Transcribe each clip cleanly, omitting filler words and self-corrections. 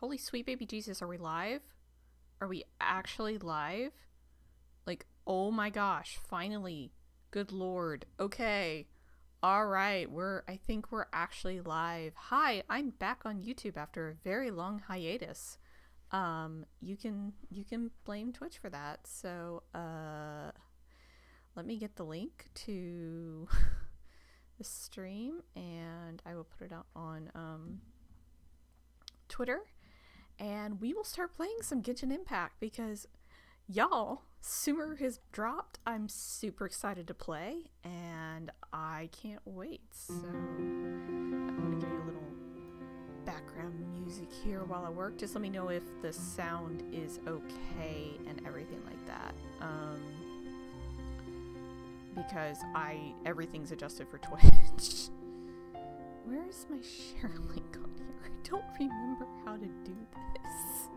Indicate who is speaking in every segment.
Speaker 1: Holy sweet baby Jesus, are we live? Are we actually live? Like, oh my gosh, finally. Good lord. Okay. All right, I think we're actually live. Hi, I'm back on YouTube after a very long hiatus. You can blame Twitch for that. So, let me get the link to the stream and I will put it out on Twitter, and we will start playing some Genshin Impact because y'all, Sumeru has dropped. I'm super excited to play and I can't wait. So I'm going to give you a little background music here while I work. Just let me know if the sound is okay and everything like that. Because everything's adjusted for Twitch. Where is my share link on here? I don't remember how to do this.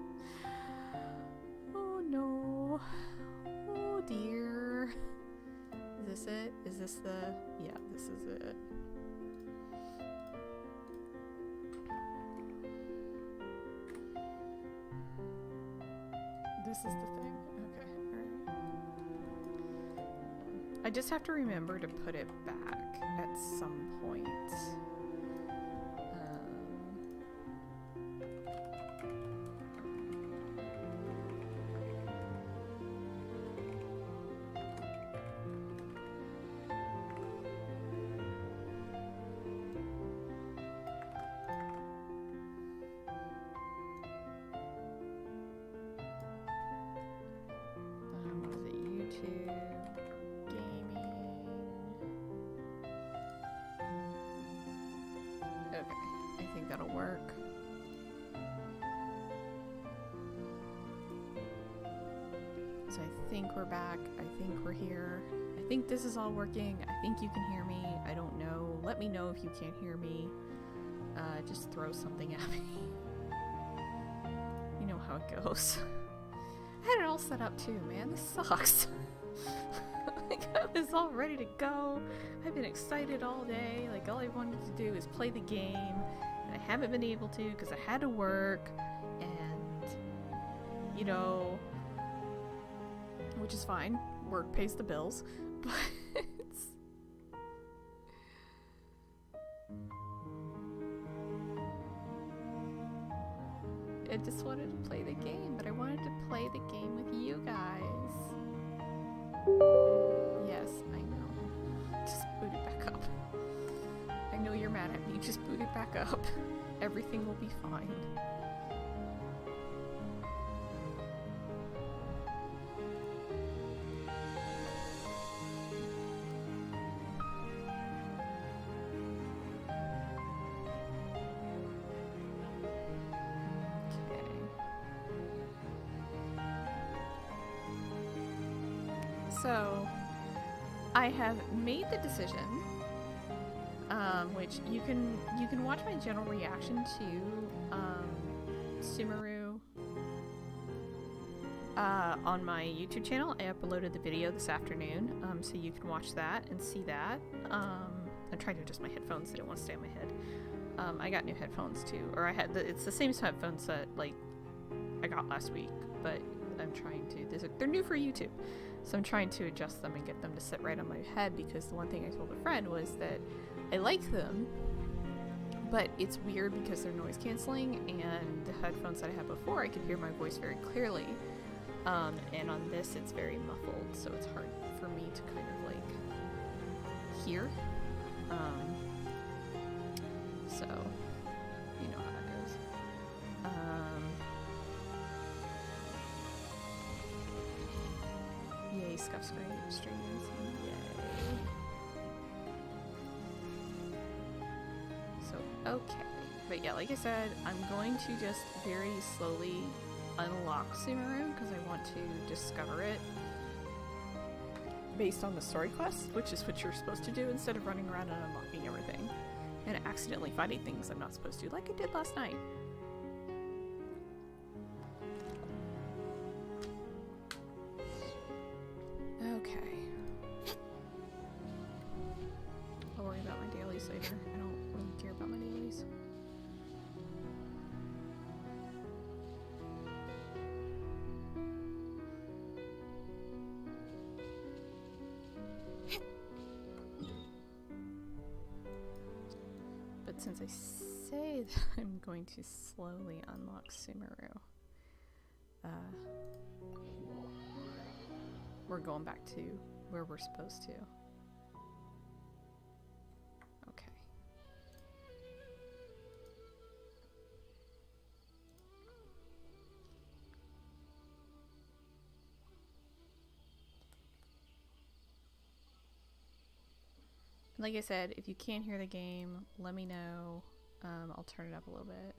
Speaker 1: Oh no. Oh dear. Is this it? Is this the... Yeah, this is it. This is the thing? Okay, alright. I just have to remember to put it back at some point. That'll work. So I think we're back. I think we're here. I think this is all working. I think you can hear me. I don't know. Let me know if you can't hear me. Just throw something at me. You know how it goes. I had it all set up too, man. This sucks. Like, I was all ready to go. I've been excited all day. Like, all I wanted to do is play the game. I haven't been able to because I had to work, and you know, which is fine. Work pays the bills, but I just wanted to play the game, but I wanted to play the game with you guys. Yes, I know. Just boot it back up. I know you're mad at me, just boot it back up. Everything will be fine. Okay. So, I have made the decision, which you can watch my general reaction to Sumeru on my YouTube channel. I uploaded the video this afternoon, so you can watch that and see that. I'm trying to adjust my headphones; they don't want to stay on my head. I got new headphones too, or it's the same headphones that like I got last week, but I'm trying to. They're new for YouTube, so I'm trying to adjust them and get them to sit right on my head, because the one thing I told a friend was that I like them, but it's weird because they're noise canceling, and the headphones that I had before, I could hear my voice very clearly, and on this it's very muffled, so it's hard for me to kind of like hear. So you know how that goes. Yay, scuff streams. Yay. So, okay. But yeah, like I said, I'm going to just very slowly unlock Sumeru because I want to discover it based on the story quest, which is what you're supposed to do instead of running around and unlocking everything and accidentally fighting things I'm not supposed to, like I did last night. Okay. I'll worry about my dailies later. I don't really care about my dailies. but since I say that I'm going to slowly unlock Sumeru, we're going back to where we're supposed to. Okay. Like I said, if you can't hear the game, let me know. I'll turn it up a little bit.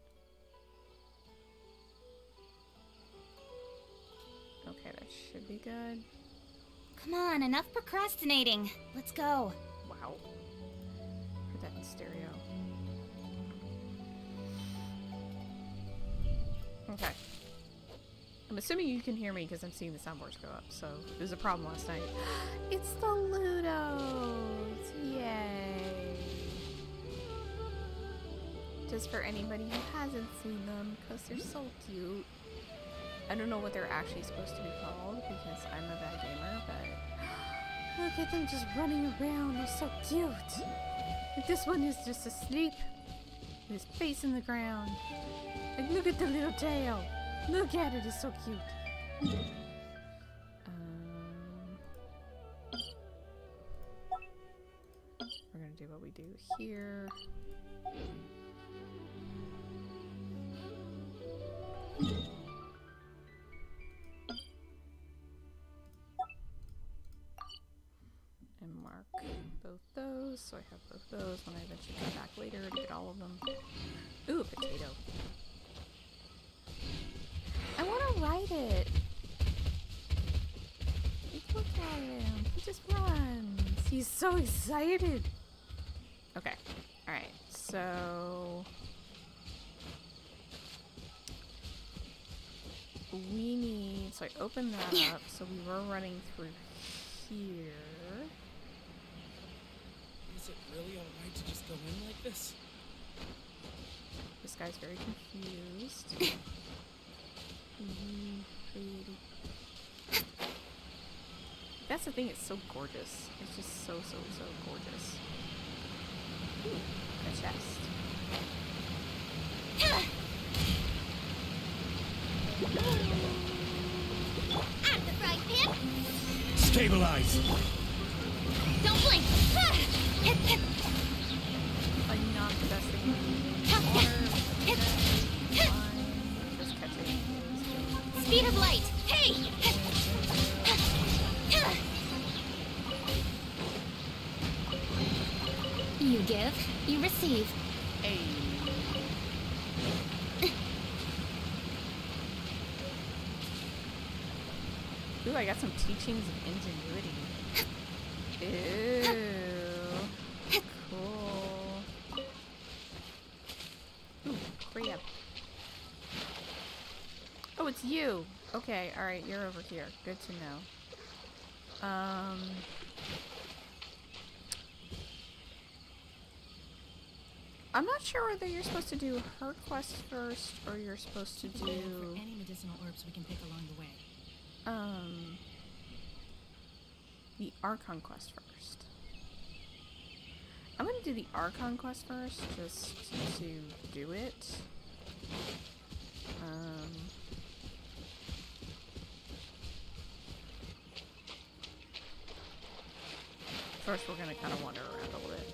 Speaker 1: Okay, that should be good.
Speaker 2: Come on, enough procrastinating. Let's go.
Speaker 1: Wow. Heard that in stereo. Okay. I'm assuming you can hear me because I'm seeing the soundboards go up, so it was a problem last night. It's the Ludos! Yay! Just for anybody who hasn't seen them, because they're so cute. I don't know what they're actually supposed to be called because I'm a bad gamer, but look at them just running around. They're so cute. Like this one is just asleep with his face in the ground. Like, look at the little tail. Look at it. It's so cute. We're gonna do what we do here. And mark both those, so I have both those when I eventually come back later to get all of them. Ooh, a potato. I want to ride it. Like, look at him. He just runs. He's so excited. Okay. Alright. So we need... So I opened that up. So we were running through here.
Speaker 3: Is it really alright to just go in like this?
Speaker 1: This guy's very confused. That's the thing, it's so gorgeous. It's just so gorgeous. Ooh, a chest.
Speaker 2: At the right hip.
Speaker 3: Stabilize!
Speaker 2: Don't blink. Hip, hip.
Speaker 1: Like, not the best thing.
Speaker 2: Hip,
Speaker 1: Water, just catching.
Speaker 2: speed of light. Hey! You give, you receive.
Speaker 1: Hey. Ooh, I got some teachings of ingenuity. Ew. Cool. Ooh, hurry up. Oh, it's you. Okay, alright, you're over here. Good to know. I'm not sure whether you're supposed to do her quest first or you're supposed to do
Speaker 4: For any medicinal herbs we can pick along the way.
Speaker 1: The Archon Quest first. I'm gonna do the Archon Quest first, just to do it. First we're gonna kind of wander around a little bit.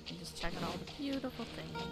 Speaker 1: And just check out all the beautiful things.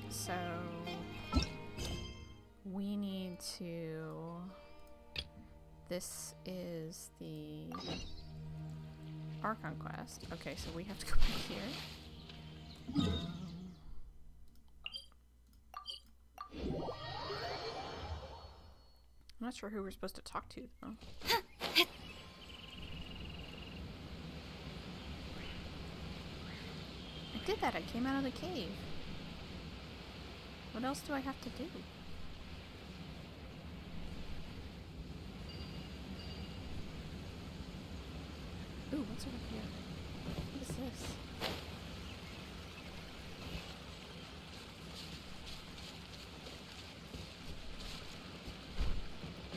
Speaker 1: So we need to... This is the Archon Quest. Okay, so we have to go back here. not sure who we're supposed to talk to, though. I did that. I came out of the cave. What else do I have to do? Ooh, what's over here? What is this?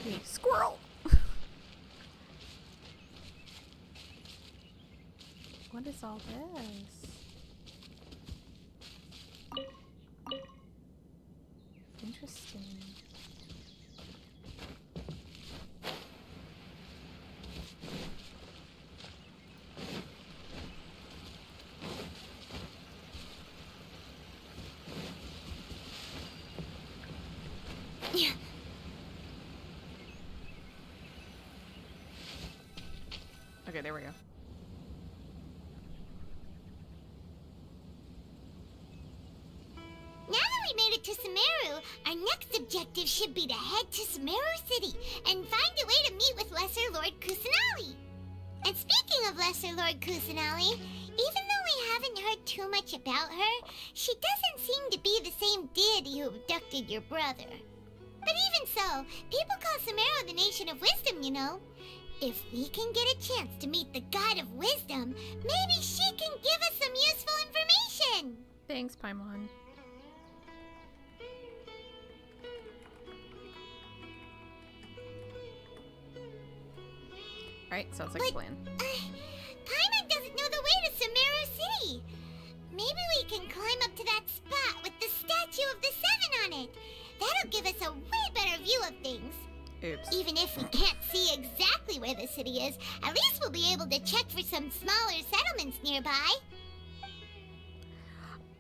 Speaker 1: Hey, squirrel! What is all this? Interesting.
Speaker 2: Yeah.
Speaker 1: Okay, there we go.
Speaker 2: Now that we made it to Sumeru, our next objective should be to head to Sumeru City and find a way to meet with Lesser Lord Kusanali. And speaking of Lesser Lord Kusanali, even though we haven't heard too much about her, she doesn't seem to be the same deity who abducted your brother. But even so, people call Sumeru the Nation of Wisdom, you know. If we can get a chance to meet the God of Wisdom, maybe she can give us some useful information.
Speaker 1: Thanks, Paimon. Right, sounds like a plan.
Speaker 2: Paimon doesn't know the way to Sumeru City. Maybe we can climb up to that spot with the statue of the Seven on it. That'll give us a way better view of things.
Speaker 1: Oops.
Speaker 2: Even if we can't see exactly where the city is, at least we'll be able to check for some smaller settlements nearby.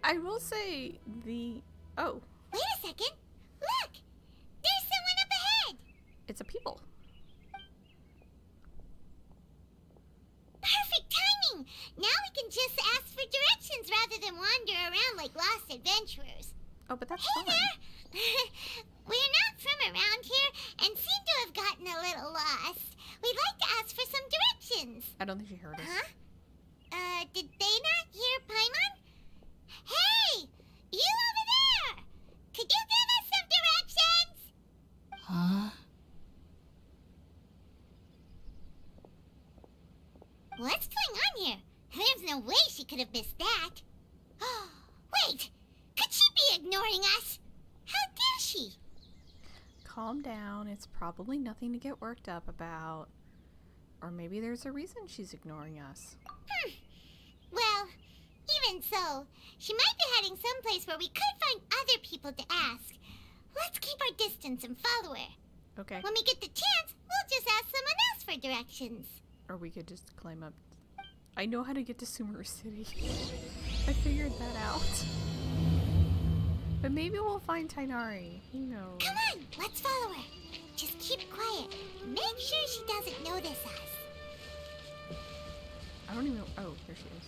Speaker 1: I will say the... Oh,
Speaker 2: Wait a second. Look! There's someone up ahead!
Speaker 1: it's a people.
Speaker 2: Perfect timing! Now we can just ask for directions rather than wander around like lost adventurers.
Speaker 1: Oh, but that's
Speaker 2: Hey
Speaker 1: fun.
Speaker 2: there! We're not from around here and seem to have gotten a little lost. We'd like to ask for some directions.
Speaker 1: I don't think she heard us.
Speaker 2: Huh? Did they not hear Paimon? Hey! You over there! Could you give us some directions?
Speaker 4: Huh?
Speaker 2: What's going on here? There's no way she could have missed that. Wait! Could she be ignoring us? How dare she?
Speaker 1: Calm down. It's probably nothing to get worked up about. Or maybe there's a reason she's ignoring us.
Speaker 2: Well, even so, she might be heading someplace where we could find other people to ask. Let's keep our distance and follow her.
Speaker 1: Okay.
Speaker 2: When we get the chance, we'll just ask someone else for directions.
Speaker 1: Or we could just climb up. I know how to get to Sumeru City. I figured that out. But maybe we'll find Tainari. Who knows?
Speaker 2: Come on, let's follow her. Just keep quiet. Make sure she doesn't notice us.
Speaker 1: I don't even know. Oh, there she is.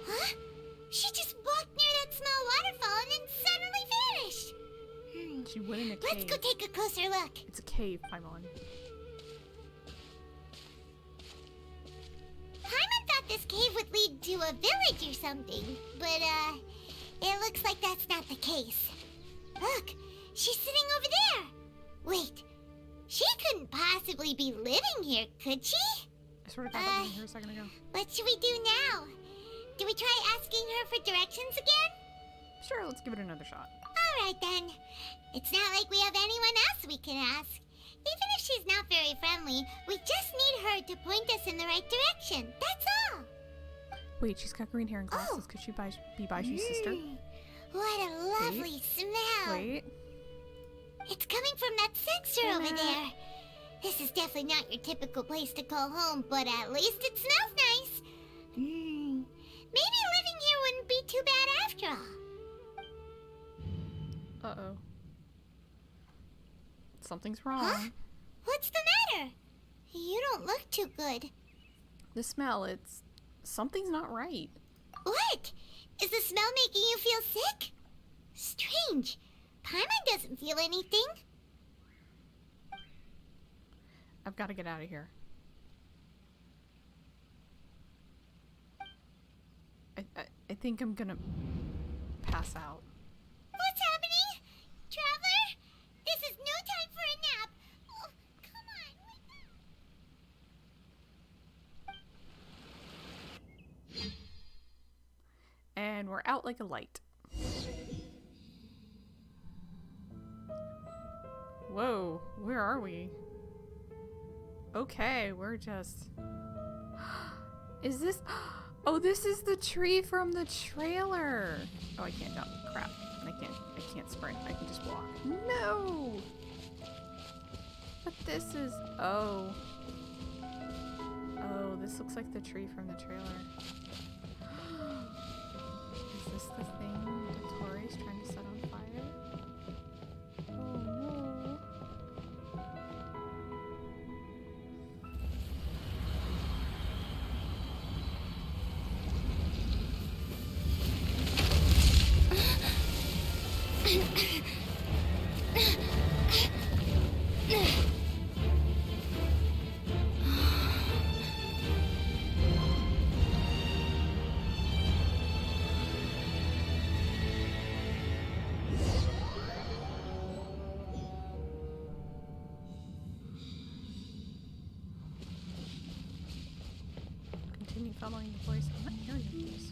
Speaker 2: Huh? She just walked near that small waterfall and then suddenly vanished.
Speaker 1: She went in a
Speaker 2: Let's
Speaker 1: cave.
Speaker 2: go take a closer look.
Speaker 1: It's a cave, Paimon.
Speaker 2: Paimon thought this cave would lead to a village or something, but it looks like that's not the case. Look, she's sitting over there. Wait, she couldn't possibly be living here, could she?
Speaker 1: I swear to God, I was here a second ago.
Speaker 2: What should we do now? Do we try asking her for directions again?
Speaker 1: Sure, let's give it another shot.
Speaker 2: Alright then. It's not like we have anyone else we can ask. Even if she's not very friendly, we just need her to point us in the right direction. That's all.
Speaker 1: Wait, she's got green hair and glasses. Could she be Baishu's sister?
Speaker 2: What a lovely smell.
Speaker 1: Wait.
Speaker 2: It's coming from that sensor over there. This is definitely not your typical place to call home, but at least it smells nice. Maybe living here wouldn't be too bad after all.
Speaker 1: Uh-oh. Something's wrong.
Speaker 2: Huh? What's the matter? You don't look too good.
Speaker 1: The smell, it's... Something's not right.
Speaker 2: What? Is the smell making you feel sick? Strange. Paimon doesn't feel anything.
Speaker 1: I've got to get out of here. I think I'm gonna pass out.
Speaker 2: What's happening? Traveler? This is no time for a nap. Oh, come on, wake up.
Speaker 1: And we're out like a light. Whoa, where are we? Okay, we're just... Is this... Oh, this is the tree from the trailer. Oh, I can't jump. Crap. I can't sprint. I can just walk. No! But this is... Oh. Oh, this looks like the tree from the trailer. Is this the thing that Tori's trying to set on fire? Oh no. Continue following the voice. I'm not hearing the voice.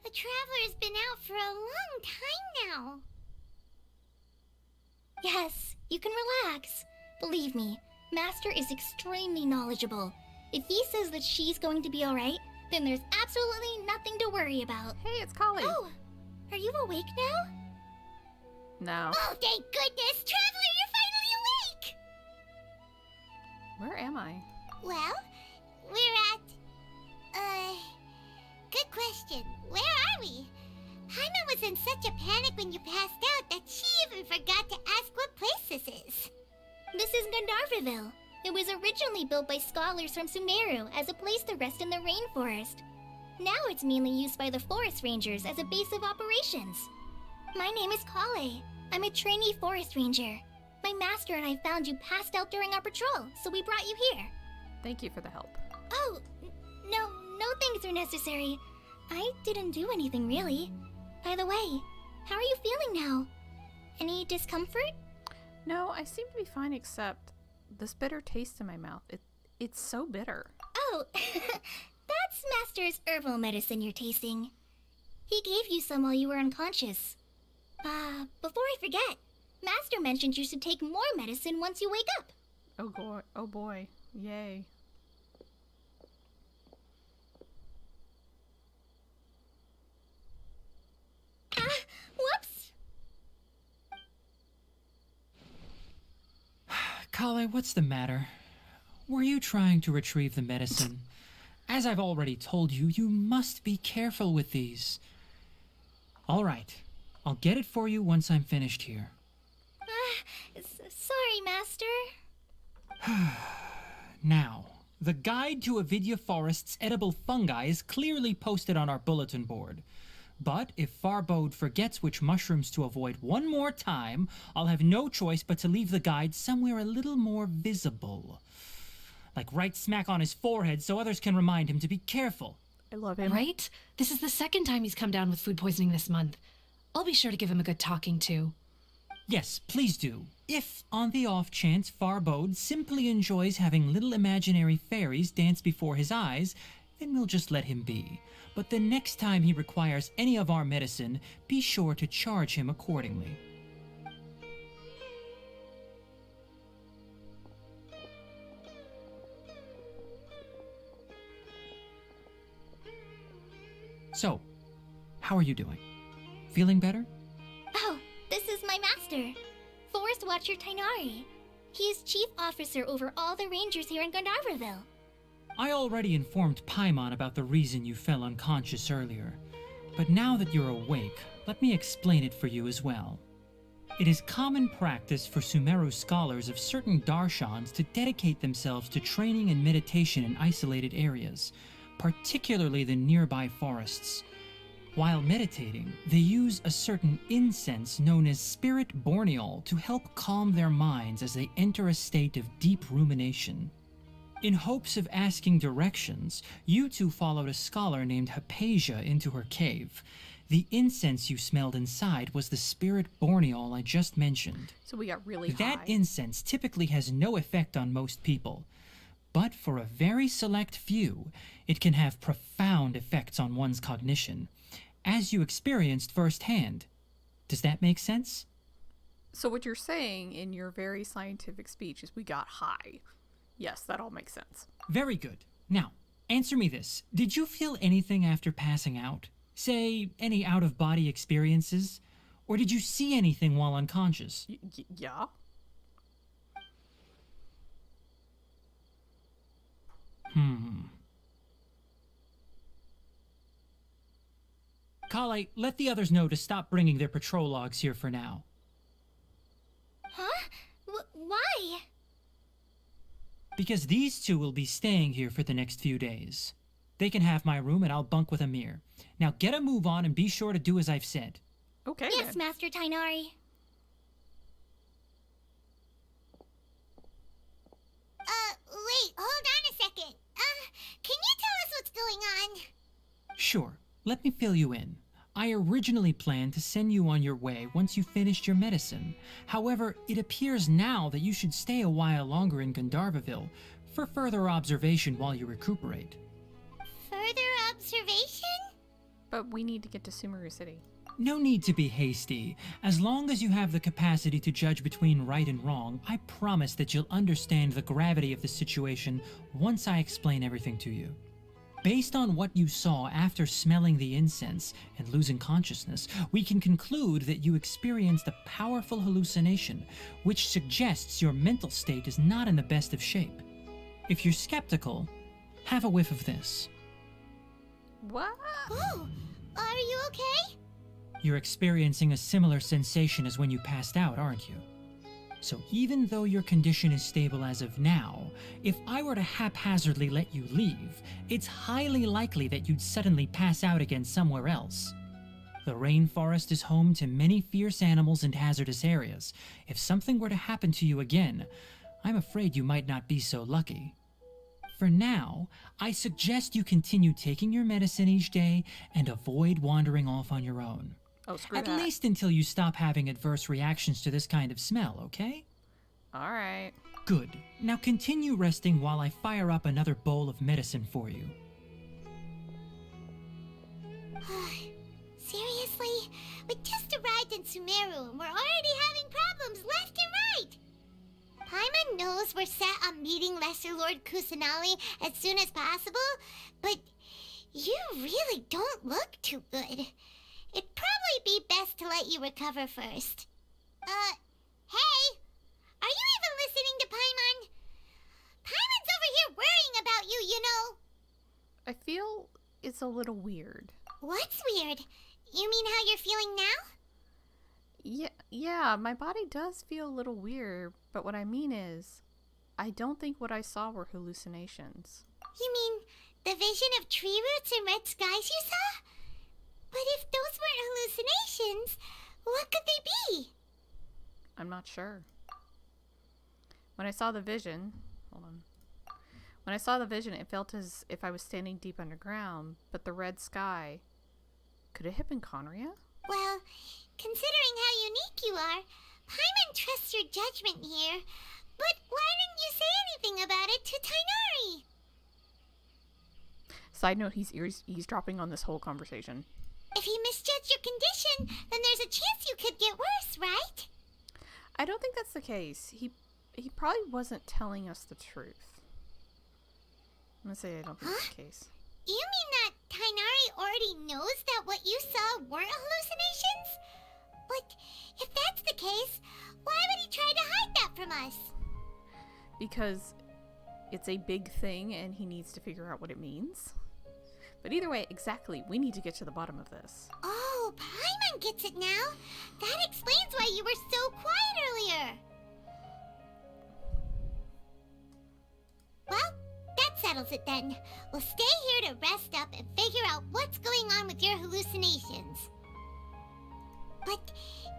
Speaker 2: The Traveler's been out for a long time now.
Speaker 5: Yes, you can relax. Believe me, Master is extremely knowledgeable. If he says that she's going to be alright, then there's absolutely nothing to worry about.
Speaker 1: Hey, it's Kali.
Speaker 5: Oh, are you awake now?
Speaker 1: No.
Speaker 2: Oh, thank goodness! Traveler, you're finally awake!
Speaker 1: Where am I?
Speaker 2: Well, we're at... Good question. Where are we? Paimon was in such a panic when you passed out that she even forgot to ask what place this is.
Speaker 5: This is Gandharvaville. It was originally built by scholars from Sumeru as a place to rest in the rainforest. Now it's mainly used by the forest rangers as a base of operations. My name is Kale. I'm a trainee forest ranger. My master and I found you passed out during our patrol, so we brought you here.
Speaker 1: Thank you for the help.
Speaker 5: Oh, no thanks are necessary. I didn't do anything really. By the way, how are you feeling now? Any discomfort?
Speaker 1: No, I seem to be fine except this bitter taste in my mouth. It's so bitter.
Speaker 5: Oh, that's Master's herbal medicine you're tasting. He gave you some while you were unconscious. Before I forget, Master mentioned you should take more medicine once you wake up.
Speaker 1: Oh boy. Yay.
Speaker 5: Whoops!
Speaker 6: Kale, what's the matter? Were you trying to retrieve the medicine? As I've already told you, you must be careful with these. All right, I'll get it for you once I'm finished here.
Speaker 5: Sorry, Master.
Speaker 6: Now, the guide to Avidya Forest's edible fungi is clearly posted on our bulletin board. But if Farbode forgets which mushrooms to avoid one more time, I'll have no choice but to leave the guide somewhere a little more visible. Like right smack on his forehead so others can remind him to be careful.
Speaker 1: I love him.
Speaker 4: Right? This is the second time he's come down with food poisoning this month. I'll be sure to give him a good talking to.
Speaker 6: Yes, please do. If, on the off chance, Farbode simply enjoys having little imaginary fairies dance before his eyes, then we'll just let him be. But the next time he requires any of our medicine, be sure to charge him accordingly. So, how are you doing? Feeling better?
Speaker 5: Oh, this is my master, Forest Watcher Tainari. He is chief officer over all the rangers here in Gandharvaville.
Speaker 6: I already informed Paimon about the reason you fell unconscious earlier, but now that you're awake, let me explain it for you as well. It is common practice for Sumeru scholars of certain darshans to dedicate themselves to training and meditation in isolated areas, particularly the nearby forests. While meditating, they use a certain incense known as spirit borneol to help calm their minds as they enter a state of deep rumination. In hopes of asking directions, you two followed a scholar named Hypatia into her cave. The incense you smelled inside was the spirit borneol I just mentioned.
Speaker 1: So we got really
Speaker 6: That
Speaker 1: high.
Speaker 6: incense typically has no effect on most people, but for a very select few, it can have profound effects on one's cognition, as you experienced firsthand. Does that make sense?
Speaker 1: So what you're saying in your very scientific speech is we got high. Yes, that all makes sense.
Speaker 6: Very good. Now, answer me this. Did you feel anything after passing out? Say, any out-of-body experiences? Or did you see anything while unconscious?
Speaker 1: Yeah.
Speaker 6: Kale, let the others know to stop bringing their patrol logs here for now.
Speaker 5: Huh? Why?
Speaker 6: Because these two will be staying here for the next few days. They can have my room and I'll bunk with Amir. Now get a move on and be sure to do as I've said.
Speaker 1: Okay.
Speaker 5: Yes,
Speaker 1: then.
Speaker 5: Master Tainari.
Speaker 2: Wait, hold on a second. Can you tell us what's going on?
Speaker 6: Sure, let me fill you in. I originally planned to send you on your way once you finished your medicine. However, it appears now that you should stay a while longer in Gandharvaville for further observation while you recuperate.
Speaker 2: Further observation?
Speaker 1: But we need to get to Sumeru City.
Speaker 6: No need to be hasty. As long as you have the capacity to judge between right and wrong, I promise that you'll understand the gravity of the situation once I explain everything to you. Based on what you saw after smelling the incense and losing consciousness, we can conclude that you experienced a powerful hallucination, which suggests your mental state is not in the best of shape. If you're skeptical, have a whiff of this.
Speaker 1: What?
Speaker 2: Oh, are you okay?
Speaker 6: You're experiencing a similar sensation as when you passed out, aren't you? So even though your condition is stable as of now, if I were to haphazardly let you leave, it's highly likely that you'd suddenly pass out again somewhere else. The rainforest is home to many fierce animals and hazardous areas. If something were to happen to you again, I'm afraid you might not be so lucky. For now, I suggest you continue taking your medicine each day and avoid wandering off on your own.
Speaker 1: Oh, screw
Speaker 6: At
Speaker 1: that.
Speaker 6: least until you stop having adverse reactions to this kind of smell, okay?
Speaker 1: All right.
Speaker 6: Good. Now continue resting while I fire up another bowl of medicine for you.
Speaker 2: Seriously? We just arrived in Sumeru and we're already having problems left and right. Paimon knows we're set on meeting Lesser Lord Kusanali as soon as possible, but you really don't look too good. It'd probably be best to let you recover first. Hey! Are you even listening to Paimon? Paimon's over here worrying about you, you know.
Speaker 1: I feel it's a little weird.
Speaker 2: What's weird? You mean how you're feeling now?
Speaker 1: Yeah, my body does feel a little weird, but what I mean is, I don't think what I saw were hallucinations.
Speaker 2: You mean the vision of tree roots and red skies you saw? But if those weren't hallucinations, what could they be?
Speaker 1: I'm not sure. When I saw the vision, hold on. When I saw the vision, it felt as if I was standing deep underground, but the red sky, could it have been Conria?
Speaker 2: Well, considering how unique you are, Paimon trusts your judgment here. But why didn't you say anything about it to Tainari?
Speaker 1: Side note, he's eavesdropping on this whole conversation.
Speaker 2: If he misjudged your condition, then there's a chance you could get worse, right?
Speaker 1: I don't think that's the case. He probably wasn't telling us the truth. I'm gonna say I don't think that's the case.
Speaker 2: You mean that Tainari already knows that what you saw weren't hallucinations? But if that's the case, why would he try to hide that from us?
Speaker 1: Because it's a big thing and he needs to figure out what it means. But either way, exactly, we need to get to the bottom of this.
Speaker 2: Oh, Paimon gets it now. That explains why you were so quiet earlier. Well, that settles it then. We'll stay here to rest up and figure out what's going on with your hallucinations. But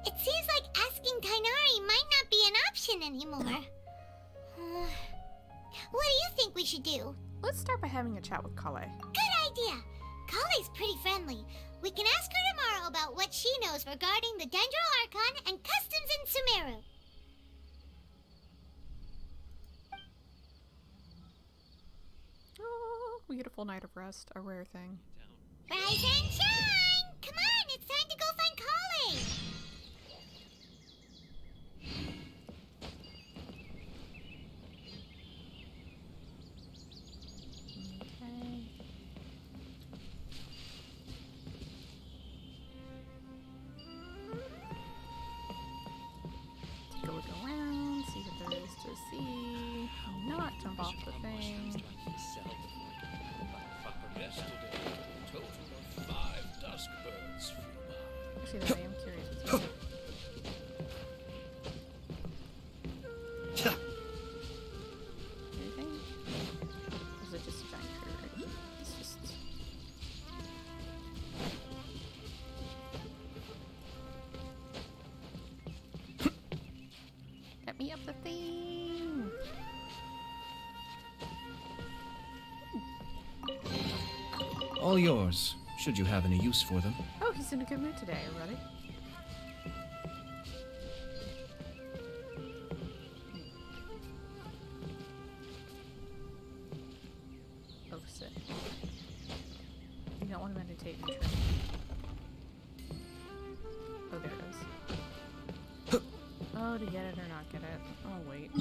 Speaker 2: it seems like asking Tainari might not be an option anymore. What do you think we should do?
Speaker 1: Let's start by having a chat with Kale.
Speaker 2: Good idea. Kale's pretty friendly. We can ask her tomorrow about what she knows regarding the Dendro Archon and customs in Sumeru.
Speaker 1: Oh, we get a full night of rest, a rare thing.
Speaker 2: Rise and shine! Come on, it's time to go find Kale!
Speaker 1: Okay. Take a look around, see what there is to see. Not jump off the thing.
Speaker 3: Yesterday, total of 5 dusk birds flew by.
Speaker 1: Actually, though, I am curious what's going on. Anything? Or is it just a giant critter? It's just... Get me up the thing!
Speaker 7: All yours, should you have any use for them.
Speaker 1: Oh, he's in a good mood today, already. Oh, sick. You don't want to meditate and train. Oh, there it is. Oh, to get it or not get it. Oh, wait.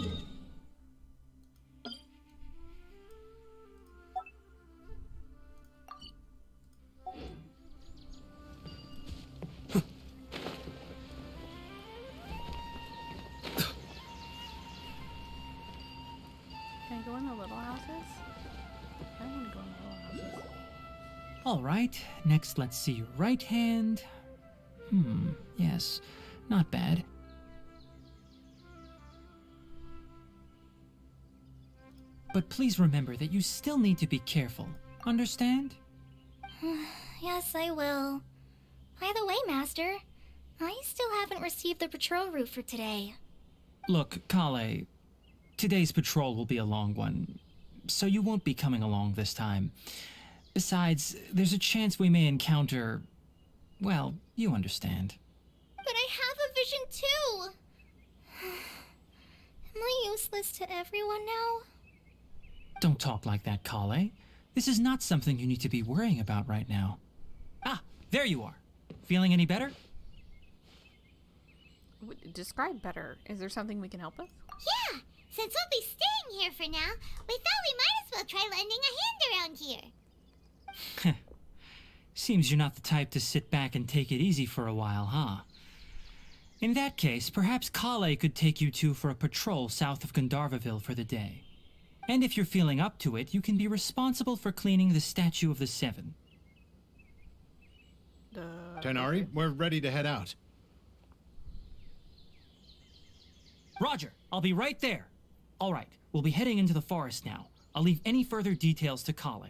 Speaker 1: Can I go in the little houses? I don't want to go in the little houses.
Speaker 6: All right, next let's see your right hand. Yes, not bad. But please remember that you still need to be careful. Understand?
Speaker 5: Yes, I will. By the way, Master, I still haven't received the patrol route for today.
Speaker 6: Look, Kale, today's patrol will be a long one, so you won't be coming along this time. Besides, there's a chance we may encounter... well, you understand.
Speaker 5: But I have a vision too! Am I useless to everyone now?
Speaker 6: Don't talk like that, Kale. This is not something you need to be worrying about right now. Ah, there you are. Feeling any better?
Speaker 1: Describe better. Is there something we can help with?
Speaker 2: Yeah, since we'll be staying here for now, we thought we might as well try lending a hand around here.
Speaker 6: Seems you're not the type to sit back and take it easy for a while, huh? In that case, perhaps Kale could take you two for a patrol south of Gandharvaville for the day. And if you're feeling up to it, you can be responsible for cleaning the Statue of the Seven.
Speaker 8: Tainari, we're ready to head out.
Speaker 6: Roger, I'll be right there. All right, we'll be heading into the forest now. I'll leave any further details to Kale.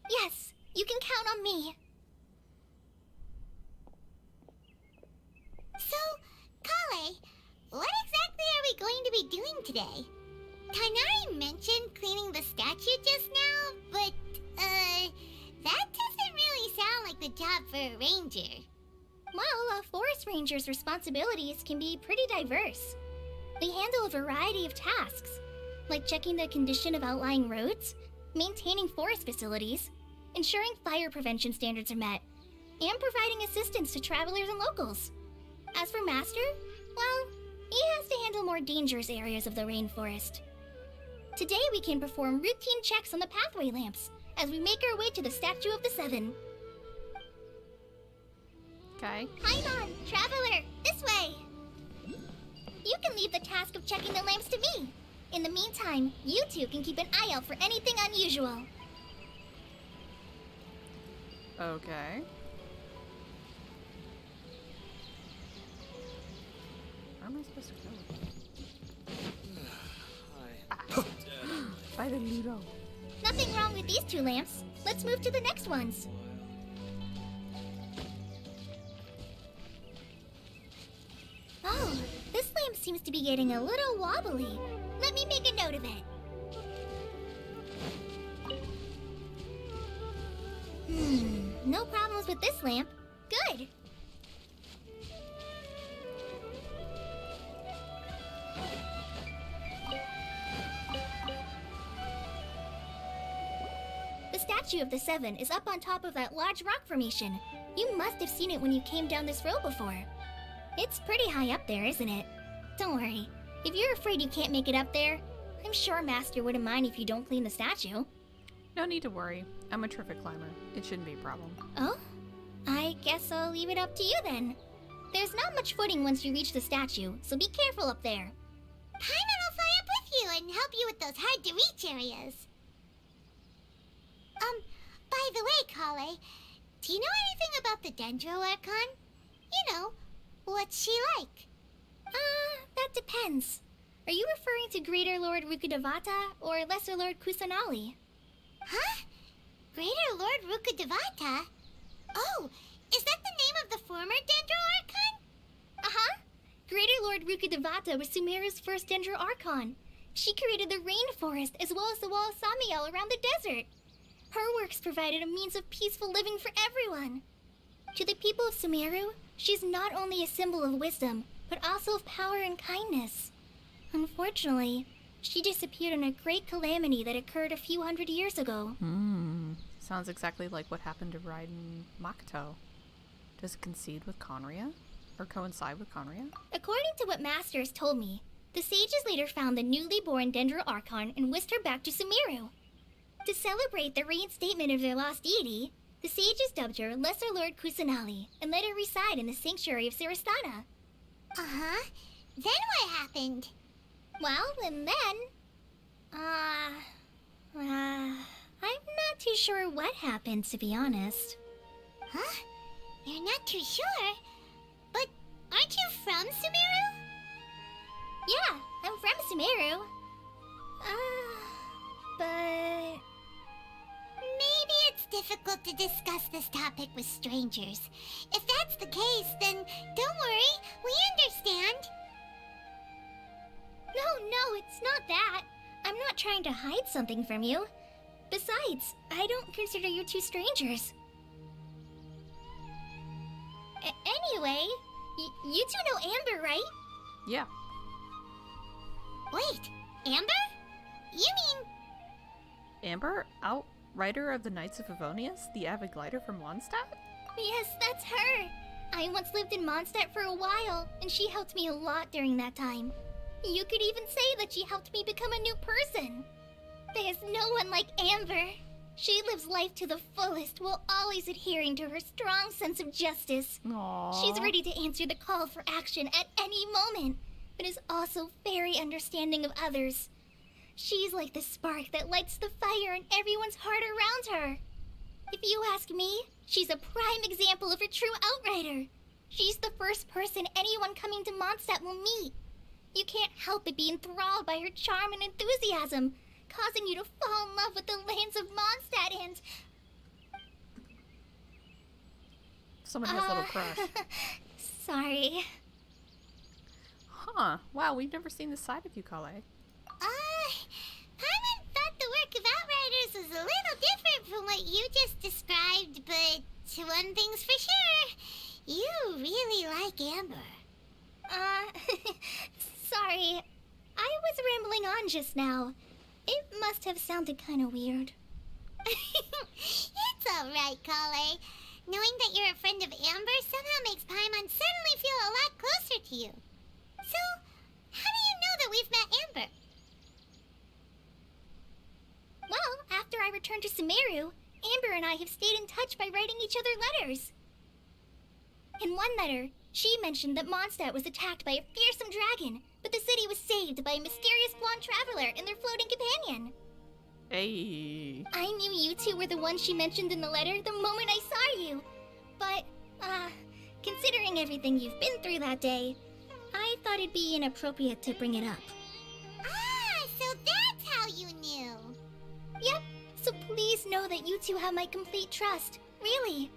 Speaker 5: Yes, you can count on me.
Speaker 2: So, Kale, what exactly are we going to be doing today? Tainari mentioned cleaning the statue just now, but, that doesn't really sound like the job for a ranger.
Speaker 5: Well, a forest ranger's responsibilities can be pretty diverse. They handle a variety of tasks, like checking the condition of outlying roads, maintaining forest facilities, ensuring fire prevention standards are met, and providing assistance to travelers and locals. As for Master, well, he has to handle more dangerous areas of the rainforest. Today we can perform routine checks on the pathway lamps as we make our way to the Statue of the Seven.
Speaker 1: Okay.
Speaker 5: Paimon, traveler, this way! You can leave the task of checking the lamps to me. In the meantime, you two can keep an eye out for anything unusual.
Speaker 1: Okay. Where am I supposed to go? By the Ludo.
Speaker 5: Nothing wrong with these two lamps. Let's move to the next ones. Oh, this lamp seems to be getting a little wobbly. Let me make a note of it. No problems with this lamp. Good. The Statue of the Seven is up on top of that large rock formation. You must have seen it when you came down this road before. It's pretty high up there, isn't it? Don't worry. If you're afraid you can't make it up there, I'm sure Master wouldn't mind if you don't clean the statue.
Speaker 1: No need to worry. I'm a terrific climber. It shouldn't be a problem.
Speaker 5: Oh? I guess I'll leave it up to you then. There's not much footing once you reach the statue, so be careful up there.
Speaker 2: Paimon will fly up with you and help you with those hard-to-reach areas. By the way, Kale, do you know anything about the Dendro Archon? You know, what's she like?
Speaker 5: That depends. Are you referring to Greater Lord Rukkhadevata or Lesser Lord Kusanali?
Speaker 2: Huh? Greater Lord Rukkhadevata? Oh, is that the name of the former Dendro Archon?
Speaker 5: Uh-huh. Greater Lord Rukkhadevata was Sumeru's first Dendro Archon. She created the rainforest as well as the wall of Samiel around the desert. Her works provided a means of peaceful living for everyone. To the people of Sumeru, she's not only a symbol of wisdom, but also of power and kindness. Unfortunately, she disappeared in a great calamity that occurred a few hundred years ago.
Speaker 1: Sounds exactly like what happened to Raiden Makoto. Does it coincide with Conria? Or coincide with Conria?
Speaker 5: According to what Master has told me, the sages later found the newly born Dendro Archon and whisked her back to Sumeru. To celebrate the reinstatement of their lost deity, the sages dubbed her Lesser Lord Kusanali and let her reside in the sanctuary of Sarastana.
Speaker 2: Uh-huh. Then what happened?
Speaker 5: Well, and then... I'm not too sure what happened, to be honest.
Speaker 2: Huh? You're not too sure? But aren't you from Sumeru?
Speaker 5: Yeah, I'm from Sumeru. But...
Speaker 2: Maybe it's difficult to discuss this topic with strangers. If that's the case, then don't worry, we understand.
Speaker 5: No, it's not that. I'm not trying to hide something from you. Besides, I don't consider you two strangers. Anyway, you two know Amber, right?
Speaker 1: Yeah.
Speaker 2: Wait, Amber? You mean...
Speaker 1: Amber? Outrider of the Knights of Favonius? The avid glider from Mondstadt?
Speaker 5: Yes, that's her. I once lived in Mondstadt for a while, and she helped me a lot during that time. You could even say that she helped me become a new person. There's no one like Amber. She lives life to the fullest while always adhering to her strong sense of justice.
Speaker 1: Aww.
Speaker 5: She's ready to answer the call for action at any moment, but is also very understanding of others. She's like the spark that lights the fire in everyone's heart around her. If you ask me, she's a prime example of a true outrider. She's the first person anyone coming to Mondstadt will meet. You can't help but be enthralled by her charm and enthusiasm, causing you to fall in love with the lands of Mondstadt and...
Speaker 1: Someone has a little crush.
Speaker 5: Sorry.
Speaker 1: Huh. Wow, we've never seen this side of you, Kale.
Speaker 2: Paimon thought the work of Outriders was a little different from what you just described, but one thing's for sure, you really like Amber.
Speaker 5: Sorry. I was rambling on just now. It must have sounded kind of weird.
Speaker 2: It's alright, Kale. Knowing that you're a friend of Amber somehow makes Paimon suddenly feel a lot closer to you. So, how do you know that we've met Amber?
Speaker 5: returned to Sumeru, Amber and I have stayed in touch by writing each other letters. In one letter, she mentioned that Mondstadt was attacked by a fearsome dragon, but the city was saved by a mysterious blonde traveler and their floating companion.
Speaker 1: Hey.
Speaker 5: I knew you two were the ones she mentioned in the letter the moment I saw you. But, considering everything you've been through that day, I thought it'd be inappropriate to bring it up.
Speaker 2: Ah, so that's how you knew.
Speaker 5: Yep, so please know that you two have my complete trust. Really.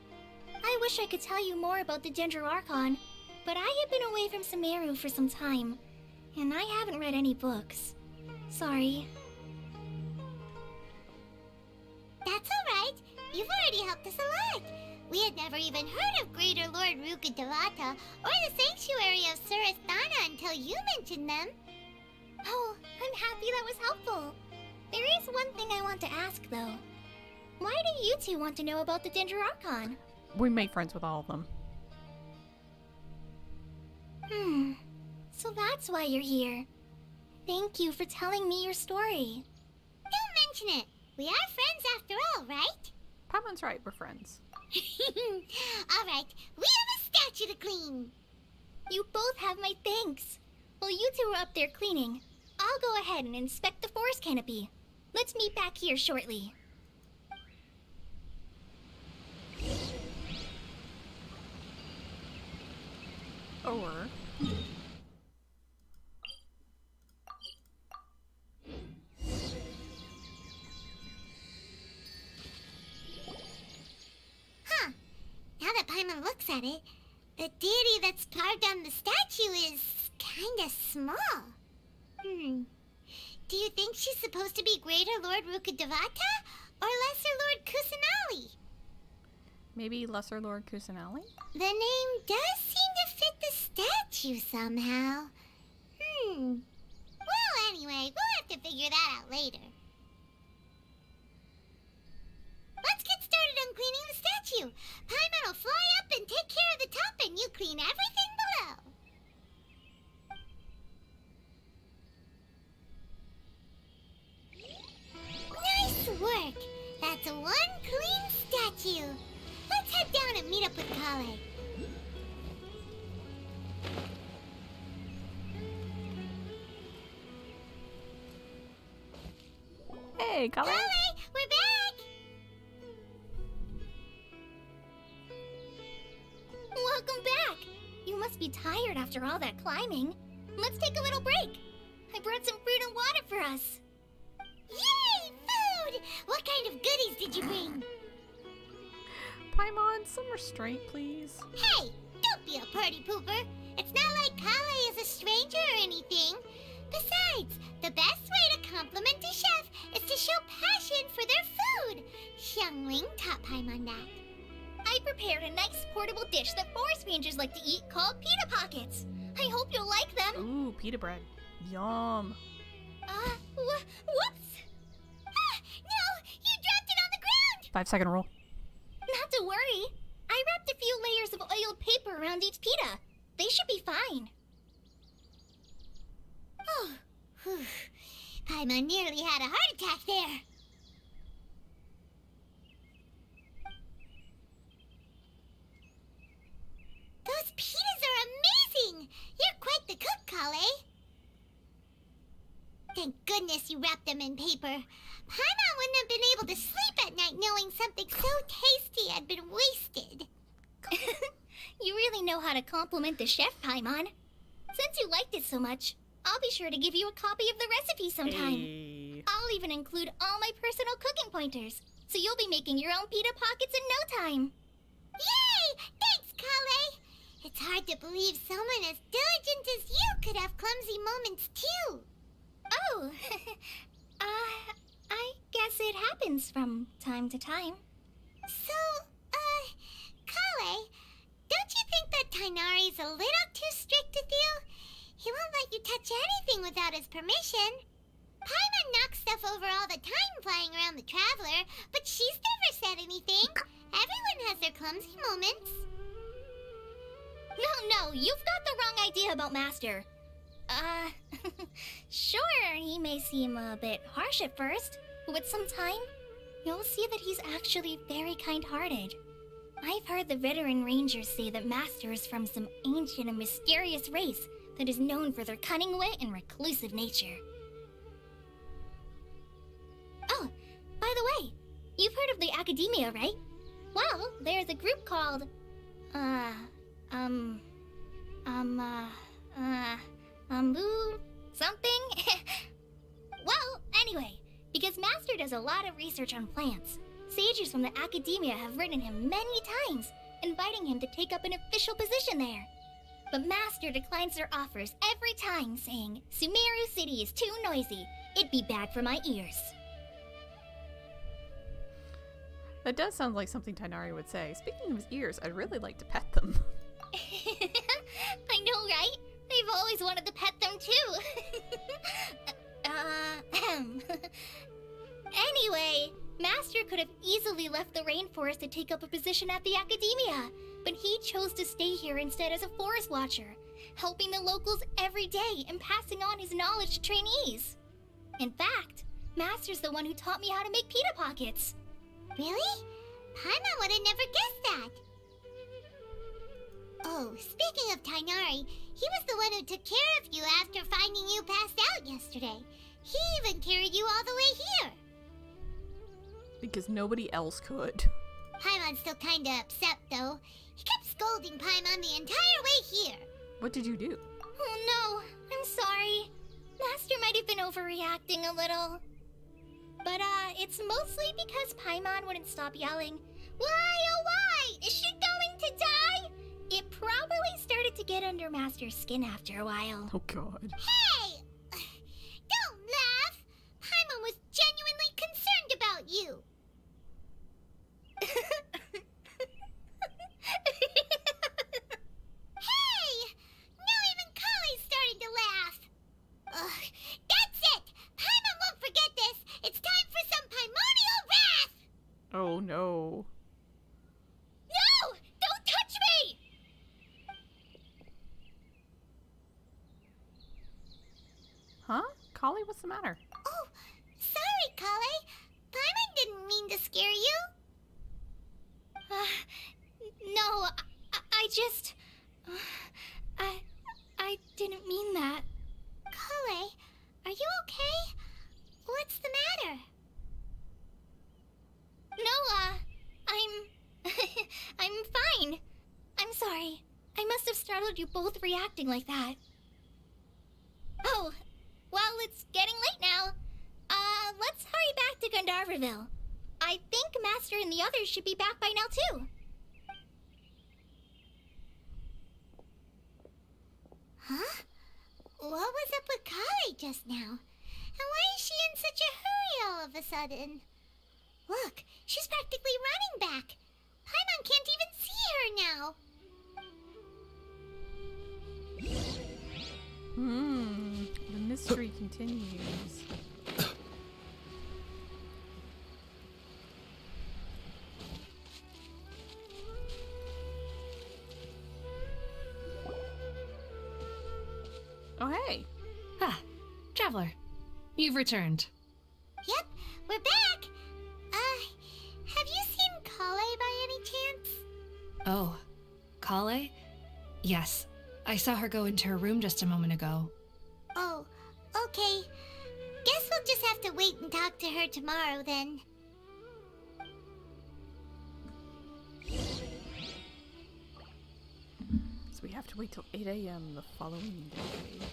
Speaker 5: I wish I could tell you more about the Ginger Archon, but I have been away from Sumeru for some time, and I haven't read any books. Sorry.
Speaker 2: That's alright. You've already helped us a lot. We had never even heard of Greater Lord Rukkhadevata or the Sanctuary of Surasthana until you mentioned them.
Speaker 5: Oh, I'm happy that was helpful. There is one thing I want to ask, though. Why do you two want to know about the Ginger Archon?
Speaker 1: We make friends with all of them.
Speaker 5: So that's why you're here. Thank you for telling me your story.
Speaker 2: Don't mention it. We are friends after all, right?
Speaker 1: Paimon's right, we're friends.
Speaker 2: Alright, we have a statue to clean.
Speaker 5: You both have my thanks. While you two are up there cleaning, I'll go ahead and inspect the forest canopy. Let's meet back here shortly.
Speaker 1: Or...
Speaker 2: Huh. Now that Paimon looks at it, the deity that's carved on the statue is kinda small. Do you think she's supposed to be Greater Lord Rukkhadevata or Lesser Lord Kusanali?
Speaker 1: Maybe Lesser Lord Kusanali?
Speaker 2: The name does seem to fit the statue somehow. Well, anyway, we'll have to figure that out later. Let's get started on cleaning the statue. Paimon will fly up and take care of the top, and you clean everything below. Nice work. That's one clean statue. Let's head down and meet up with Kale.
Speaker 1: Hey, Kale!
Speaker 2: Kale, we're back!
Speaker 5: Welcome back! You must be tired after all that climbing. Let's take a little break. I brought some fruit and water for us.
Speaker 2: Yay, food! What kind of goodies did you bring?
Speaker 1: Paimon, some restraint, please.
Speaker 2: Hey, don't be a party pooper. It's not like Kale is a stranger or anything. Besides, the best way to compliment a chef is to show passion for their food. Xiangling taught Paimon that.
Speaker 5: I prepared a nice portable dish that forest rangers like to eat called pita pockets. I hope you'll like them.
Speaker 1: Ooh, pita bread. Yum.
Speaker 5: Whoops!
Speaker 2: Ah, no! You dropped it on the ground!
Speaker 1: 5-second rule.
Speaker 5: Not to worry. I wrapped a few layers of oiled paper around each pita. They should be fine.
Speaker 2: Oh, whew. Paimon nearly had a heart attack there. Those pitas are amazing! You're quite the cook, Kale. Thank goodness you wrapped them in paper. Paimon wouldn't have been able to sleep at night knowing something so tasty had been wasted.
Speaker 5: You really know how to compliment the chef, Paimon. Since you liked it so much, I'll be sure to give you a copy of the recipe sometime.
Speaker 1: Hey.
Speaker 5: I'll even include all my personal cooking pointers, so you'll be making your own pita pockets in no time.
Speaker 2: Yay! Thanks, Kale! It's hard to believe someone as diligent as you could have clumsy moments, too.
Speaker 5: Oh, I guess it happens from time to time.
Speaker 2: So, Kale, don't you think that Tainari's a little too strict with you? He won't let you touch anything without his permission. Paimon knocks stuff over all the time flying around the Traveler, but she's never said anything. Everyone has their clumsy moments.
Speaker 5: No, you've got the wrong idea about Master. Sure, he may seem a bit harsh at first, but with some time, you'll see that he's actually very kind-hearted. I've heard the veteran rangers say that Master is from some ancient and mysterious race that is known for their cunning wit and reclusive nature. Oh, by the way, you've heard of the Academia, right? Well, there's a group called, something? Well, anyway, because Master does a lot of research on plants, sages from the Academia have written him many times, inviting him to take up an official position there. But Master declines their offers every time, saying, Sumeru City is too noisy. It'd be bad for my ears.
Speaker 1: That does sound like something Tighnari would say. Speaking of his ears, I'd really like to pet them.
Speaker 5: I know, right? I've always wanted to pet them too. Anyway, Master could have easily left the rainforest to take up a position at the Academia, but he chose to stay here instead as a forest watcher, helping the locals every day and passing on his knowledge to trainees. In fact, Master's the one who taught me how to make pita pockets.
Speaker 2: Really? Paimon would have never guessed that. Oh, speaking of Tighnari, he was the one who took care of you after finding you passed out yesterday. He even carried you all the way here.
Speaker 1: Because nobody else could.
Speaker 2: Paimon's still kinda upset, though. He kept scolding Paimon the entire way here.
Speaker 1: What did you do?
Speaker 5: Oh no, I'm sorry. Master might have been overreacting a little. But, it's mostly because Paimon wouldn't stop yelling, Why, oh why? Is she going to die? It probably started to get under Master's skin after a while.
Speaker 1: Oh god.
Speaker 2: Hey! Don't laugh! Paimon was genuinely concerned about you. Hey! Now even Kali's starting to laugh. Ugh, that's it! Paimon won't forget this! It's time for some primordial wrath!
Speaker 1: Oh no.
Speaker 5: No! Don't touch me!
Speaker 1: Huh? Kali, what's the matter?
Speaker 2: Oh, sorry, Kale. Paimon didn't mean to scare you.
Speaker 5: No, I just... I didn't mean that.
Speaker 2: Kale, are you okay? What's the matter?
Speaker 5: No, I'm fine. I'm sorry. I must have startled you both reacting like that. Oh, well, it's getting late now. Let's hurry back to Gandharville. I think Master and the others should be back by now, too.
Speaker 2: Huh? What was up with Kale just now? And why is she in such a hurry all of a sudden? Look, she's practically running back. Paimon can't even see her now.
Speaker 1: The mystery continues. Oh, hey.
Speaker 4: Ah, Traveler. You've returned.
Speaker 2: Yep, we're back. Have you seen Kale by any chance?
Speaker 4: Oh, Kale? Yes, I saw her go into her room just a moment ago.
Speaker 2: Oh, okay. Guess we'll just have to wait and talk to her tomorrow then.
Speaker 1: So we have to wait till 8 a.m. the following day.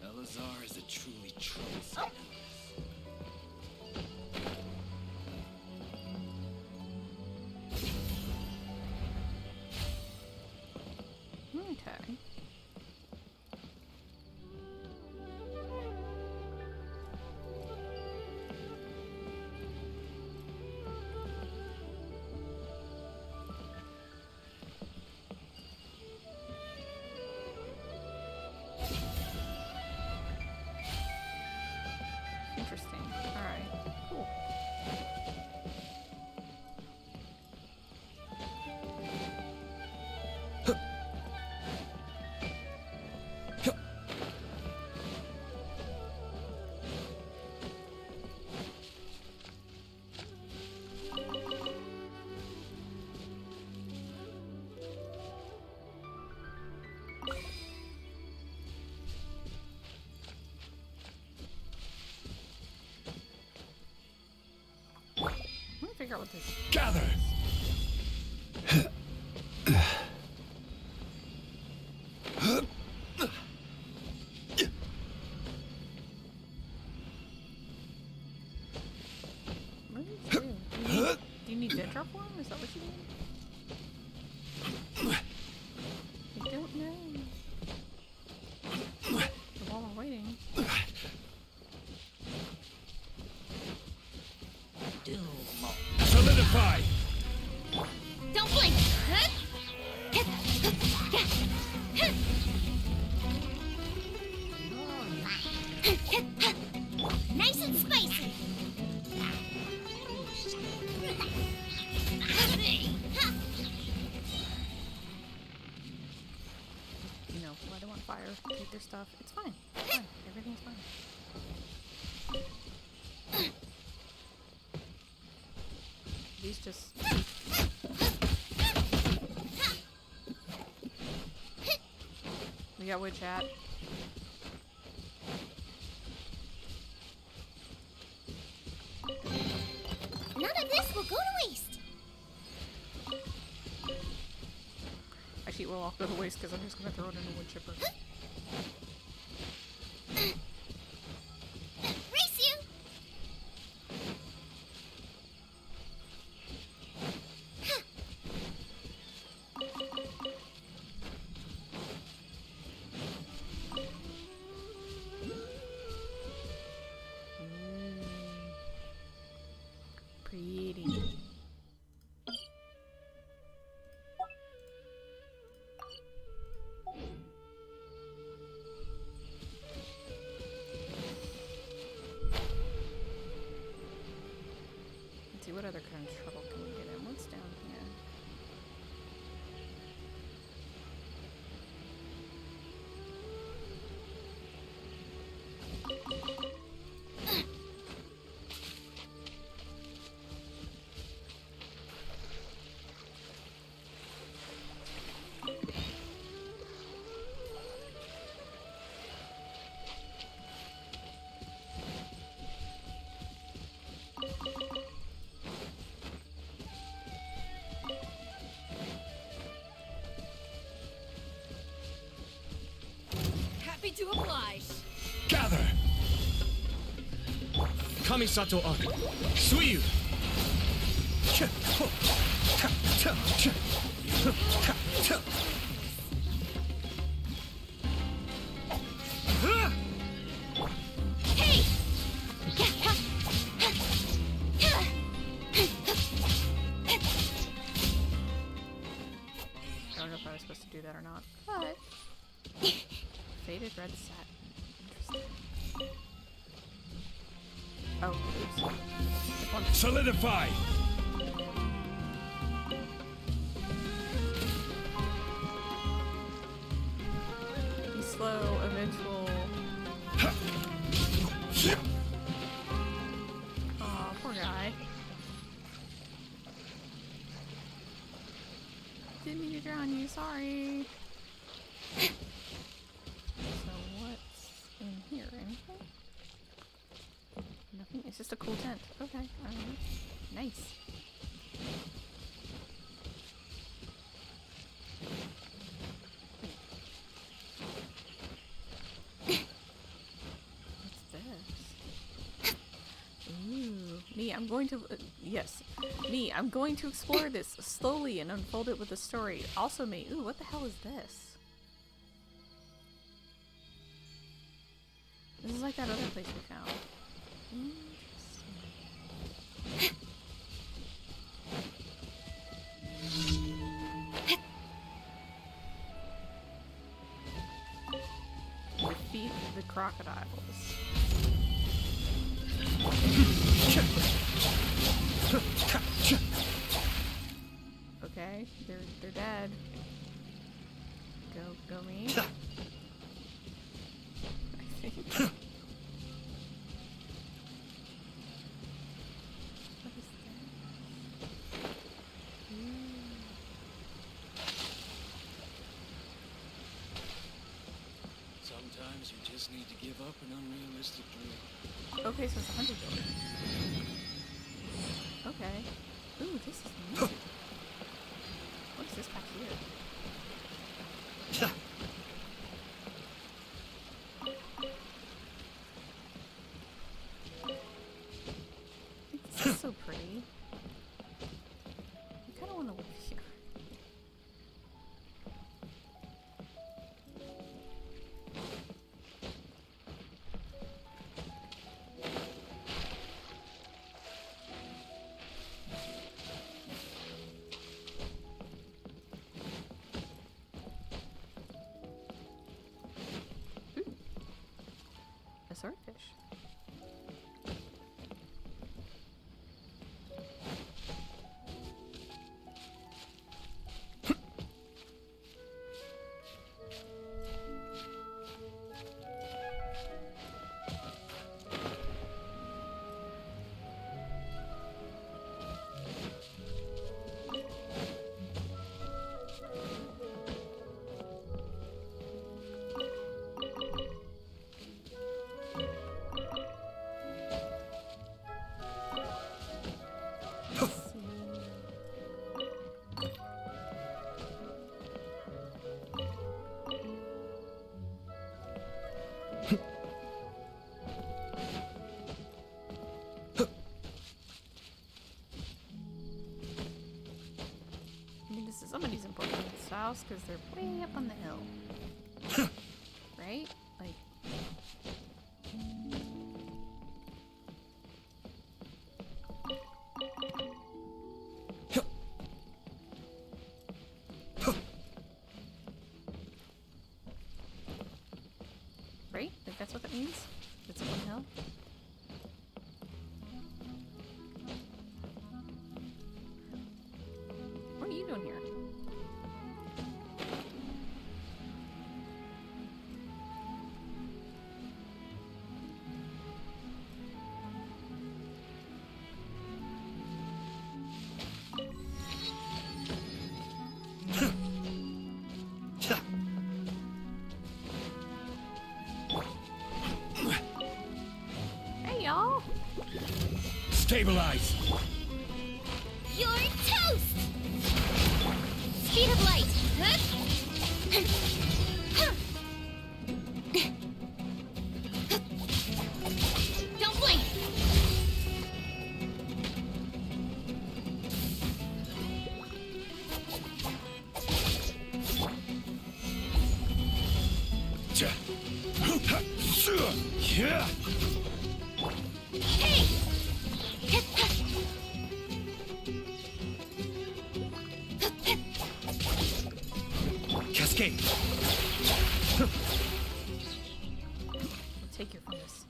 Speaker 3: Elazar is a truly troublesome.
Speaker 1: Okay. figure out what this is.
Speaker 3: Gather!
Speaker 1: What do you do? Do you need Dendro form? Is that what you need? I don't know. But while we're waiting.
Speaker 3: Solidify!
Speaker 5: Don't blink!
Speaker 2: Nice and spicy.
Speaker 1: You know, light them on fire, take their stuff. It's fine. It's fine. Everything's fine. These just... We got wood chat.
Speaker 2: None of this will go to waste.
Speaker 1: Actually, it will all go to waste because I'm just going to throw it in a wood chipper.
Speaker 2: Race you!
Speaker 1: Pretty. Let's see, what other kind of trouble can we get in? What's down here?
Speaker 4: Happy to oblige.
Speaker 3: Gather!
Speaker 7: Kamisato Aku. Suiyu.
Speaker 2: Hey!
Speaker 1: I don't know if I was supposed to do that or not, but... Faded red satin. Interesting. Oh, oops. Hit one.
Speaker 3: Solidify!
Speaker 1: Be slow, eventual. Aw, poor guy. Didn't mean to drown you, sorry. So what's in here? Anything? Nothing? It's just a cool tent. Okay, alright. Nice. What's this? Ooh. Me, I'm going to... yes. Me, I'm going to explore this slowly and unfold it with a story. Also me. Ooh, what the hell is this? This is like that other place we found. Defeat the crocodiles. Okay, they're dead. Go me. I think. What is that?
Speaker 3: Sometimes you just need to give up an unrealistic dream.
Speaker 1: Okay, so it's $100. Okay. Ooh, this is new. What is this back here? This is so pretty. I kind of want to live here. A swordfish. Somebody's important in this house because they're way up on the hill. Right? Like. Right? Like that's what that means? It's up on the hill? What are you doing here? Hey, y'all!
Speaker 3: Stabilize!
Speaker 5: You're toast! Speed of light! Don't blink! Hey!
Speaker 3: Cascade!
Speaker 1: I'll take your fungus.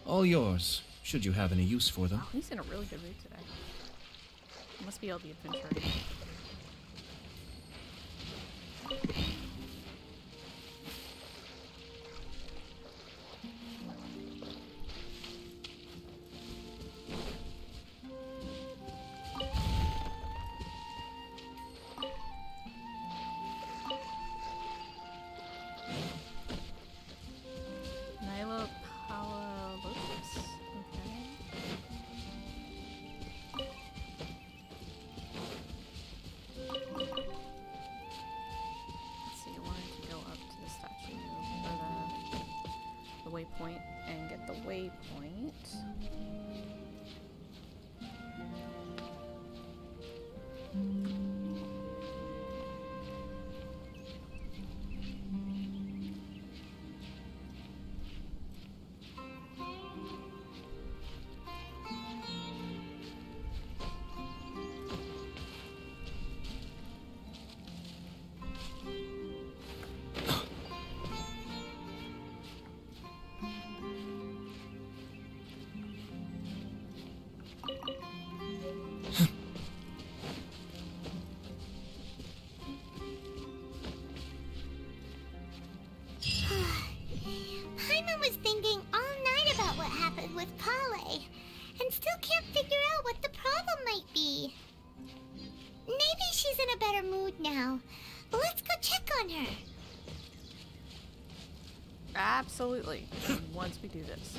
Speaker 7: All yours, should you have any use for them.
Speaker 1: Oh, he's in a really good mood today. Must be all the adventuring. Lotus. Okay. Let's see, I wanted to go up to the statue or the waypoint and get the waypoint.
Speaker 2: Paimon was thinking all night about what happened with Kale, and still can't figure out what the problem might be. Maybe she's in a better mood now. Let's go check on her.
Speaker 1: Absolutely. Once we do this.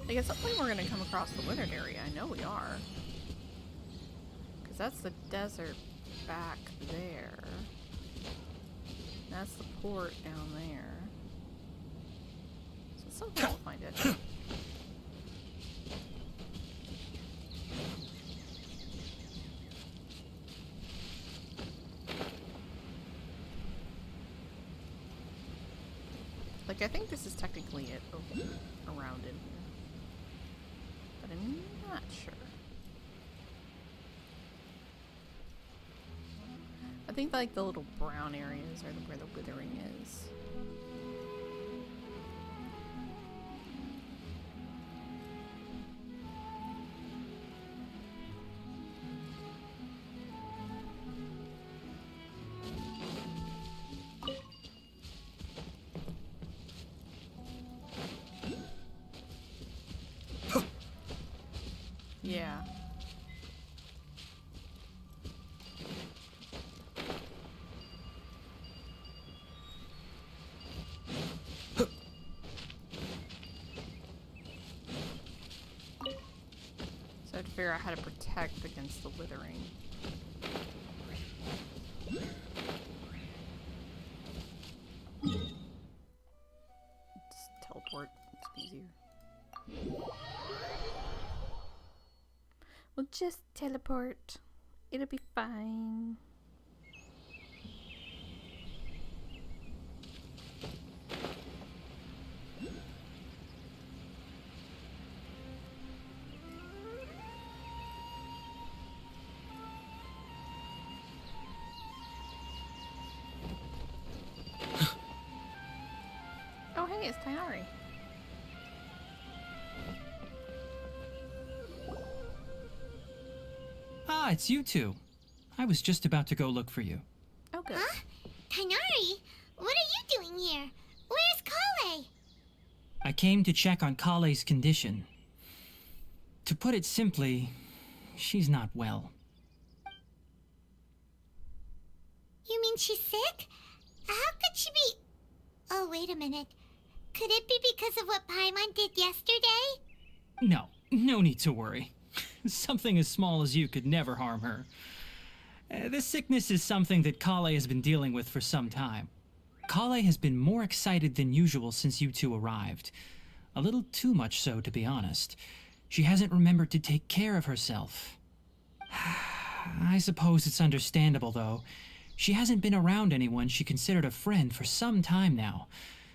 Speaker 1: Like, at some point we're going to come across the Withered area. I know we are. Because that's the desert back there. That's the port down there. So at some point we'll find it. Like, I think this is technically it around in here. But I'm not sure. I think like the little brown areas are where the withering is. Yeah. So I have to figure out how to protect against the withering. Just teleport. It's easier. We'll just teleport. It'll be fine. Oh, hey, it's Tainari.
Speaker 6: Ah, it's you two. I was just about to go look for you.
Speaker 1: Oh, good.
Speaker 2: Huh? Tainari, what are you doing here? Where's Kale?
Speaker 6: I came to check on Kale's condition. To put it simply, she's not well.
Speaker 2: You mean she's sick? How could she be... Oh, wait a minute. Could it be because of what Paimon did yesterday?
Speaker 6: No need to worry. Something as small as you could never harm her. This sickness is something that Kale has been dealing with for some time. Kale has been more excited than usual since you two arrived. A little too much so, to be honest. She hasn't remembered to take care of herself. I suppose it's understandable, though. She hasn't been around anyone she considered a friend for some time now.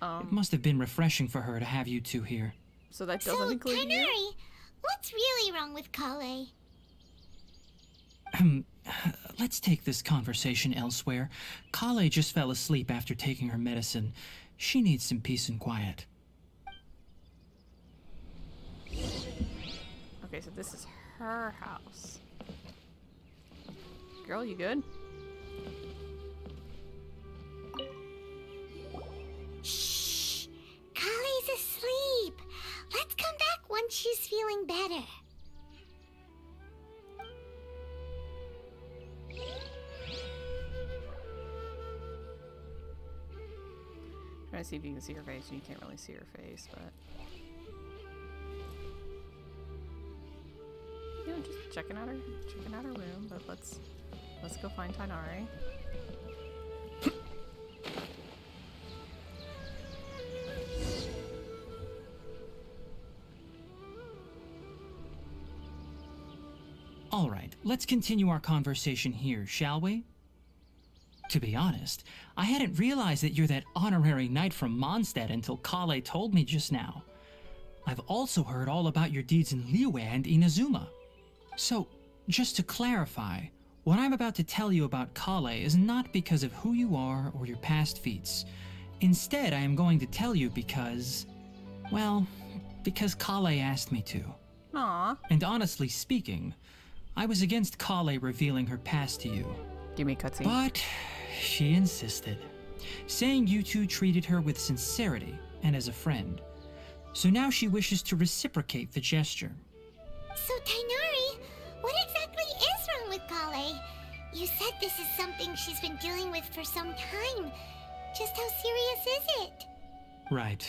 Speaker 6: It must have been refreshing for her to have you two here.
Speaker 1: So that doesn't include you?
Speaker 2: Tainari, what's really wrong with Kale?
Speaker 6: Let's take this conversation elsewhere. Kale just fell asleep after taking her medicine. She needs some peace and quiet.
Speaker 1: Okay, so this is her house. Girl, you good?
Speaker 2: Shh! Kale's asleep. Let's come back once she's feeling better.
Speaker 1: Trying to see if you can see her face. You can't really see her face, but you know, just checking out her room. But let's go find Tainari.
Speaker 6: All right, let's continue our conversation here, shall we? To be honest, I hadn't realized that you're that honorary knight from Mondstadt until Kale told me just now. I've also heard all about your deeds in Liyue and Inazuma. So, just to clarify, What I'm about to tell you about Kale is not because of who you are or your past feats. Instead, I am going to tell you because... well, because Kale asked me to.
Speaker 1: Aw.
Speaker 6: And honestly speaking, I was against Kale revealing her past to you.
Speaker 1: Give me a cutscene.
Speaker 6: But she insisted, saying you two treated her with sincerity and as a friend. So now she wishes to reciprocate the gesture.
Speaker 2: So, Tainari, what exactly is wrong with Kale? You said this is something she's been dealing with for some time. Just how serious is it?
Speaker 6: Right.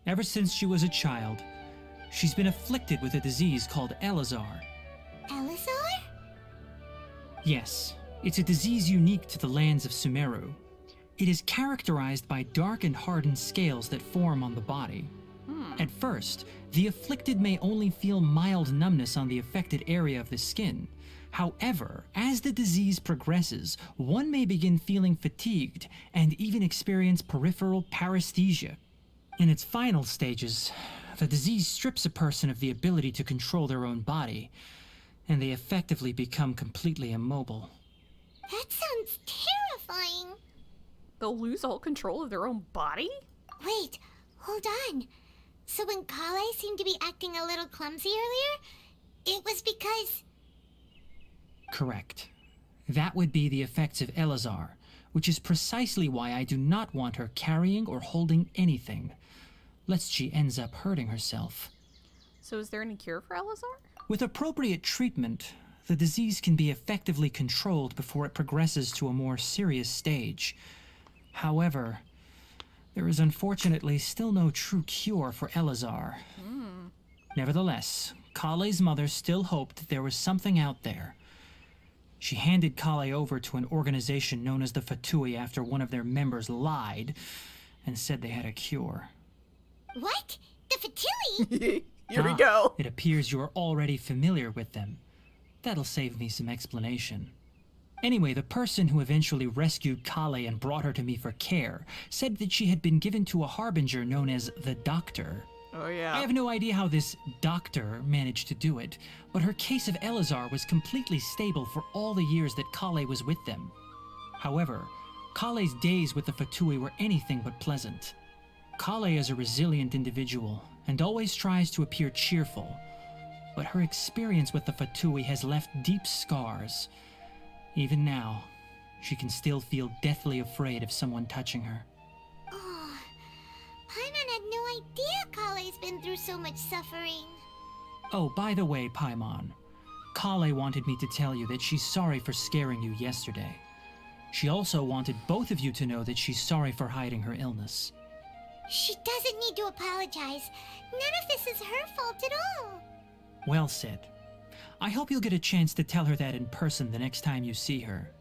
Speaker 6: Ever since she was a child, she's been afflicted with a disease called Elazar.
Speaker 2: Elazar?
Speaker 6: Yes, it's a disease unique to the lands of Sumeru. It is characterized by dark and hardened scales that form on the body. At first, the afflicted may only feel mild numbness on the affected area of the skin. However, as the disease progresses, one may begin feeling fatigued and even experience peripheral paresthesia. In its final stages, the disease strips a person of the ability to control their own body, and they effectively become completely immobile.
Speaker 2: That sounds terrifying.
Speaker 1: They'll lose all control of their own body?
Speaker 2: Wait, hold on. So when Kale seemed to be acting a little clumsy earlier, it was because...
Speaker 6: Correct. That would be the effects of Elazar, which is precisely why I do not want her carrying or holding anything, lest she ends up hurting herself.
Speaker 1: So is there any cure for Elazar?
Speaker 6: With appropriate treatment, the disease can be effectively controlled before it progresses to a more serious stage. However, there is unfortunately still no true cure for Elazar. Nevertheless, Kale's mother still hoped that there was something out there. She handed Kale over to an organization known as the Fatui after one of their members lied and said they had a cure.
Speaker 2: What? The Fatui?
Speaker 1: Here we go.
Speaker 6: It appears you are already familiar with them. That'll save me some explanation. Anyway, the person who eventually rescued Kale and brought her to me for care said that she had been given to a harbinger known as the Doctor.
Speaker 1: Oh, yeah.
Speaker 6: I have no idea how this doctor managed to do it, but her case of Elazar was completely stable for all the years that Kale was with them. However, Kale's days with the Fatui were anything but pleasant. Kale is a resilient individual and always tries to appear cheerful, but her experience with the Fatui has left deep scars. Even now, she can still feel deathly afraid of someone touching her.
Speaker 2: Oh, Paimon had no idea Kale's been through so much suffering.
Speaker 6: Oh, by the way, Paimon, Kale wanted me to tell you that she's sorry for scaring you yesterday. She also wanted both of you to know that she's sorry for hiding her illness.
Speaker 2: She doesn't need to apologize. None of this is her fault at all.
Speaker 6: Well said. I hope you'll get a chance to tell her that in person the next time you see her.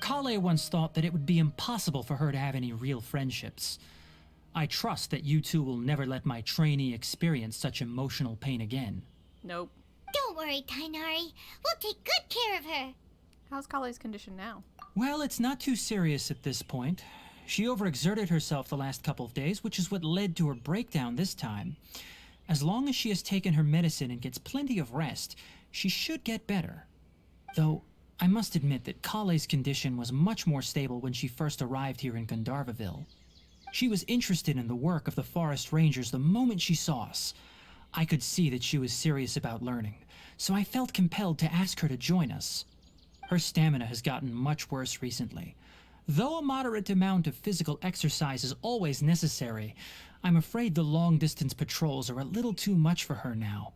Speaker 6: Kale once thought that it would be impossible for her to have any real friendships. I trust that you two will never let my trainee experience such emotional pain again.
Speaker 1: Nope.
Speaker 2: Don't worry, Tainari. We'll take good care of her.
Speaker 1: How's Kale's condition now?
Speaker 6: Well, it's not too serious at this point. She overexerted herself the last couple of days, which is what led to her breakdown this time. As long as she has taken her medicine and gets plenty of rest, she should get better. Though, I must admit that Kale's condition was much more stable when she first arrived here in Gandharvaville. She was interested in the work of the forest rangers the moment she saw us. I could see that she was serious about learning, so I felt compelled to ask her to join us. Her stamina has gotten much worse recently. Though a moderate amount of physical exercise is always necessary, I'm afraid the long-distance patrols are a little too much for her now.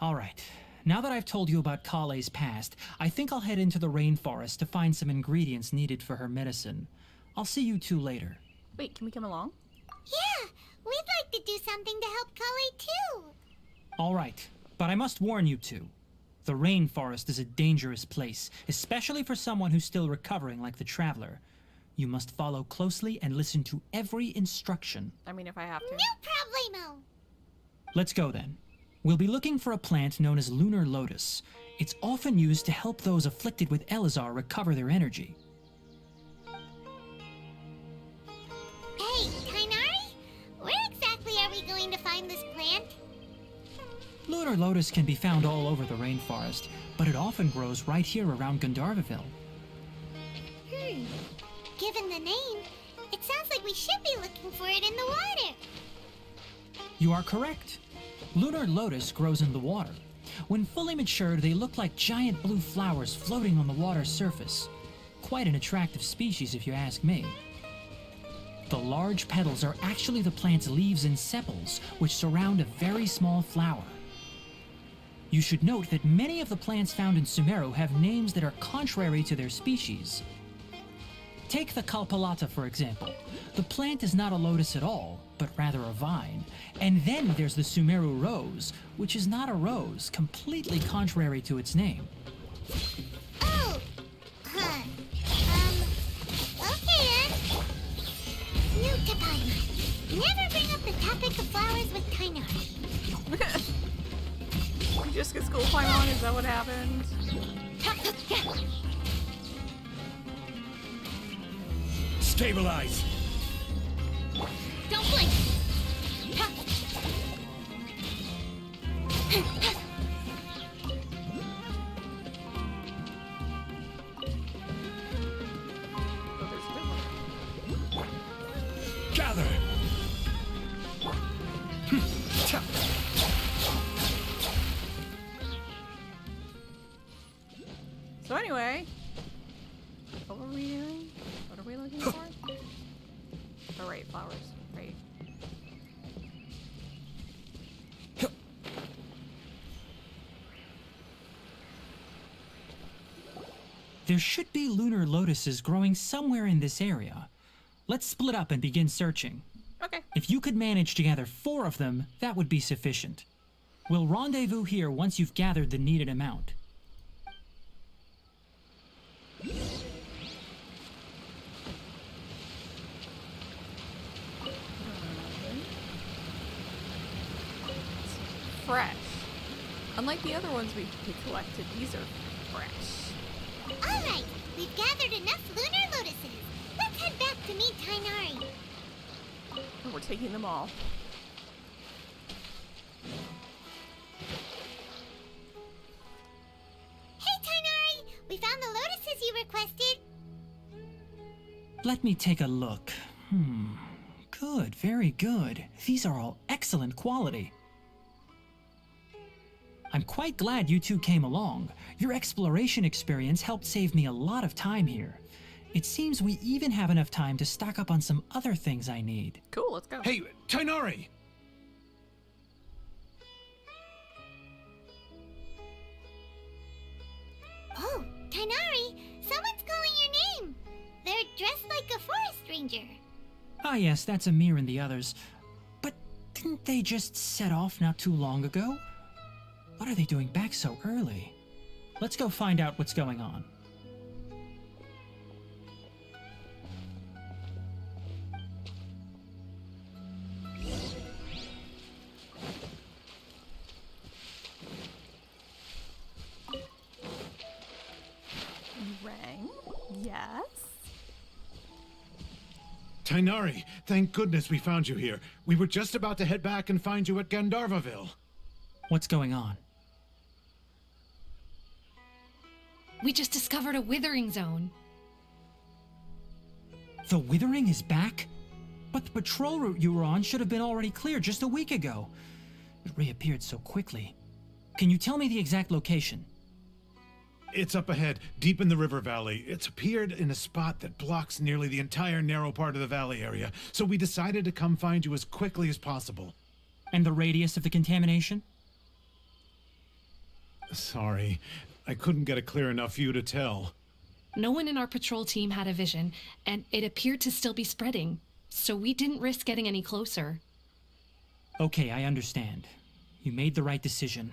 Speaker 6: All right, now that I've told you about Kale's past, I think I'll head into the rainforest to find some ingredients needed for her medicine. I'll see you two later.
Speaker 1: Wait, can we come along?
Speaker 2: Yeah, we'd like to do something to help Kale too.
Speaker 6: All right, but I must warn you two. The rainforest is a dangerous place, especially for someone who's still recovering like the Traveler. You must follow closely and listen to every instruction.
Speaker 1: I mean, if I have to.
Speaker 2: No problemo.
Speaker 6: Let's go then. We'll be looking for a plant known as Lunar Lotus. It's often used to help those afflicted with Elazar recover their energy.
Speaker 2: Hey, Tainari? Where exactly are we going to find this plant?
Speaker 6: Lunar Lotus can be found all over the rainforest, but it often grows right here around Gandharvaville.
Speaker 2: Given the name, it sounds like we should be looking for it in the water.
Speaker 6: You are correct. Lunar Lotus grows in the water. When fully matured, they look like giant blue flowers floating on the water's surface. Quite an attractive species, if you ask me. The large petals are actually the plant's leaves and sepals, which surround a very small flower. You should note that many of the plants found in Sumeru have names that are contrary to their species. Take the Kalpalata, for example. The plant is not a lotus at all, but rather a vine. And then there's the Sumeru rose, which is not a rose, completely contrary to its name.
Speaker 2: Oh! Huh. Okay then. Note to Paimon. Never bring up the topic of flowers with Tainari.
Speaker 1: You just get school Paimon, is that what happened?
Speaker 3: Stabilize!
Speaker 5: Don't blink!
Speaker 1: Oh, there's a good one.
Speaker 3: Gather!
Speaker 1: So anyway, what were we doing? What are we looking for? Oh, right, flowers. Right.
Speaker 6: There should be lunar lotuses growing somewhere in this area. Let's split up and begin searching.
Speaker 1: Okay.
Speaker 6: If you could manage to gather 4 of them, that would be sufficient. We'll rendezvous here once you've gathered the needed amount.
Speaker 1: Fresh. Unlike the other ones we collected, these are fresh.
Speaker 2: Alright, we've gathered enough lunar lotuses. Let's head back to meet Tainari.
Speaker 1: And we're taking them all.
Speaker 2: Hey Tainari, we found the lotuses you requested.
Speaker 6: Let me take a look. Good, very good. These are all excellent quality. I'm quite glad you two came along. Your exploration experience helped save me a lot of time here. It seems we even have enough time to stock up on some other things I need.
Speaker 1: Cool, let's go.
Speaker 8: Hey, Tainari!
Speaker 2: Oh, Tainari, someone's calling your name. They're dressed like a forest ranger.
Speaker 6: Ah yes, that's Amir and the others. But didn't they just set off not too long ago? What are they doing back so early? Let's go find out what's going on.
Speaker 1: Rang? Yes?
Speaker 8: Tainari, thank goodness we found you here. We were just about to head back and find you at Gandharvaville.
Speaker 6: What's going on?
Speaker 4: We just discovered a Withering Zone.
Speaker 6: The Withering is back? But the patrol route you were on should have been already clear just a week ago. It reappeared so quickly. Can you tell me the exact location?
Speaker 8: It's up ahead, deep in the river valley. It's appeared in a spot that blocks nearly the entire narrow part of the valley area, so we decided to come find you as quickly as possible.
Speaker 6: And the radius of the contamination?
Speaker 8: Sorry, I couldn't get a clear enough view to tell.
Speaker 4: No one in our patrol team had a vision, and it appeared to still be spreading, so we didn't risk getting any closer.
Speaker 6: Okay, I understand. You made the right decision.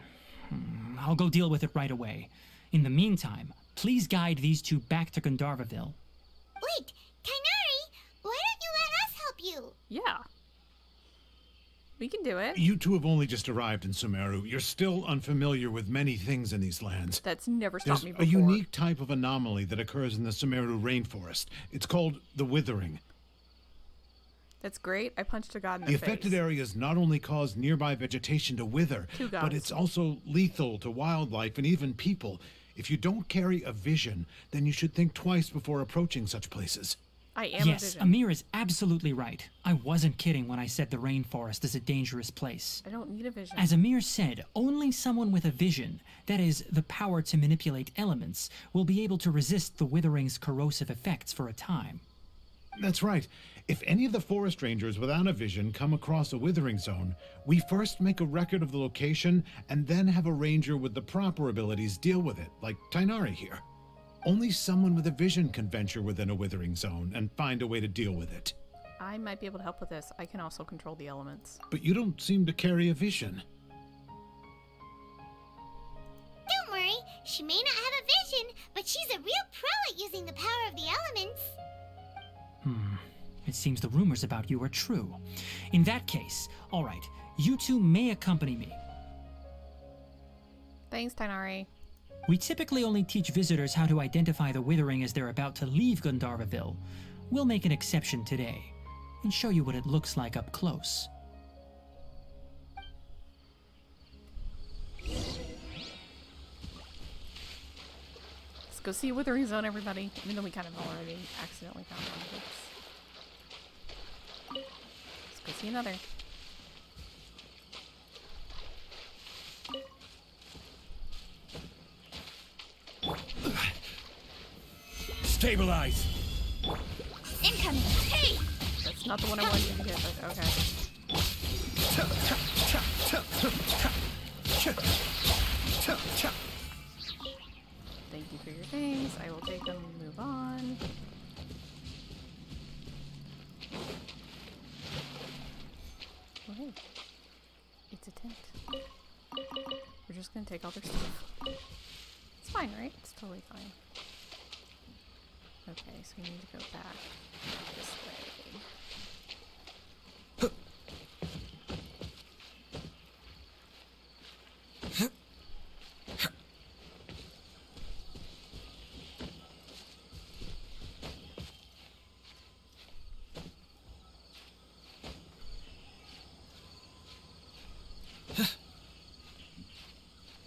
Speaker 6: I'll go deal with it right away. In the meantime, please guide these two back to Gandharvaville.
Speaker 2: Wait, Tainari, why don't you let us help you?
Speaker 1: Yeah. We can do it.
Speaker 8: You two have only just arrived in Sumeru. You're still unfamiliar with many things in these lands.
Speaker 1: That's never
Speaker 8: There's
Speaker 1: stopped me
Speaker 8: a
Speaker 1: before.
Speaker 8: unique type of anomaly that occurs in the Sumeru rainforest. It's called the Withering.
Speaker 1: That's great. I punched a god in
Speaker 8: The
Speaker 1: the face.
Speaker 8: affected areas not only cause nearby vegetation to wither,
Speaker 1: Two
Speaker 8: but
Speaker 1: gods.
Speaker 8: it's also lethal to wildlife and even people. If you don't carry a vision, then you should think twice before approaching such places.
Speaker 1: I am
Speaker 6: Yes,
Speaker 1: a vision.
Speaker 6: Amir is absolutely right. I wasn't kidding when I said the rainforest is a dangerous place.
Speaker 1: I don't need a vision.
Speaker 6: As Amir said, only someone with a vision, that is, the power to manipulate elements, will be able to resist the withering's corrosive effects for a time.
Speaker 8: That's right. If any of the forest rangers without a vision come across a withering zone, we first make a record of the location and then have a ranger with the proper abilities deal with it, like Tainari here. Only someone with a vision can venture within a withering zone and find a way to deal with it.
Speaker 1: I might be able to help with this. I can also control the elements.
Speaker 8: But you don't seem to carry a vision.
Speaker 2: Don't worry, she may not have a vision, but she's a real pro at using the power of the elements.
Speaker 6: It seems the rumors about you are true. In that case, all right, you two may accompany me.
Speaker 1: Thanks, Tainari.
Speaker 6: We typically only teach visitors how to identify the withering as they're about to leave Gandharvaville. We'll make an exception today and show you what it looks like up close.
Speaker 1: Let's go see Withering Zone, everybody. Even though we kind of already accidentally found one. Let's go see another.
Speaker 3: Stabilize!
Speaker 5: Incoming! Hey!
Speaker 1: That's not the one I wanted you to get, but okay. Thank you for your things. I will take them and move on. Oh, hey. It's a tent. We're just gonna take all their stuff. It's fine, right? It's totally fine. Okay, so we need to go back this way.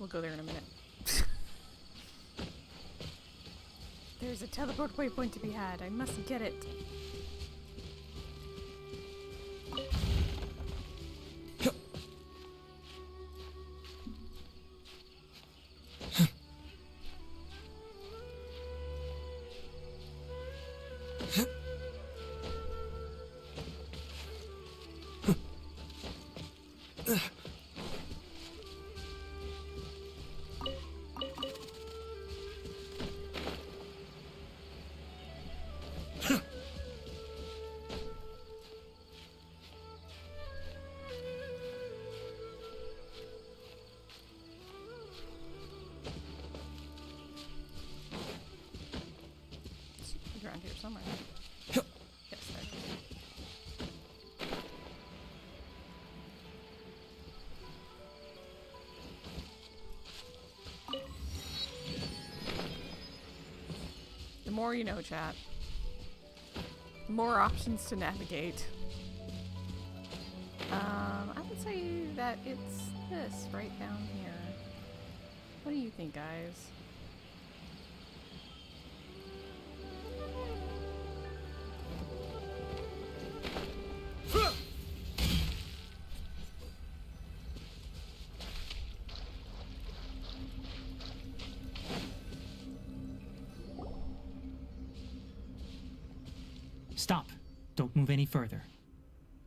Speaker 1: We'll go there in a minute. There's a teleport waypoint to be had. I must get it. Around here somewhere. Yes, there it is. The more you know, chat. The more options to navigate. I would say that it's this right down here. What do you think, guys?
Speaker 6: Stop. Don't move any further.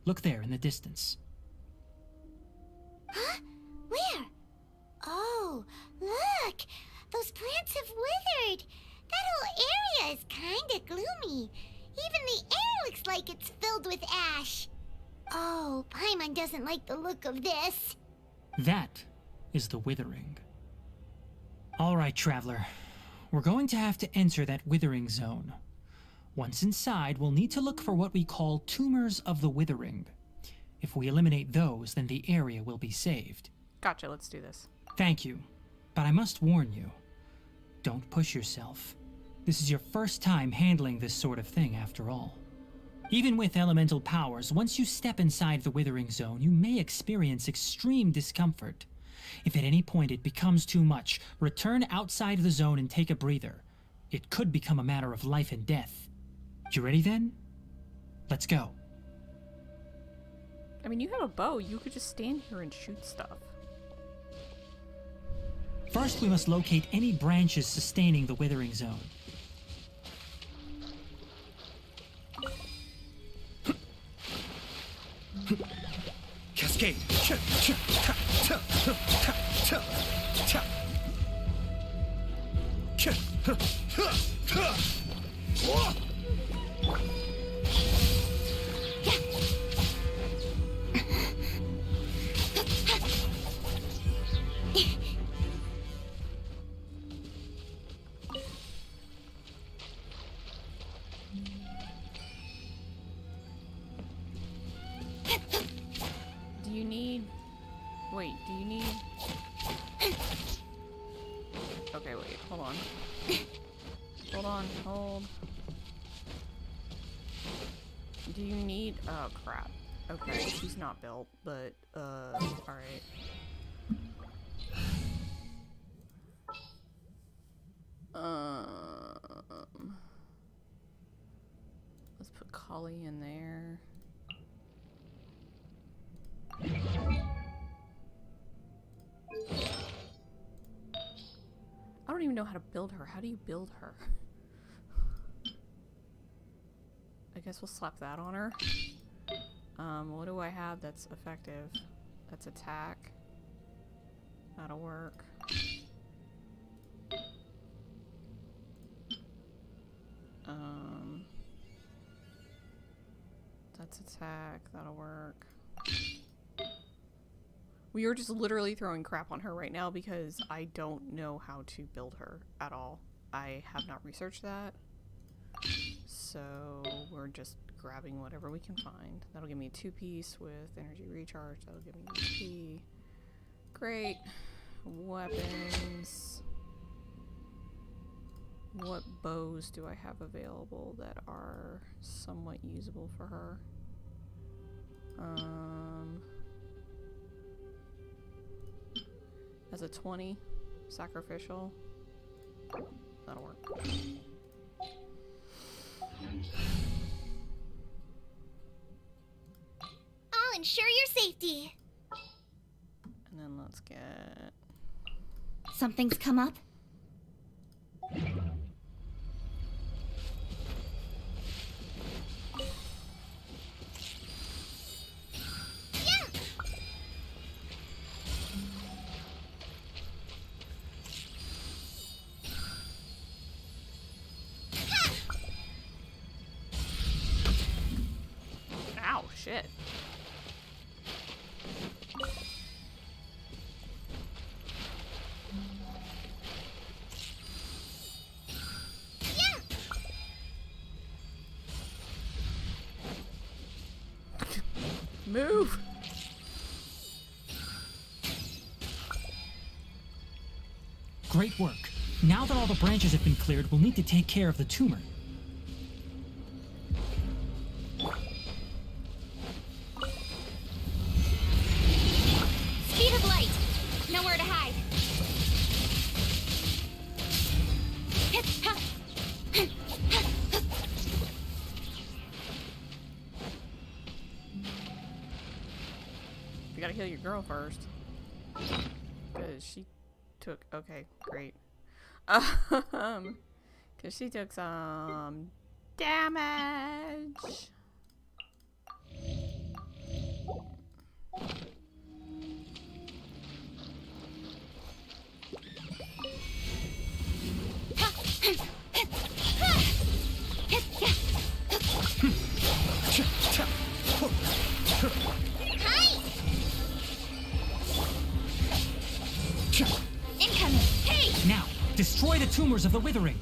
Speaker 6: Look there in the distance.
Speaker 2: Huh? Where? Oh, look! Those plants have withered! That whole area is kinda gloomy. Even the air looks like it's filled with ash. Oh, Paimon doesn't like the look of this.
Speaker 6: That is the Withering. All right, Traveler. We're going to have to enter that Withering Zone. Once inside, we'll need to look for what we call tumors of the Withering. If we eliminate those, then the area will be saved.
Speaker 1: Gotcha, let's do this.
Speaker 6: Thank you, but I must warn you. Don't push yourself. This is your first time handling this sort of thing, after all. Even with elemental powers, once you step inside the Withering Zone, you may experience extreme discomfort. If at any point it becomes too much, return outside the zone and take a breather. It could become a matter of life and death. You ready then? Let's go.
Speaker 1: I mean, you have a bow. You could just stand here and shoot stuff.
Speaker 6: First, we must locate any branches sustaining the Withering Zone.
Speaker 7: Cascade!
Speaker 1: Do you need... Wait, do you need... Okay, wait, hold on. Hold on, hold. Do you need... Oh, crap. Okay, she's not built, but, alright. Let's put Kali in there. I don't even know how to build her. How do you build her? I guess we'll slap that on her. What do I have that's effective? That's attack. That'll work. That's attack. That'll work. We are just literally throwing crap on her right now because I don't know how to build her at all. I have not researched that. So we're just grabbing whatever we can find. That'll give me a 2-piece with energy recharge. That'll give me HP. Great. Weapons. What bows do I have available that are somewhat usable for her? As a 20 sacrificial, that'll work.
Speaker 5: I'll ensure your safety.
Speaker 1: And then let's get...
Speaker 5: Something's come up?
Speaker 1: Ow, shit. Move!
Speaker 6: Great work. Now that all the branches have been cleared, we'll need to take care of the tumor.
Speaker 5: Speed of light. Nowhere to hide.
Speaker 1: You gotta heal your girl first. Because she took... Okay, great. Because she took some damage.
Speaker 5: Incoming. Hey!
Speaker 6: Now, destroy the tumors of the Withering.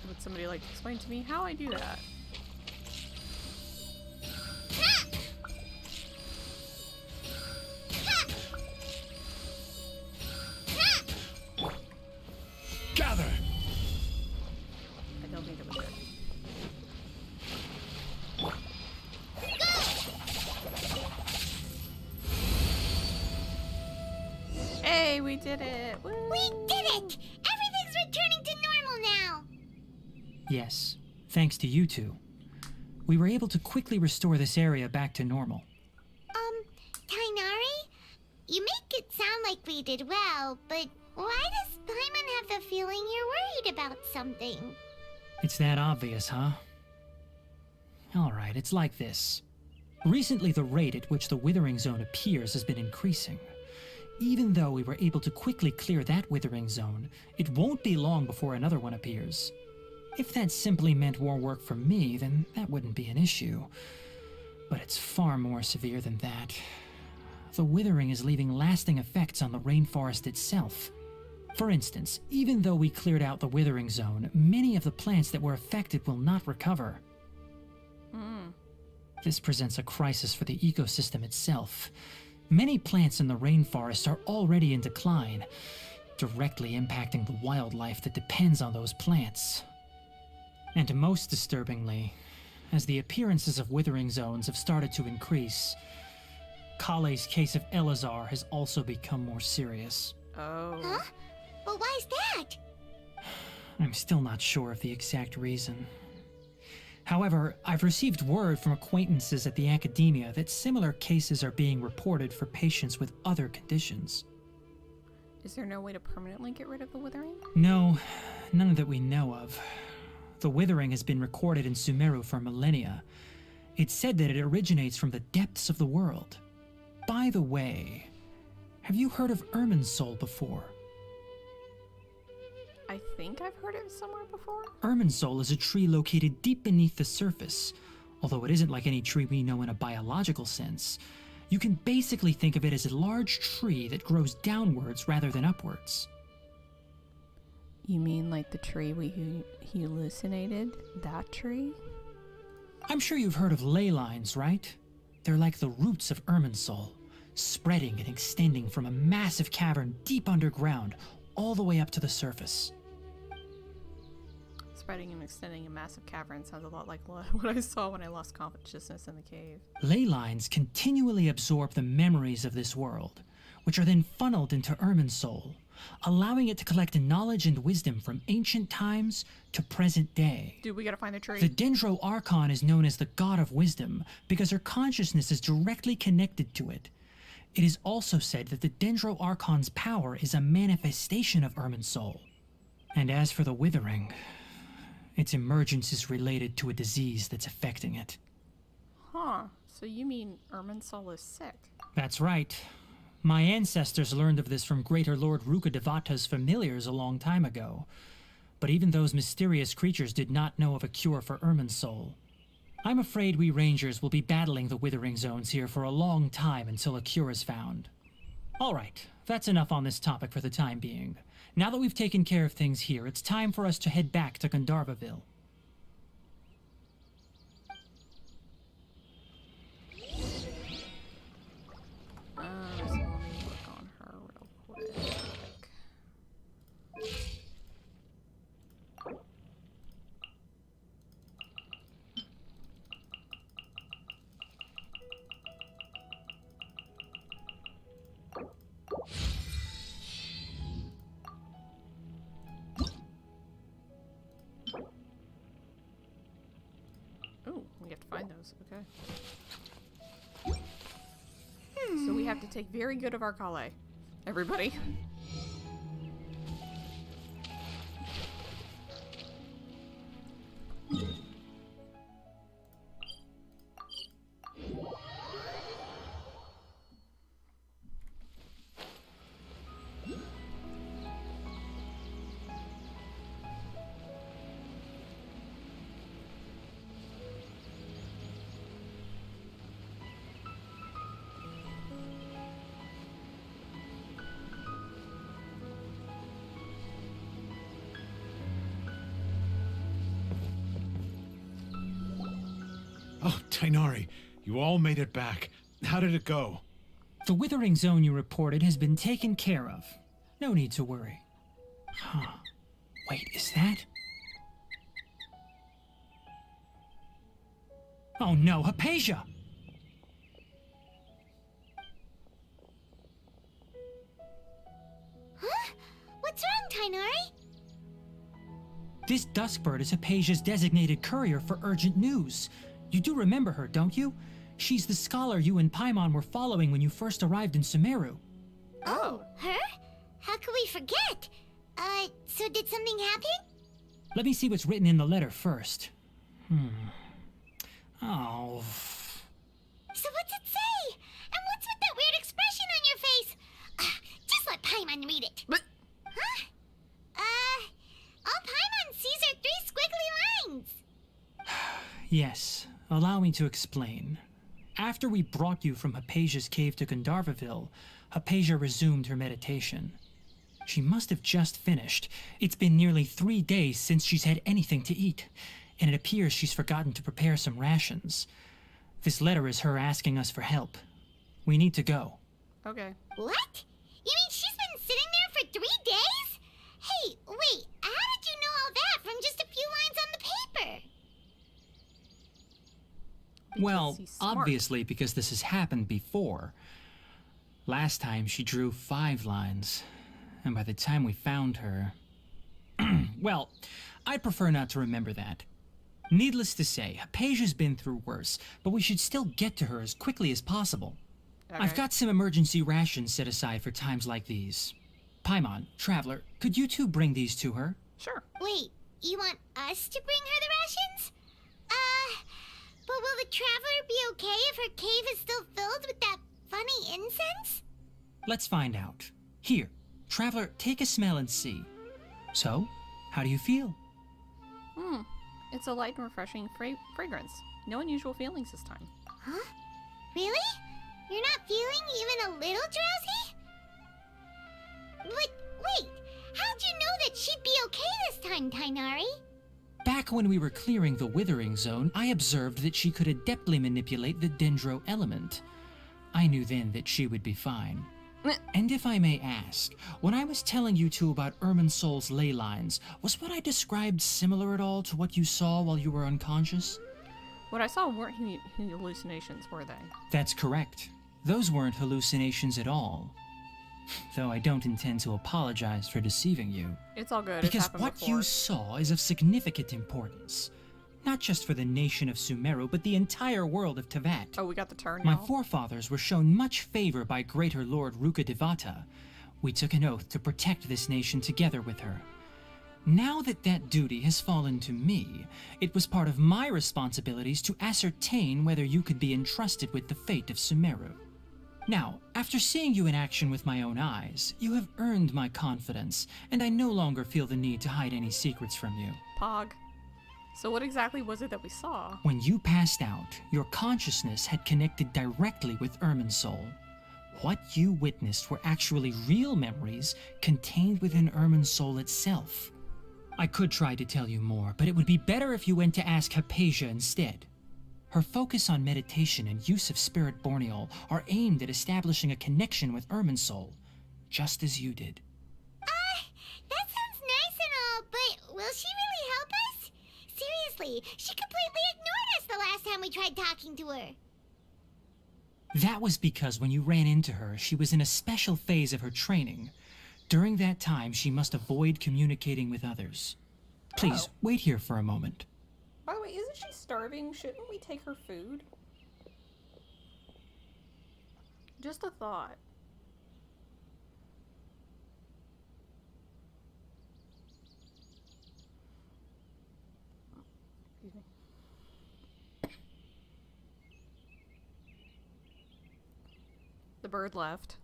Speaker 1: Would somebody like to explain to me how I do that? did it! Woo.
Speaker 2: We did it! Everything's returning to normal now!
Speaker 6: Yes, thanks to you two. We were able to quickly restore this area back to normal.
Speaker 2: Tainari? You make it sound like we did well, but why does Paimon have the feeling you're worried about something?
Speaker 6: It's that obvious, huh? Alright, it's like this. Recently, the rate at which the Withering Zone appears has been increasing. Even though we were able to quickly clear that Withering Zone, it won't be long before another one appears. If that simply meant more work for me, then that wouldn't be an issue. But it's far more severe than that. The withering is leaving lasting effects on the rainforest itself. For instance, even though we cleared out the Withering Zone, many of the plants that were affected will not recover. This presents a crisis for the ecosystem itself. Many plants in the rainforest are already in decline, directly impacting the wildlife that depends on those plants. And most disturbingly, as the appearances of Withering Zones have started to increase, Kale's case of Elazar has also become more serious.
Speaker 1: Oh.
Speaker 2: Huh? But why's that?
Speaker 6: I'm still not sure of the exact reason. However, I've received word from acquaintances at the academia that similar cases are being reported for patients with other conditions.
Speaker 1: Is there no way to permanently get rid of the withering?
Speaker 6: No, none that we know of. The withering has been recorded in Sumeru for millennia. It's said that it originates from the depths of the world. By the way, have you heard of Irminsul before?
Speaker 1: I think I've heard it somewhere before.
Speaker 6: Irminsul is a tree located deep beneath the surface. Although it isn't like any tree we know in a biological sense, you can basically think of it as a large tree that grows downwards rather than upwards.
Speaker 1: You mean like the tree we hallucinated? That tree?
Speaker 6: I'm sure you've heard of ley lines, right? They're like the roots of Irminsul, spreading and extending from a massive cavern deep underground all the way up to the surface.
Speaker 1: Spreading and extending a massive cavern sounds a lot like what I saw when I lost consciousness in the cave.
Speaker 6: Ley lines continually absorb the memories of this world, which are then funneled into Irminsul, allowing it to collect knowledge and wisdom from ancient times to present day.
Speaker 1: Dude, we gotta find the tree.
Speaker 6: The Dendro Archon is known as the God of Wisdom because her consciousness is directly connected to it. It is also said that the Dendro Archon's power is a manifestation of Irminsul. And as for the Withering, its emergence is related to a disease that's affecting it.
Speaker 1: Huh. So you mean Irminsul is sick?
Speaker 6: That's right. My ancestors learned of this from Greater Lord Rukadevata's familiars a long time ago. But even those mysterious creatures did not know of a cure for Irminsul. I'm afraid we Rangers will be battling the Withering Zones here for a long time until a cure is found. Alright, that's enough on this topic for the time being. Now that we've taken care of things here, it's time for us to head back to Gandharvaville.
Speaker 1: So let me look on her real quick. Oh, we have to find those. Okay. So we have to take very good of our Kale. Everybody.
Speaker 8: Oh, Tainari, you all made it back. How did it go?
Speaker 6: The Withering Zone you reported has been taken care of. No need to worry. Huh. Wait, is that? Oh no, Hypatia!
Speaker 2: Tainari?
Speaker 6: This Duskbird is Hypatia's designated courier for urgent news. You do remember her, don't you? She's the scholar you and Paimon were following when you first arrived in Sumeru.
Speaker 2: Oh, her? How could we forget? So did something happen?
Speaker 6: Let me see what's written in the letter first. Oh.
Speaker 2: So what's it say? And what's with that weird expression on your face? Just let Paimon read it.
Speaker 1: But
Speaker 2: Huh? All Paimon sees are 3 squiggly lines.
Speaker 6: Yes, allow me to explain. After we brought you from Hypatia's cave to Gandharvaville, Hypatia resumed her meditation. She must have just finished. It's been nearly 3 days since she's had anything to eat, and it appears she's forgotten to prepare some rations. This letter is her asking us for help. We need to go.
Speaker 1: okay.
Speaker 2: What? You mean she's been sitting there for 3 days? Hey, wait, how did you know all that from just a few lines on the paper?
Speaker 6: Well,
Speaker 1: he's smart.
Speaker 6: obviously because this has happened before. Last time she drew 5 lines, and by the time we found her... Well, I'd prefer not to remember that. Needless to say, Hypatia's been through worse, but we should still get to her as quickly as possible.
Speaker 1: Okay.
Speaker 6: I've got some emergency rations set aside for times like these. Paimon, Traveler, could you two bring these to her?
Speaker 1: Sure.
Speaker 2: Wait, you want us to bring her the rations? But will the traveler be okay if her cave is still filled with that funny incense?
Speaker 6: Let's find out. Here, Traveler, take a smell and see. So, how do you feel?
Speaker 1: It's a light and refreshing fragrance. No unusual feelings this time.
Speaker 2: Huh? Really? You're not feeling even a little drowsy? But wait, how'd you know that she'd be okay this time, Tainari?
Speaker 6: Back when we were clearing the Withering Zone, I observed that she could adeptly manipulate the Dendro element. I knew then that she would be fine. And if I may ask, when I was telling you two about Irminsol's ley lines, was what I described similar at all to what you saw while you were unconscious?
Speaker 1: What I saw weren't hallucinations, were they?
Speaker 6: That's correct. Those weren't hallucinations at all. Though I don't intend to apologize for deceiving you.
Speaker 1: It's all good.
Speaker 6: Because
Speaker 1: it's happened
Speaker 6: what
Speaker 1: before.
Speaker 6: you saw is of significant importance. Not just for the nation of Sumeru, but the entire world of Tevat.
Speaker 1: Oh, we got the turn
Speaker 6: My
Speaker 1: now.
Speaker 6: forefathers were shown much favor by Greater Lord Rukadevata. We took an oath to protect this nation together with her. Now that that duty has fallen to me, it was part of my responsibilities to ascertain whether you could be entrusted with the fate of Sumeru. Now, after seeing you in action with my own eyes, you have earned my confidence, and I no longer feel the need to hide any secrets from you.
Speaker 1: Pog. So what exactly was it that we saw?
Speaker 6: When you passed out, your consciousness had connected directly with Irminsol. What you witnessed were actually real memories contained within Irminsol itself. I could try to tell you more, but it would be better if you went to ask Hypatia instead. Her focus on meditation and use of Spirit Borneol are aimed at establishing a connection with Irminsol, just as you did.
Speaker 2: That sounds nice and all, but will she really help us? Seriously, she completely ignored us the last time we tried talking to her.
Speaker 6: That was because when you ran into her, she was in a special phase of her training. During that time, she must avoid communicating with others. Please, wait here for a moment.
Speaker 1: By the way, isn't she starving? Shouldn't we take her food? Just a thought. Excuse me. The bird left.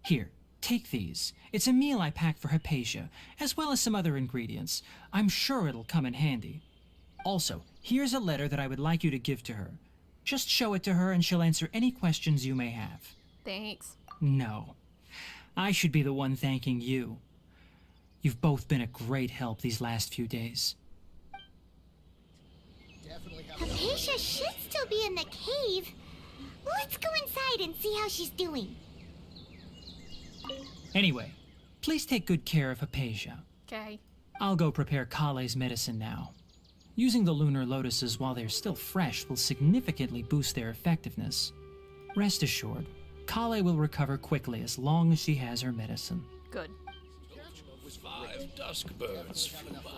Speaker 6: Here, take these. It's a meal I packed for Hypatia, as well as some other ingredients. I'm sure it'll come in handy. Also, here's a letter that I would like you to give to her. Just show it to her and she'll answer any questions you may have.
Speaker 1: Thanks.
Speaker 6: No. I should be the one thanking you. You've both been a great help these last few days.
Speaker 2: Hypatia should still be in the cave. Let's go inside and see how she's doing.
Speaker 6: Anyway, please take good care of Hypatia.
Speaker 1: Okay.
Speaker 6: I'll go prepare Kale's medicine now. Using the Lunar Lotuses while they're still fresh will significantly boost their effectiveness. Rest assured, Kale will recover quickly as long as she has her medicine.
Speaker 1: Good.
Speaker 3: 5 dusk birds flew by.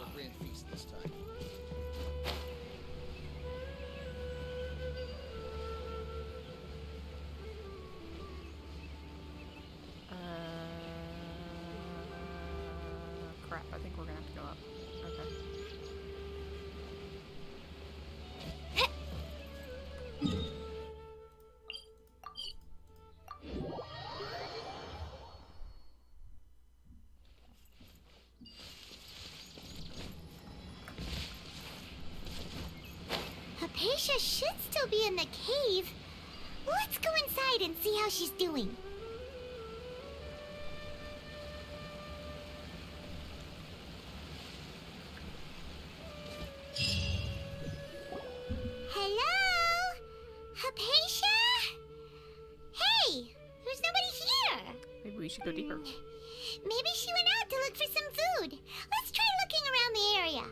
Speaker 1: Crap, I think we're gonna have to go up. Okay.
Speaker 2: Hypatia should still be in the cave. Let's go inside and see how she's doing. Hello? Hypatia? Hey, there's nobody here.
Speaker 1: Maybe we should go deeper.
Speaker 2: Maybe she went out to look for some food. Let's try looking around the area.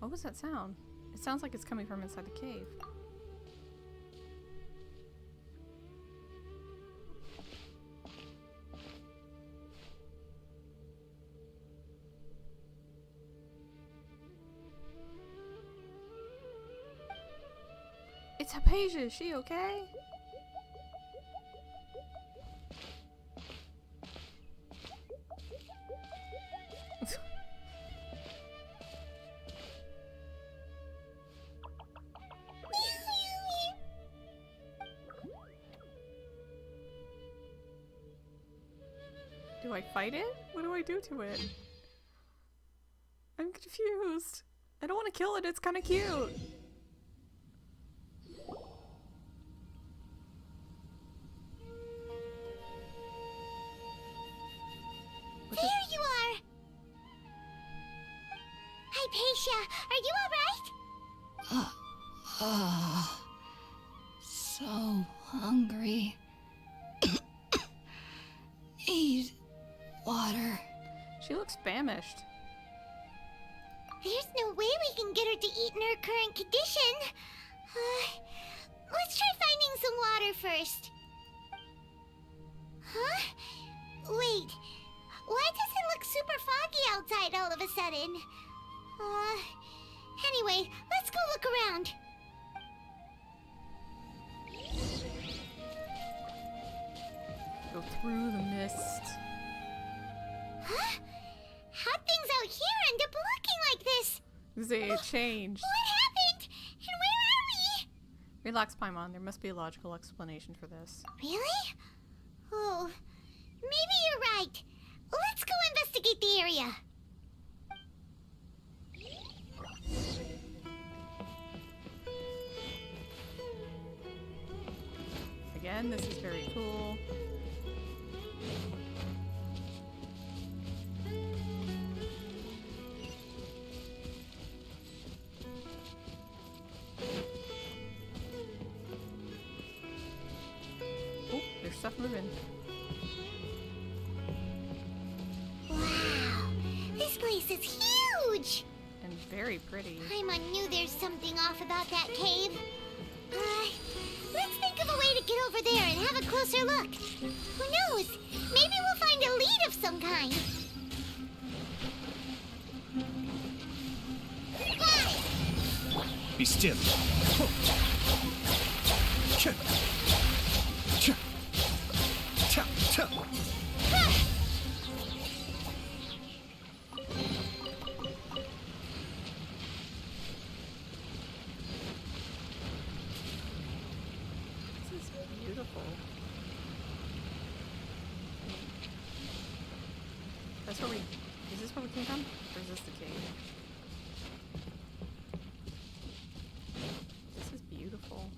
Speaker 1: What was that sound? It sounds like it's coming from inside the cave. It's Hypatia, is she okay? Do I fight it? What do I do to it? I'm confused. I don't want to kill it, it's kind of cute.
Speaker 2: There you are! Hypatia, are you alright?
Speaker 4: So hungry. Eat water.
Speaker 1: She looks famished.
Speaker 2: There's no way we can get her to eat in her current condition. Let's try finding some water first. Huh? Wait. Why does it look super foggy outside all of a sudden? Anyway, let's go look around.
Speaker 1: Go through the mist.
Speaker 2: Huh? How'd things out here end up looking like this?
Speaker 1: It changed.
Speaker 2: What happened? And where are we?
Speaker 1: Relax, Paimon. There must be a logical explanation for this.
Speaker 2: Really? Oh, maybe you're right. Let's go investigate the area.
Speaker 1: Again, this is very cool. Oh, there's stuff moving.
Speaker 2: Wow, this place is huge.
Speaker 1: And very pretty.
Speaker 2: Paimon knew there's something off about that cave. Let's think of a way to get over there and have a closer look. Who knows? Maybe we'll find a lead of some kind.
Speaker 7: Be still.
Speaker 1: This is beautiful. That's where we... Is this where we came from? Or is this the cave? This is beautiful.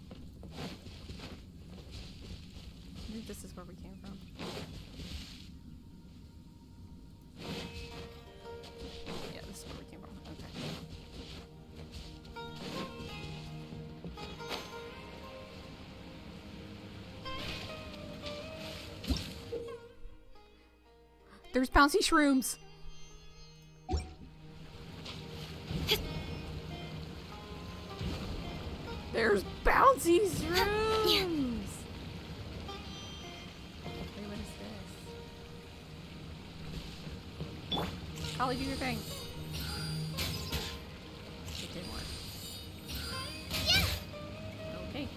Speaker 1: I think this is where we came from. Yeah, this is where we came from. Okay. There's bouncy shrooms! There's bouncy shrooms! Wait, what is this? Holly, do your thing. It didn't work.
Speaker 2: Yeah!
Speaker 1: Okay.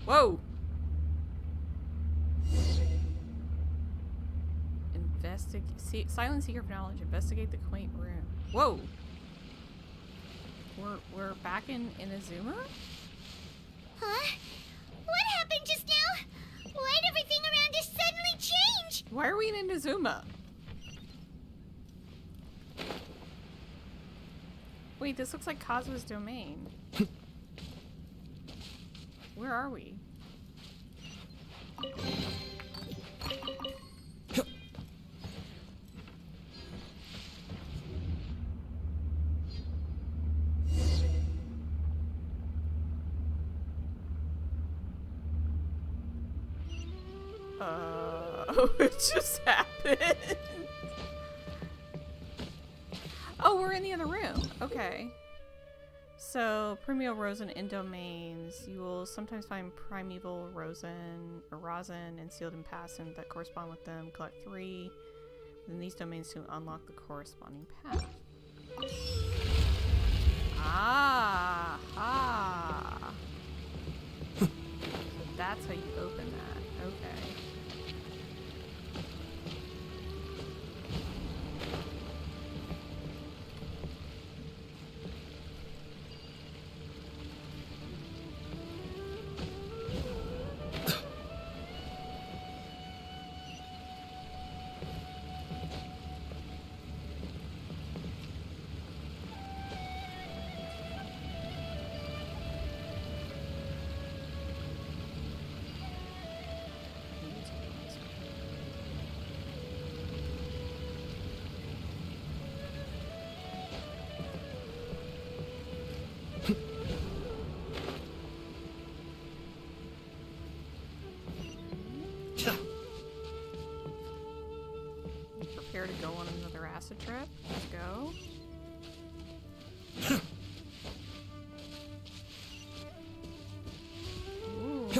Speaker 1: Whoa! Silent seeker of knowledge. Investigate the quaint room. Whoa! We're back in Inazuma?
Speaker 2: Huh? What happened just now? Why'd everything around us suddenly change?
Speaker 1: Why are we in Inazuma? Wait, this looks like Kazua's domain. Where are we? It just happened. Oh, we're in the other room. Okay. So, Primeval Rosin in domains. You will sometimes find Primeval Rosin or Rosin and Sealed and Passant that correspond with them. Collect 3 in these domains to unlock the corresponding path. Ah! Ah! So that's how you open that. Okay. Prepare to go on another acid trip. Let's go. Ooh.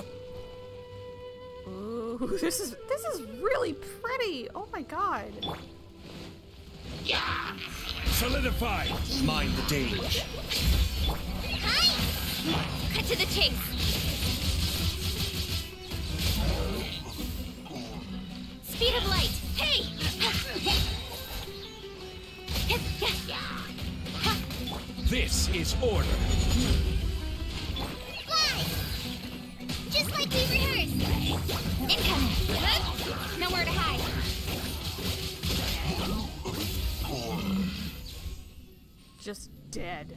Speaker 1: Ooh, this is really pretty. Oh my god.
Speaker 3: Solidify! Mind the dange.
Speaker 5: Hi! Cut to the chase. Speed of light. Hey!
Speaker 3: This is order.
Speaker 2: Fly! Just like we rehearsed.
Speaker 5: Incoming. Nowhere to hide.
Speaker 1: Just dead.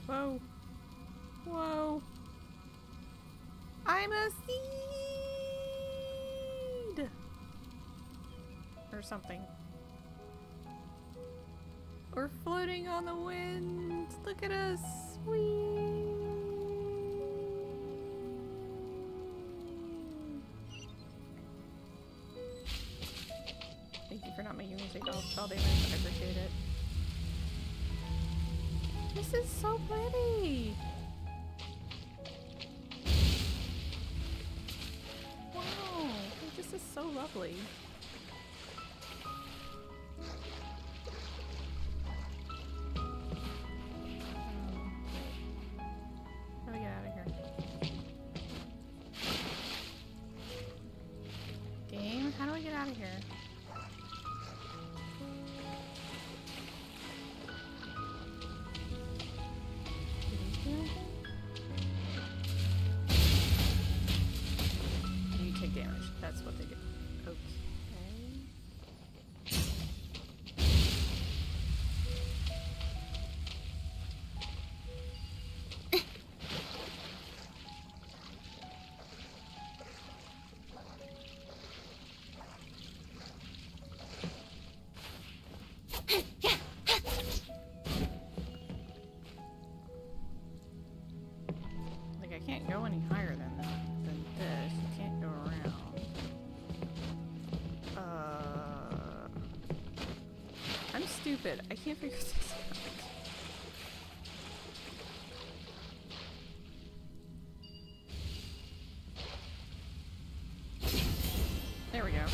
Speaker 1: Whoa. Whoa. I'm a seed! Or something. We're floating on the wind. Look at us. Whee! Thank you for not making me take all damage. I appreciate it. This is so pretty. Wow, this is so lovely. How do we get out of here? Game, how do we get out of here? You take damage. That's what they do. Okay. stupid. I can't figure this out. There we go.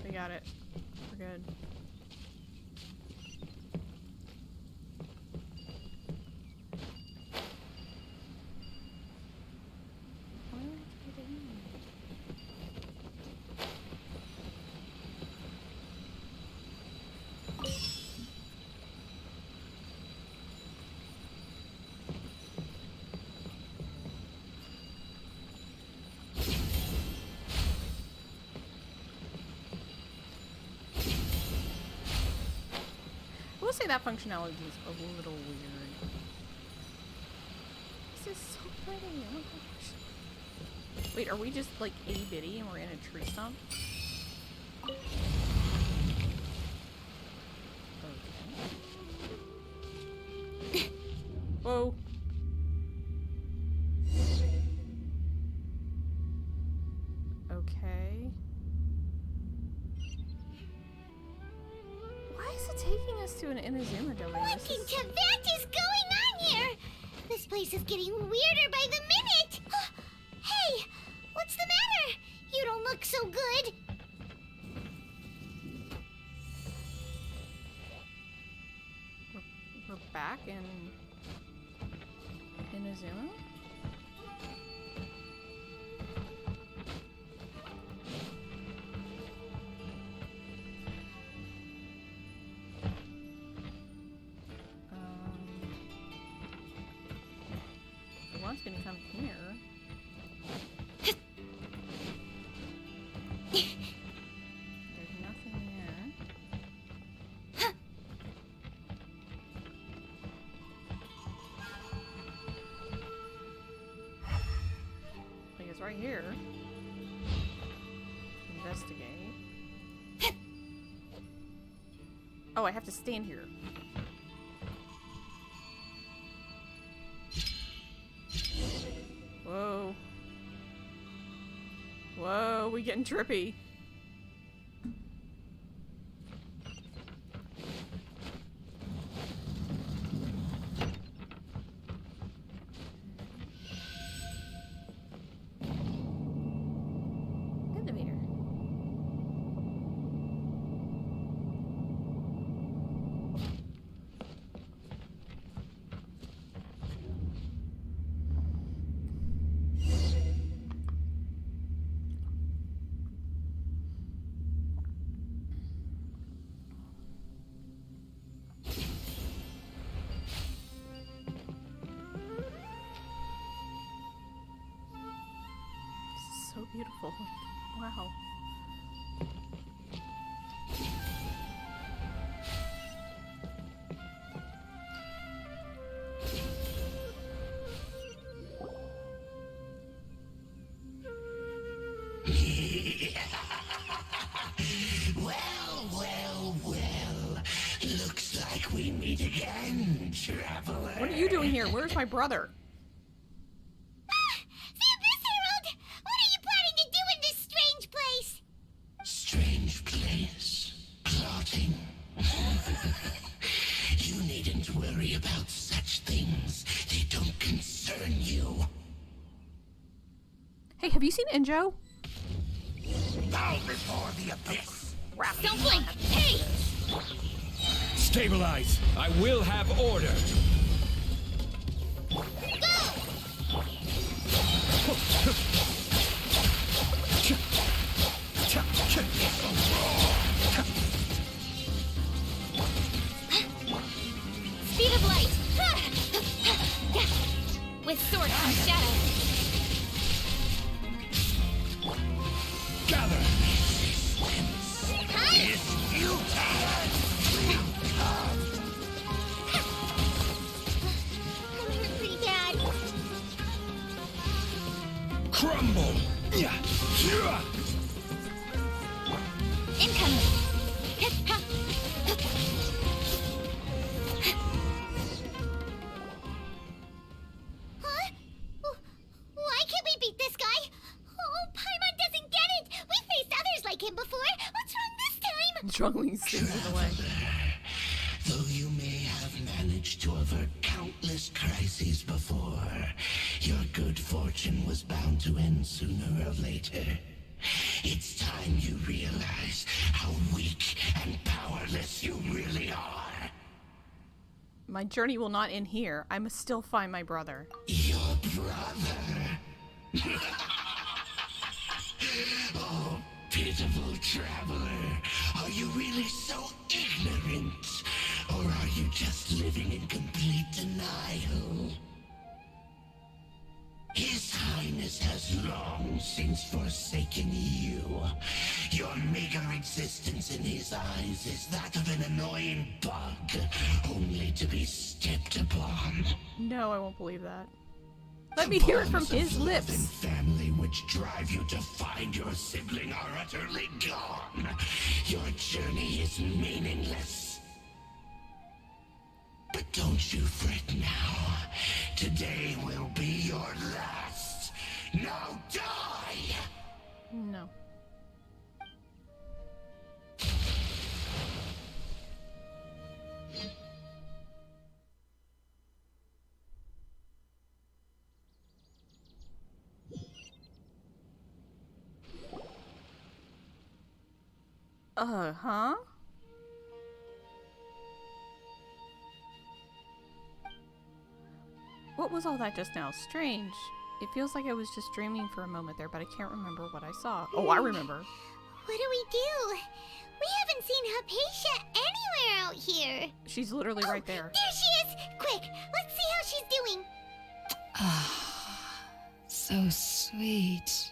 Speaker 1: We got it. We're good. I will say that functionality is a little weird. This is so pretty. Oh my gosh. Wait, are we just like itty bitty and we're in a tree stump? Okay. Whoa. Okay. Why is it taking us to an Inazuma domain?
Speaker 2: What in Tibet is going on here? This place is getting weirder by the minute. Hey, what's the matter? You don't look so good.
Speaker 1: We're back in Inazuma? One's gonna come here. There's nothing there. I think it's right here. Investigate. Oh, I have to stand here. Whoa. Whoa, we getting trippy. Elevator. So beautiful. Wow.
Speaker 9: Well. Looks like we meet again, traveler.
Speaker 1: What are you doing here? Where's my brother?
Speaker 9: Strange place. Plotting. You needn't worry about such things. They don't concern you.
Speaker 1: Hey, have you seen Enjo?
Speaker 9: Bow before the abyss.
Speaker 5: Don't blink! Hey!
Speaker 3: Stabilize! I will have order!
Speaker 5: Speed of light! With sword comes shadow.
Speaker 3: Gather!
Speaker 1: Juggling things in the way.
Speaker 9: Though you may have managed to avert countless crises before, your good fortune was bound to end sooner or later. It's time you realize how weak and powerless you really are.
Speaker 1: My journey will not end here. I must still find my brother.
Speaker 9: Your brother? Oh, pitiful traveler. Are you really so ignorant? Or are you just living in complete denial? His Highness has long since forsaken you. Your meager existence in his eyes is that of an annoying bug, only to be stepped upon.
Speaker 1: No, I won't believe that. Let me hear it from his lips.
Speaker 9: The family which drive you to find your sibling are utterly gone. Your journey is meaningless. But don't you fret now. Today will be your last. Now die!
Speaker 1: No. Huh? What was all that just now? Strange. It feels like I was just dreaming for a moment there, but I can't remember what I saw. Oh, I remember.
Speaker 2: What do we do? We haven't seen Hypatia anywhere out here.
Speaker 1: She's literally right there.
Speaker 2: There she is! Quick, let's see how she's doing.
Speaker 4: Ah, so sweet.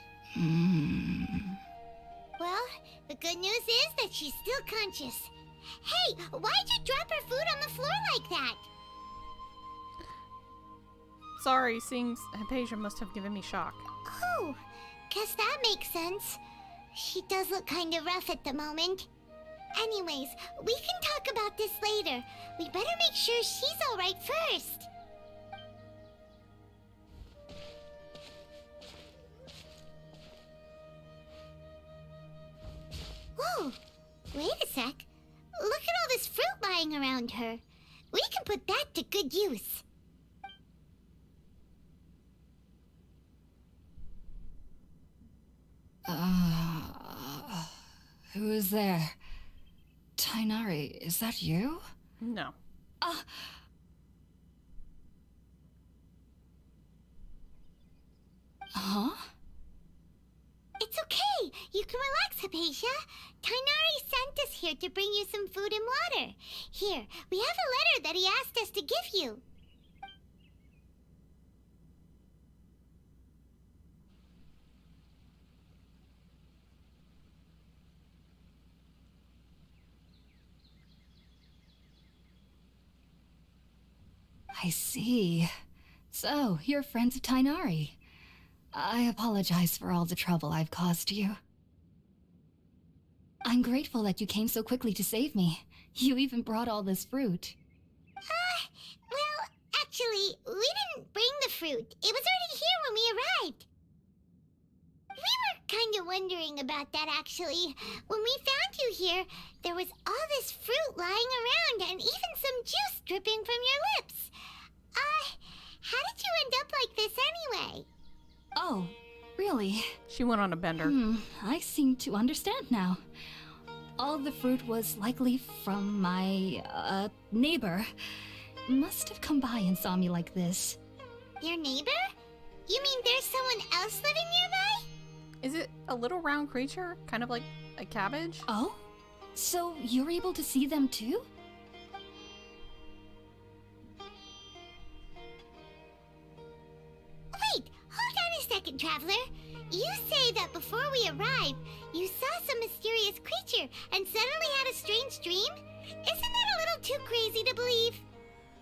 Speaker 2: Well, the good news is that she's still conscious. Hey, why'd you drop her food on the floor like that?
Speaker 1: Sorry, seeing Hypatia must have given me shock.
Speaker 2: Oh, guess that makes sense. She does look kind of rough at the moment. Anyways, we can talk about this later. We better make sure she's alright first. Whoa, wait a sec. Look at all this fruit lying around her. We can put that to good use.
Speaker 4: Who is there? Tainari, is that you?
Speaker 1: No.
Speaker 4: Huh?
Speaker 2: It's okay. You can relax, Hypatia. Tainari sent us here to bring you some food and water. Here, we have a letter that he asked us to give you.
Speaker 4: I see. So, you're friends of Tainari. I apologize for all the trouble I've caused you. I'm grateful that you came so quickly to save me. You even brought all this fruit.
Speaker 2: Well, actually, we didn't bring the fruit. It was already here when we arrived. We were kind of wondering about that, actually. When we found you here, there was all this fruit lying around and even some juice dripping from your lips. How did you end up like this anyway?
Speaker 4: Oh, really?
Speaker 1: She went on a bender.
Speaker 4: I seem to understand now. All the fruit was likely from my, neighbor. Must have come by and saw me like this.
Speaker 2: Your neighbor? You mean there's someone else living nearby?
Speaker 1: Is it a little round creature? Kind of like a cabbage?
Speaker 4: Oh? So you're able to see them too?
Speaker 2: Wait, hold on a second, Traveler. You say that before we arrived, you saw some mysterious creature and suddenly had a strange dream? Isn't that a little too crazy to believe?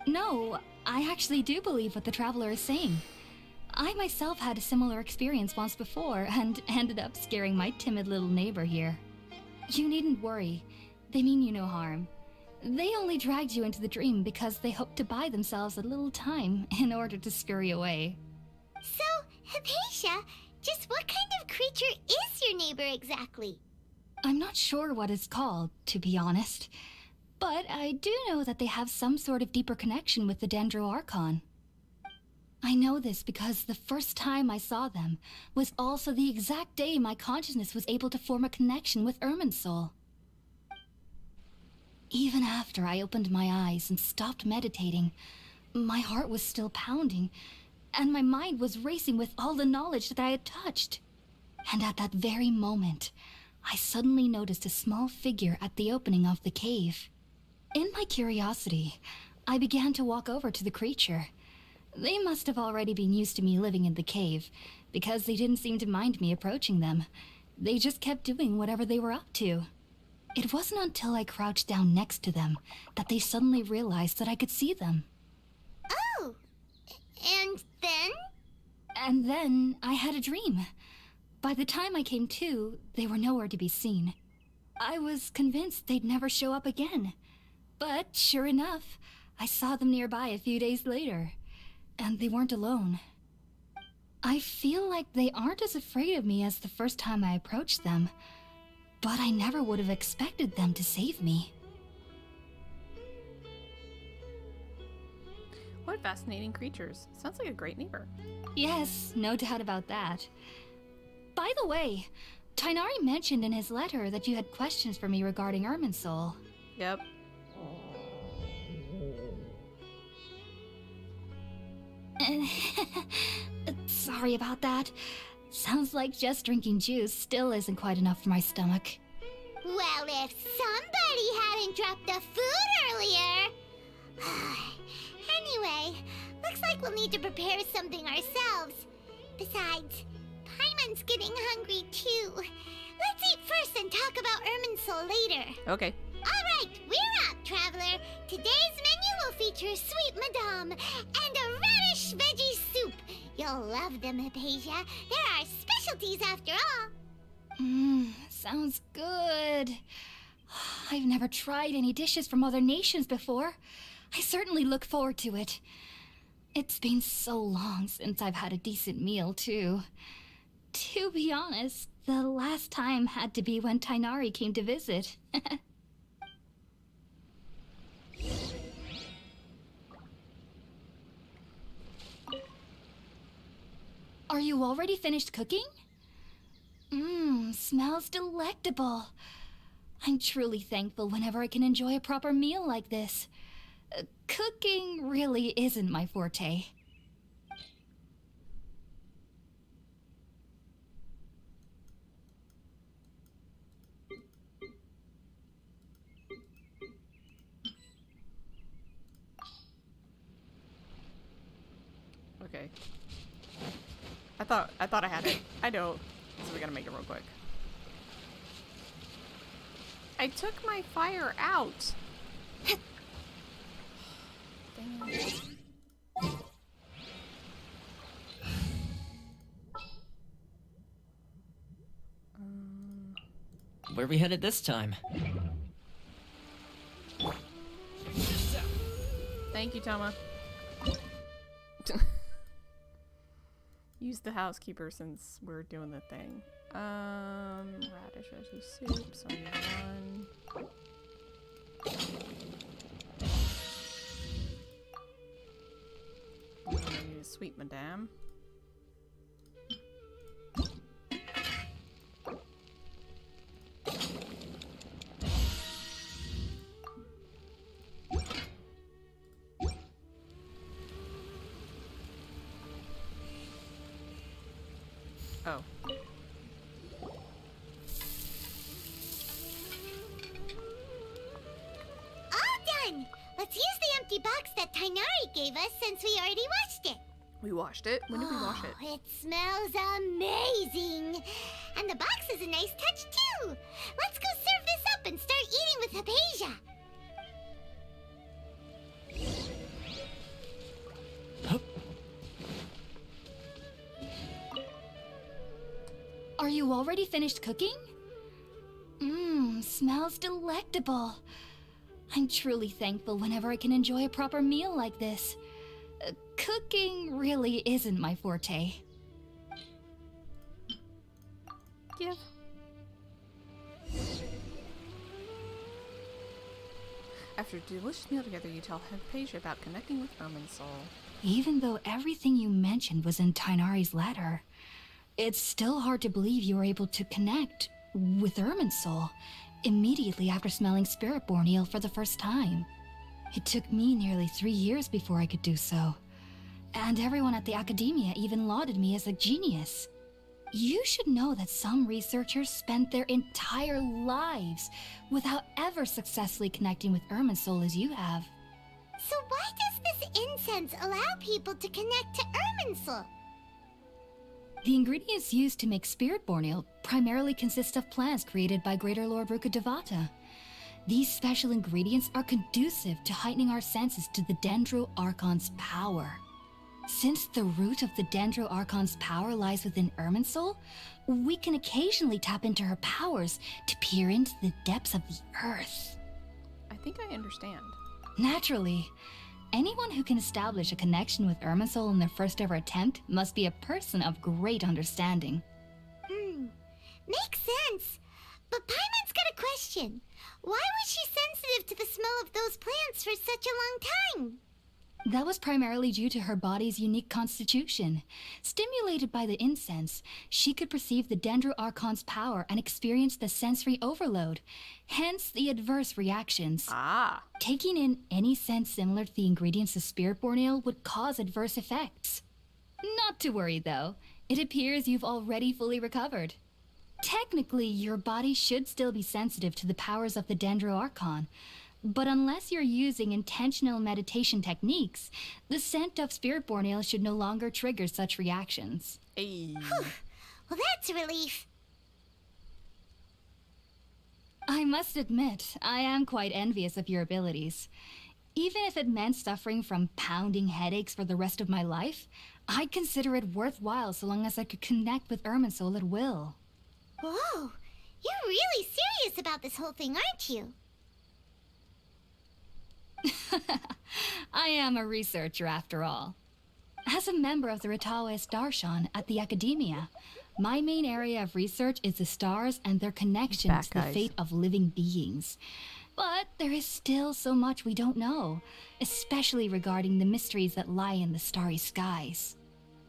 Speaker 4: No, I actually do believe what the Traveler is saying. I myself had a similar experience once before and ended up scaring my timid little neighbor here. You needn't worry. They mean you no harm. They only dragged you into the dream because they hoped to buy themselves a little time in order to scurry away.
Speaker 2: So, Hypatia, just what kind of creature is your neighbor exactly?
Speaker 4: I'm not sure what it's called, to be honest. But I do know that they have some sort of deeper connection with the Dendro Archon. I know this because the first time I saw them was also the exact day my consciousness was able to form a connection with Irminsul. Even after I opened my eyes and stopped meditating, my heart was still pounding, and my mind was racing with all the knowledge that I had touched. And at that very moment, I suddenly noticed a small figure at the opening of the cave. In my curiosity, I began to walk over to the creature. They must have already been used to me living in the cave, because they didn't seem to mind me approaching them. They just kept doing whatever they were up to. It wasn't until I crouched down next to them that they suddenly realized that I could see them.
Speaker 2: Oh! And then?
Speaker 4: And then I had a dream. By the time I came to, they were nowhere to be seen. I was convinced they'd never show up again. But sure enough, I saw them nearby a few days later. And they weren't alone. I feel like they aren't as afraid of me as the first time I approached them. But I never would have expected them to save me.
Speaker 1: What fascinating creatures. Sounds like a great neighbor.
Speaker 4: Yes, no doubt about that. By the way, Tighnari mentioned in his letter that you had questions for me regarding Irminsul.
Speaker 1: Yep.
Speaker 4: Sorry about that. Sounds like just drinking juice still isn't quite enough for my stomach.
Speaker 2: Well, if somebody hadn't dropped the food earlier... Anyway, looks like we'll need to prepare something ourselves. Besides, Paimon's getting hungry too. Let's eat first and talk about Irminsul later.
Speaker 1: Okay.
Speaker 2: Alright, we're out, traveler. Today's menu will feature Sweet Madame and a radish veggie soup. You'll love them, Hypatia. They're our specialties after all.
Speaker 4: Sounds good. I've never tried any dishes from other nations before. I certainly look forward to it. It's been so long since I've had a decent meal, too. To be honest, the last time had to be when Tighnari came to visit. Are you already finished cooking? Smells delectable. I'm truly thankful whenever I can enjoy a proper meal like this. Cooking really isn't my forte.
Speaker 1: Okay. I thought I had it. I don't. So we gotta make it real quick. I took my fire out. Dang it.
Speaker 10: Where are we headed this time?
Speaker 1: Thank you, Tama. Use the housekeeper since we're doing the thing. Radish veggie soup, so I need one. I need a Sweet Madame. Oh.
Speaker 2: All done! Let's use the empty box that Tighnari gave us since we already washed it.
Speaker 1: We washed it? When did we wash it?
Speaker 2: It smells amazing! And the box is a nice touch too! Let's go serve this up and start eating with Hypatia!
Speaker 4: Are you already finished cooking? Smells delectable. I'm truly thankful whenever I can enjoy a proper meal like this. Cooking really isn't my forte.
Speaker 1: Give. After a delicious meal together, you tell Hypatia about connecting with Irminsul.
Speaker 4: Even though everything you mentioned was in Tighnari's letter, it's still hard to believe you were able to connect with Irminsul immediately after smelling Spiritborn eel for the first time. It took me nearly 3 years before I could do so. And everyone at the Academia even lauded me as a genius. You should know that some researchers spent their entire lives without ever successfully connecting with Irminsul as you have.
Speaker 2: So why does this incense allow people to connect to Irminsul?
Speaker 4: The ingredients used to make Spiritborn eel primarily consist of plants created by Greater Lord Rukkhadevata. These special ingredients are conducive to heightening our senses to the Dendro Archon's power. Since the root of the Dendro Archon's power lies within Irminsul, we can occasionally tap into her powers to peer into the depths of the earth.
Speaker 1: I think I understand.
Speaker 4: Naturally, anyone who can establish a connection with Irminsul in their first ever attempt must be a person of great understanding.
Speaker 2: Makes sense. But Paimon's got a question. Why was she sensitive to the smell of those plants for such a long time?
Speaker 4: That was primarily due to her body's unique constitution. Stimulated by the incense, she could perceive the Dendro Archon's power and experience the sensory overload, hence the adverse reactions. Taking in any scent similar to the ingredients of Spiritborn eel would cause adverse effects. Not to worry though, it appears you've already fully recovered. Technically, your body should still be sensitive to the powers of the Dendro Archon, but unless you're using intentional meditation techniques, the scent of Spiritborn eel should no longer trigger such reactions.
Speaker 2: Well, that's a relief.
Speaker 4: I must admit, I am quite envious of your abilities. Even if it meant suffering from pounding headaches for the rest of my life, I'd consider it worthwhile so long as I could connect with Irminsul at will.
Speaker 2: Whoa, you're really serious about this whole thing, aren't you?
Speaker 4: I am a researcher after all. As a member of the Ritaoist Darshan at the Academia, my main area of research is the stars and their connections to the fate of living beings. But there is still so much we don't know, especially regarding the mysteries that lie in the starry skies.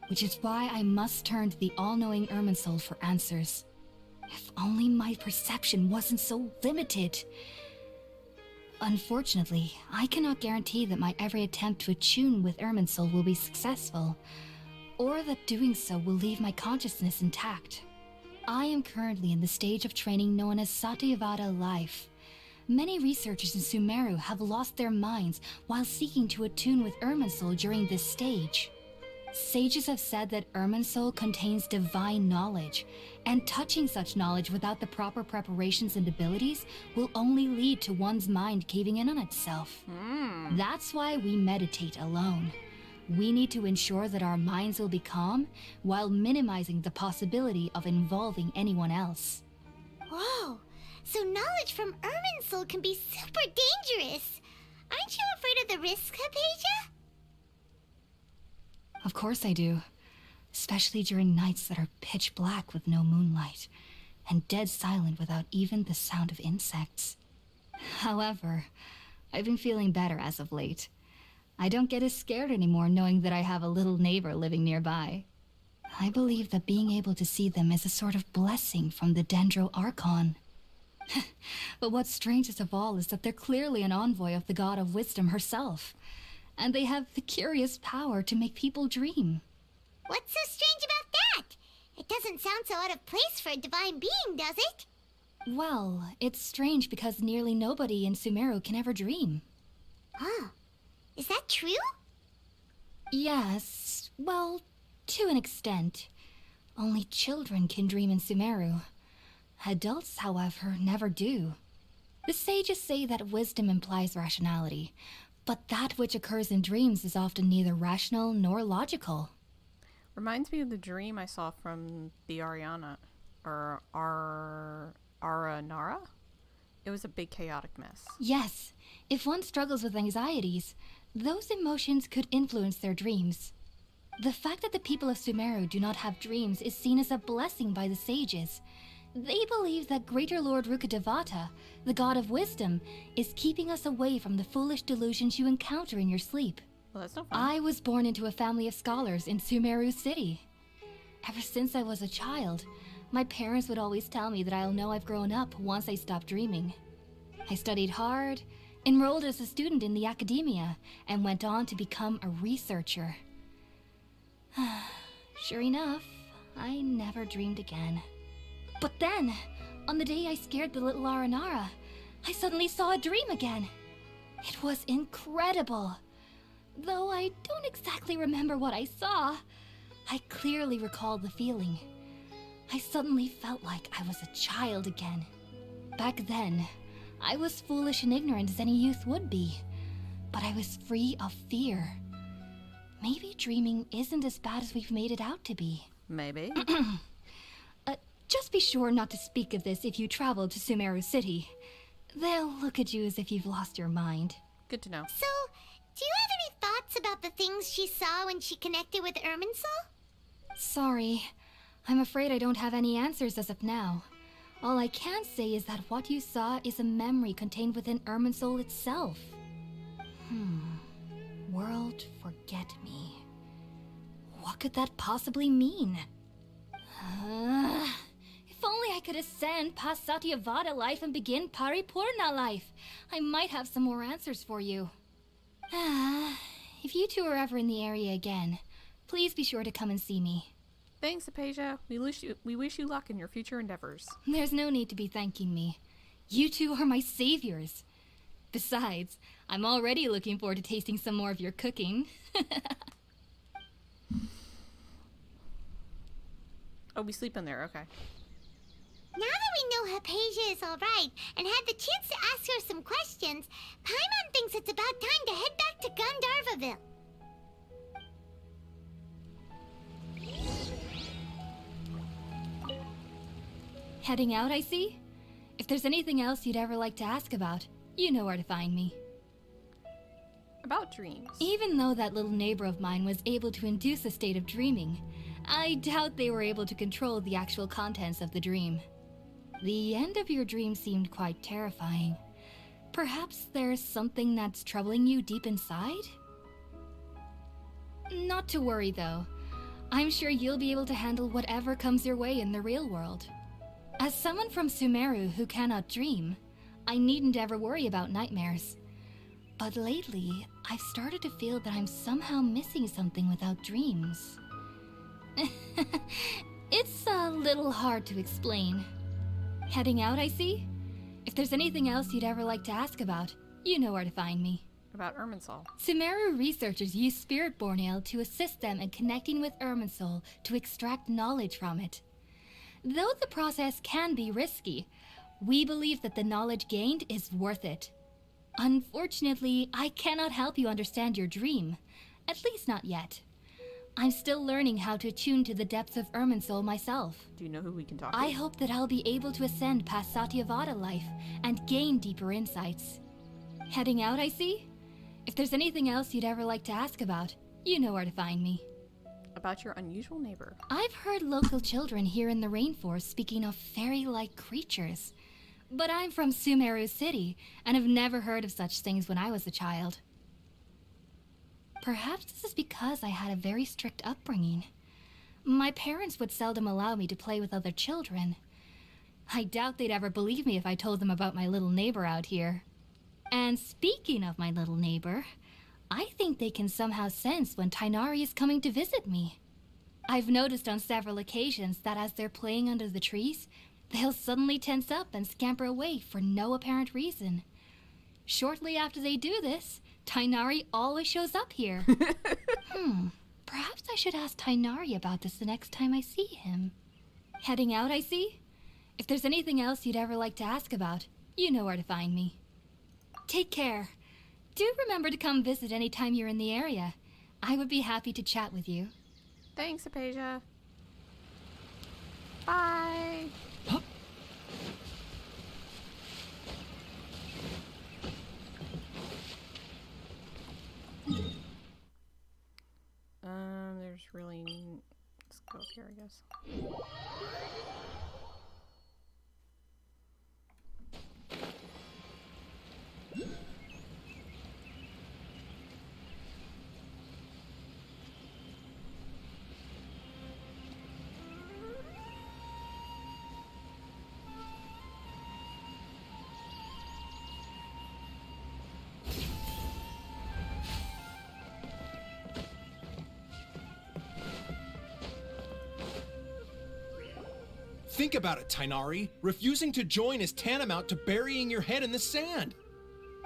Speaker 4: Which is why I must turn to the all-knowing Irminsul for answers. If only my perception wasn't so limited. Unfortunately, I cannot guarantee that my every attempt to attune with Irminsul will be successful, or that doing so will leave my consciousness intact. I am currently in the stage of training known as Satyavada life. Many researchers in Sumeru have lost their minds while seeking to attune with Irminsul during this stage. Sages have said that Irminsul contains divine knowledge, and touching such knowledge without the proper preparations and abilities will only lead to one's mind caving in on itself. That's why we meditate alone. We need to ensure that our minds will be calm while minimizing the possibility of involving anyone else.
Speaker 2: Whoa, so knowledge from Irminsul can be super dangerous. Aren't you afraid of the risks, Hypatia?
Speaker 4: Of course I do. Especially during nights that are pitch black with no moonlight, and dead silent without even the sound of insects. However, I've been feeling better as of late. I don't get as scared anymore knowing that I have a little neighbor living nearby. I believe that being able to see them is a sort of blessing from the Dendro Archon. But what's strangest of all is that they're clearly an envoy of the God of Wisdom herself, and they have the curious power to make people dream.
Speaker 2: What's so strange about that? It doesn't sound so out of place for a divine being, does it?
Speaker 4: Well, it's strange because nearly nobody in Sumeru can ever dream.
Speaker 2: Huh. Is that true?
Speaker 4: Yes, well, to an extent. Only children can dream in Sumeru. Adults, however, never do. The sages say that wisdom implies rationality, but that which occurs in dreams is often neither rational nor logical.
Speaker 1: Reminds me of the dream I saw from the Ariana, or Aranara. It was a big chaotic mess.
Speaker 4: Yes, if one struggles with anxieties, those emotions could influence their dreams. The fact that the people of Sumeru do not have dreams is seen as a blessing by the sages, They believe that Greater Lord Rukkhadevata, the god of wisdom, is keeping us away from the foolish delusions you encounter in your sleep.
Speaker 1: Well, that's no fun.
Speaker 4: I was born into a family of scholars in Sumeru City. Ever since I was a child, my parents would always tell me that I'll know I've grown up once I stop dreaming. I studied hard, enrolled as a student in the academia, and went on to become a researcher. Sure enough, I never dreamed again. But then, on the day I scared the little Aranara, I suddenly saw a dream again. It was incredible. Though I don't exactly remember what I saw, I clearly recall the feeling. I suddenly felt like I was a child again. Back then, I was foolish and ignorant as any youth would be, but I was free of fear. Maybe dreaming isn't as bad as we've made it out to be.
Speaker 1: Maybe.
Speaker 4: Just be sure not to speak of this if you travel to Sumeru City. They'll look at you as if you've lost your mind.
Speaker 1: Good to know.
Speaker 2: So, do you have any thoughts about the things she saw when she connected with Irminsul?
Speaker 4: Sorry. I'm afraid I don't have any answers as of now. All I can say is that what you saw is a memory contained within Irminsul itself. World forget me. What could that possibly mean? If only I could ascend past Satyavada life and begin Paripurna life, I might have some more answers for you. If you two are ever in the area again, please be sure to come and see me.
Speaker 1: Thanks, Apasia. We wish you luck in your future endeavors.
Speaker 4: There's no need to be thanking me. You two are my saviors. Besides, I'm already looking forward to tasting some more of your cooking.
Speaker 1: Oh, we sleep in there, okay.
Speaker 2: Now that we know Hypatia is alright and had the chance to ask her some questions, Paimon thinks it's about time to head back to Gandharvaville.
Speaker 4: Heading out, I see? If there's anything else you'd ever like to ask about, you know where to find me.
Speaker 1: About dreams.
Speaker 4: Even though that little neighbor of mine was able to induce a state of dreaming, I doubt they were able to control the actual contents of the dream. The end of your dream seemed quite terrifying. Perhaps there's something that's troubling you deep inside? Not to worry, though. I'm sure you'll be able to handle whatever comes your way in the real world. As someone from Sumeru who cannot dream, I needn't ever worry about nightmares. But lately, I've started to feel that I'm somehow missing something without dreams. It's a little hard to explain. Heading out, I see? If there's anything else you'd ever like to ask about, you know where to find me.
Speaker 1: About Irminsul.
Speaker 4: Sumeru researchers use Spirit-born ale to assist them in connecting with Irminsul to extract knowledge from it. Though the process can be risky, we believe that the knowledge gained is worth it. Unfortunately, I cannot help you understand your dream. At least not yet. I'm still learning how to attune to the depths of Irminsul myself.
Speaker 1: Do you know who we can talk to?
Speaker 4: I hope that I'll be able to ascend past Satyavada life and gain deeper insights. Heading out, I see? If there's anything else you'd ever like to ask about, you know where to find me.
Speaker 1: About your unusual neighbor.
Speaker 4: I've heard local children here in the rainforest speaking of fairy-like creatures. But I'm from Sumeru City, and have never heard of such things when I was a child. Perhaps this is because I had a very strict upbringing. My parents would seldom allow me to play with other children. I doubt they'd ever believe me if I told them about my little neighbor out here. And speaking of my little neighbor, I think they can somehow sense when Tighnari is coming to visit me. I've noticed on several occasions that as they're playing under the trees, they'll suddenly tense up and scamper away for no apparent reason. Shortly after they do this, Tighnari always shows up here. Perhaps I should ask Tighnari about this the next time I see him. Heading out, I see? If there's anything else you'd ever like to ask about, you know where to find me. Take care. Do remember to come visit any time you're in the area. I would be happy to chat with you.
Speaker 1: Thanks, Apasia. Bye.
Speaker 6: Huh?
Speaker 1: There's really... Let's go up here, I guess.
Speaker 11: Think about it, Tainari. Refusing to join is tantamount to burying your head in the sand.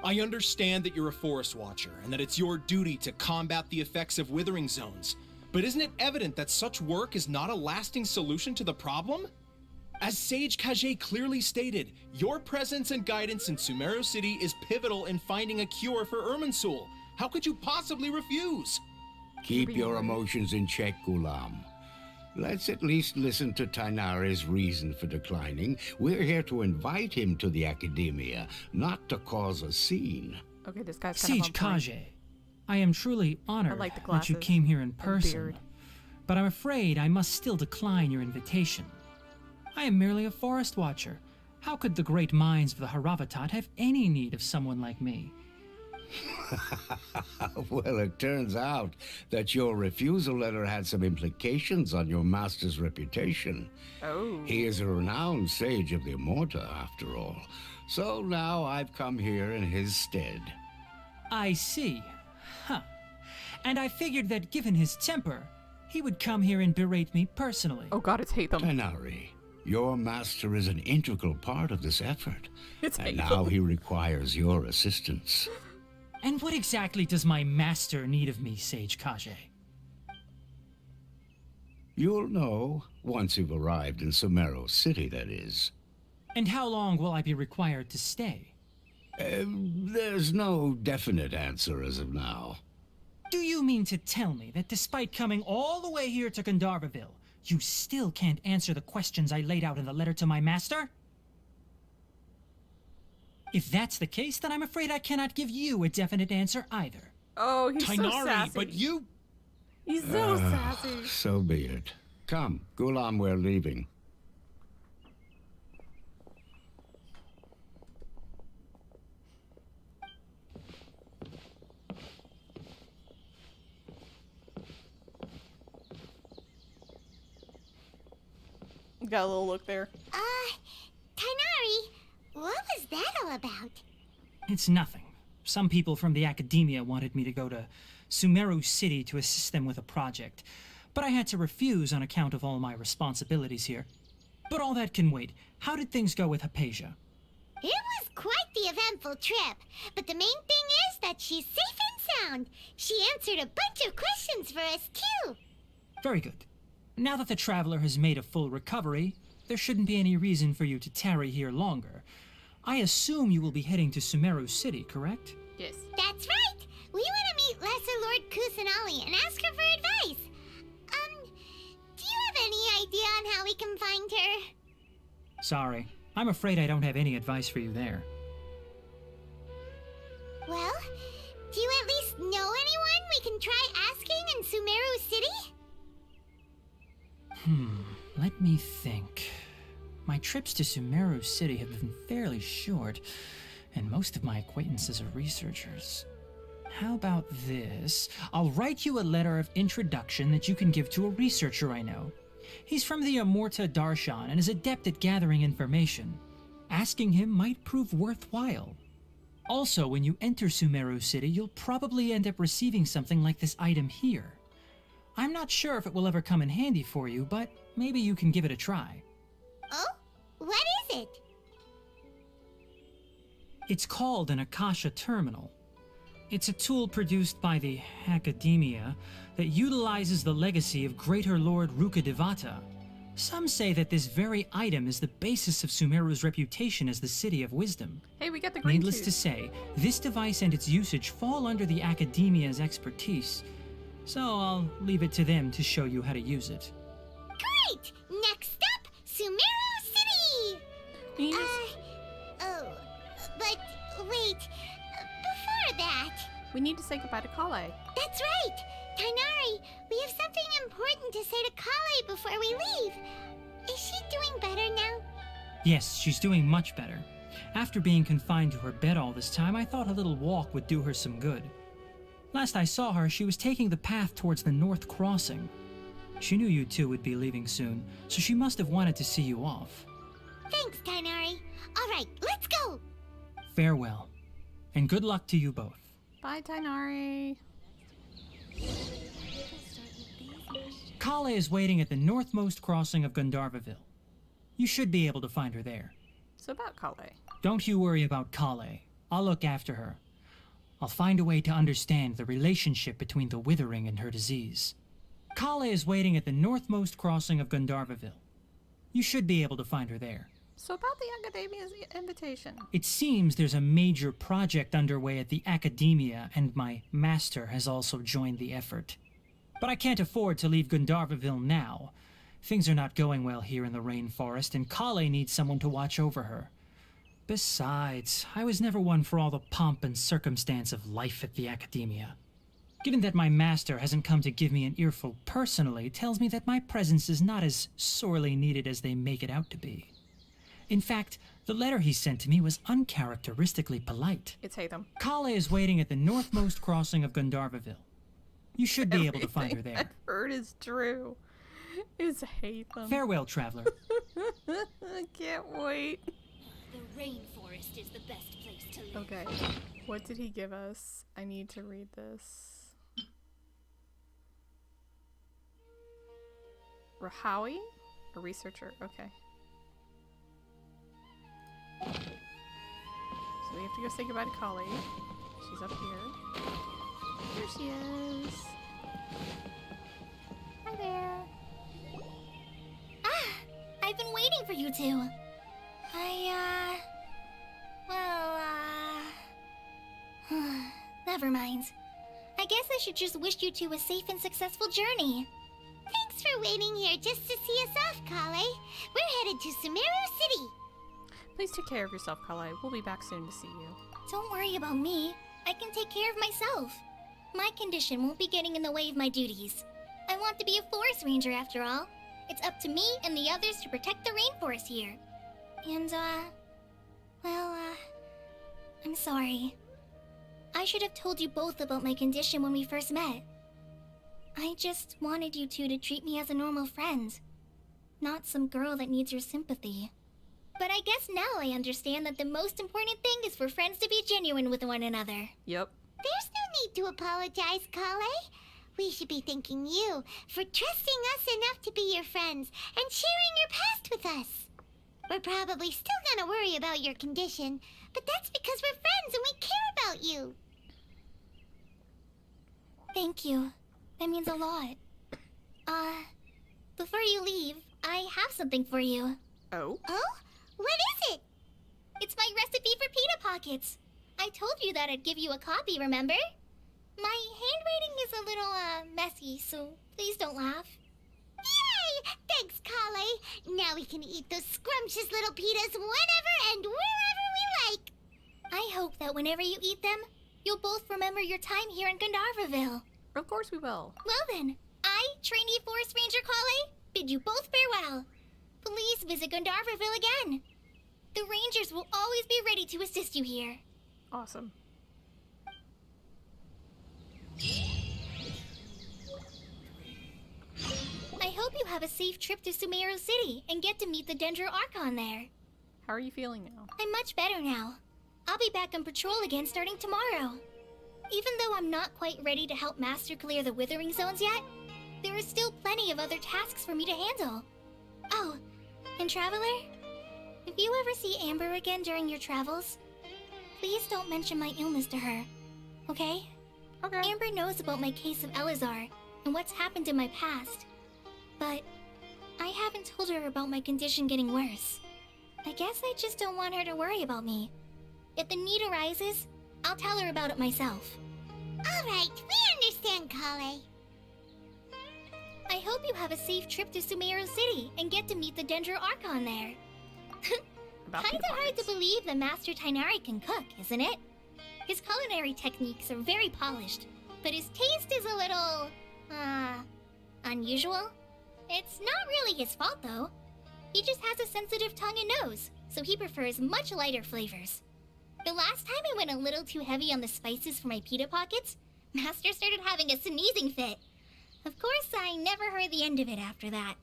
Speaker 11: I understand that you're a forest watcher and that it's your duty to combat the effects of withering zones, but isn't it evident that such work is not a lasting solution to the problem? As Sage Kage clearly stated, your presence and guidance in Sumeru City is pivotal in finding a cure for Irminsul. How could you possibly refuse?
Speaker 9: Keep your emotions in check, Gulam. Let's at least listen to Tainari's reason for declining. We're here to invite him to the Academia, not to cause a scene.
Speaker 1: Okay, this guy's kind of
Speaker 6: Sage
Speaker 1: on point.
Speaker 6: Kage, I am truly honored
Speaker 1: like the
Speaker 6: that you
Speaker 1: glasses
Speaker 6: came here in
Speaker 1: and
Speaker 6: person,
Speaker 1: beard.
Speaker 6: but I'm afraid I must still decline your invitation. I am merely a forest watcher. How could the great minds of the Haravatat have any need of someone like me?
Speaker 9: Well, it turns out that your refusal letter had some implications on your master's reputation.
Speaker 1: Oh.
Speaker 9: He is a renowned sage of the Immorta, after all. So now I've come here in his stead.
Speaker 6: I see. Huh. And I figured that given his temper, he would come here and berate me personally.
Speaker 1: Oh god, it's Hatham.
Speaker 9: Tainari, your master is an integral part of this effort.
Speaker 1: It's
Speaker 9: and
Speaker 1: Hatham.
Speaker 9: now he requires your assistance.
Speaker 6: And what exactly does my master need of me, Sage Kage?
Speaker 9: You'll know once you've arrived in Sumeru City, that is.
Speaker 6: And how long will I be required to stay?
Speaker 9: There's no definite answer as of now.
Speaker 6: Do you mean to tell me that despite coming all the way here to Gandharvaville, you still can't answer the questions I laid out in the letter to my master? If that's the case, then I'm afraid I cannot give you a definite answer either.
Speaker 1: Oh, he's so
Speaker 11: Tainari,
Speaker 1: sassy.
Speaker 11: but you...
Speaker 1: He's so sassy.
Speaker 9: So be it. Come, Gulam, we're leaving.
Speaker 1: Got a little look there.
Speaker 2: Tainari, what was that all about?
Speaker 6: It's nothing. Some people from the Academia wanted me to go to Sumeru City to assist them with a project, but I had to refuse on account of all my responsibilities here. But all that can wait. How did things go with Hypatia?
Speaker 2: It was quite the eventful trip, but the main thing is that she's safe and sound. She answered a bunch of questions for us, too.
Speaker 6: Very good. Now that the traveler has made a full recovery, there shouldn't be any reason for you to tarry here longer. I assume you will be heading to Sumeru City, correct?
Speaker 1: Yes.
Speaker 2: That's right. We want to meet Lesser Lord Kusanali and ask her for advice. Do you have any idea on how we can find her?
Speaker 6: Sorry. I'm afraid I don't have any advice for you there.
Speaker 2: Well, do you at least know anyone we can try asking in Sumeru City?
Speaker 6: Let me think. My trips to Sumeru City have been fairly short, and most of my acquaintances are researchers. How about this? I'll write you a letter of introduction that you can give to a researcher I know. He's from the Immorta Darshan and is adept at gathering information. Asking him might prove worthwhile. Also, when you enter Sumeru City, you'll probably end up receiving something like this item here. I'm not sure if it will ever come in handy for you, but maybe you can give it a try.
Speaker 2: Oh? What is it?
Speaker 6: It's called an Akasha Terminal. It's a tool produced by the Academia that utilizes the legacy of Greater Lord Rukkhadevata. Some say that this very item is the basis of Sumeru's reputation as the City of Wisdom.
Speaker 1: Hey, we got the green
Speaker 6: Needless
Speaker 1: tooth.
Speaker 6: to say, this device and its usage fall under the Academia's expertise, so I'll leave it to them to show you how to use it.
Speaker 2: Great! Next up, Sumeru City!
Speaker 1: Can you just-
Speaker 2: But wait, before that...
Speaker 1: we need to say goodbye to Kale.
Speaker 2: That's right! Tainari, we have something important to say to Kale before we leave. Is she doing better now?
Speaker 6: Yes, she's doing much better. After being confined to her bed all this time, I thought a little walk would do her some good. Last I saw her, she was taking the path towards the North Crossing. She knew you two would be leaving soon, so she must have wanted to see you off.
Speaker 2: Thanks, Tainari. All right, let's go!
Speaker 6: Farewell, and good luck to you both.
Speaker 1: Bye, Tainari.
Speaker 6: Kale is waiting at the northmost crossing of Gandharvaville. You should be able to find her there.
Speaker 1: So about Kale.
Speaker 6: Don't you worry about Kale. I'll look after her. I'll find a way to understand the relationship between the Withering and her disease. Kale is waiting at the northmost crossing of Gandharvaville. You should be able to find her there.
Speaker 1: So about the Academia's invitation.
Speaker 6: It seems there's a major project underway at the Academia, and my master has also joined the effort. But I can't afford to leave Gandharvaville now. Things are not going well here in the rainforest, and Kale needs someone to watch over her. Besides, I was never one for all the pomp and circumstance of life at the Academia. Given that my master hasn't come to give me an earful personally, tells me that my presence is not as sorely needed as they make it out to be. In fact, the letter he sent to me was uncharacteristically polite.
Speaker 1: It's Hatham.
Speaker 6: Kale is waiting at the northmost crossing of Gandharvaville. You should be able to find her
Speaker 1: Everything
Speaker 6: there.
Speaker 1: I've heard is true. It's Hatham.
Speaker 6: Farewell, traveler.
Speaker 1: I can't wait.
Speaker 5: The rainforest is the best place to live.
Speaker 1: Okay, what did he give us? I need to read this. Rahawi? A researcher, okay. So we have to go say goodbye to Kali. She's up here. Here she is.
Speaker 5: Hi there. Ah! I've been waiting for you two. Never mind. I guess I should just wish you two a safe and successful journey.
Speaker 2: Thanks for waiting here just to see us off, Kale. We're headed to Sumeru City.
Speaker 1: Please take care of yourself, Kali. We'll be back soon to see you.
Speaker 5: Don't worry about me. I can take care of myself. My condition won't be getting in the way of my duties. I want to be a forest ranger after all. It's up to me and the others to protect the rainforest here. And, I'm sorry. I should have told you both about my condition when we first met. I just wanted you two to treat me as a normal friend, not some girl that needs your sympathy. But I guess now I understand that the most important thing is for friends to be genuine with one another.
Speaker 1: Yep.
Speaker 2: There's no need to apologize, Kale. We should be thanking you for trusting us enough to be your friends and sharing your past with us. We're probably still gonna worry about your condition, but that's because we're friends and we care about you.
Speaker 5: Thank you. That means a lot. Before you leave, I have something for you.
Speaker 1: Oh?
Speaker 2: Oh? What is it?
Speaker 5: It's my recipe for pita pockets. I told you that I'd give you a copy, remember? My handwriting is a little, messy, so please don't laugh.
Speaker 2: Yay! Thanks, Kale. Now we can eat those scrumptious little pitas whenever and wherever we like.
Speaker 5: I hope that whenever you eat them, you'll both remember your time here in Gandharvaville.
Speaker 1: Of course we will.
Speaker 5: Well then, I, trainee forest ranger Kale, bid you both farewell. Please visit Gandharvaville again. The rangers will always be ready to assist you here.
Speaker 1: Awesome.
Speaker 5: I hope you have a safe trip to Sumeru City and get to meet the Dendro Archon there.
Speaker 1: How are you feeling now?
Speaker 5: I'm much better now. I'll be back on patrol again starting tomorrow. Even though I'm not quite ready to help Master clear the Withering Zones yet, there are still plenty of other tasks for me to handle. Oh, and Traveler, if you ever see Amber again during your travels, please don't mention my illness to her, okay?
Speaker 1: Okay.
Speaker 5: Amber knows about my case of Elazar and what's happened in my past, but I haven't told her about my condition getting worse. I guess I just don't want her to worry about me. If the need arises, I'll tell her about it myself.
Speaker 2: All right, we understand, Kale.
Speaker 5: I hope you have a safe trip to Sumeru City and get to meet the Dendro Archon there.
Speaker 1: About
Speaker 5: Kinda
Speaker 1: pita
Speaker 5: hard to
Speaker 1: pockets.
Speaker 5: believe that Master Tainari can cook, isn't it? His culinary techniques are very polished, but his taste is a little, unusual. It's not really his fault, though. He just has a sensitive tongue and nose, so he prefers much lighter flavors. The last time I went a little too heavy on the spices for my pita pockets, Master started having a sneezing fit. Of course, I never heard the end of it after that.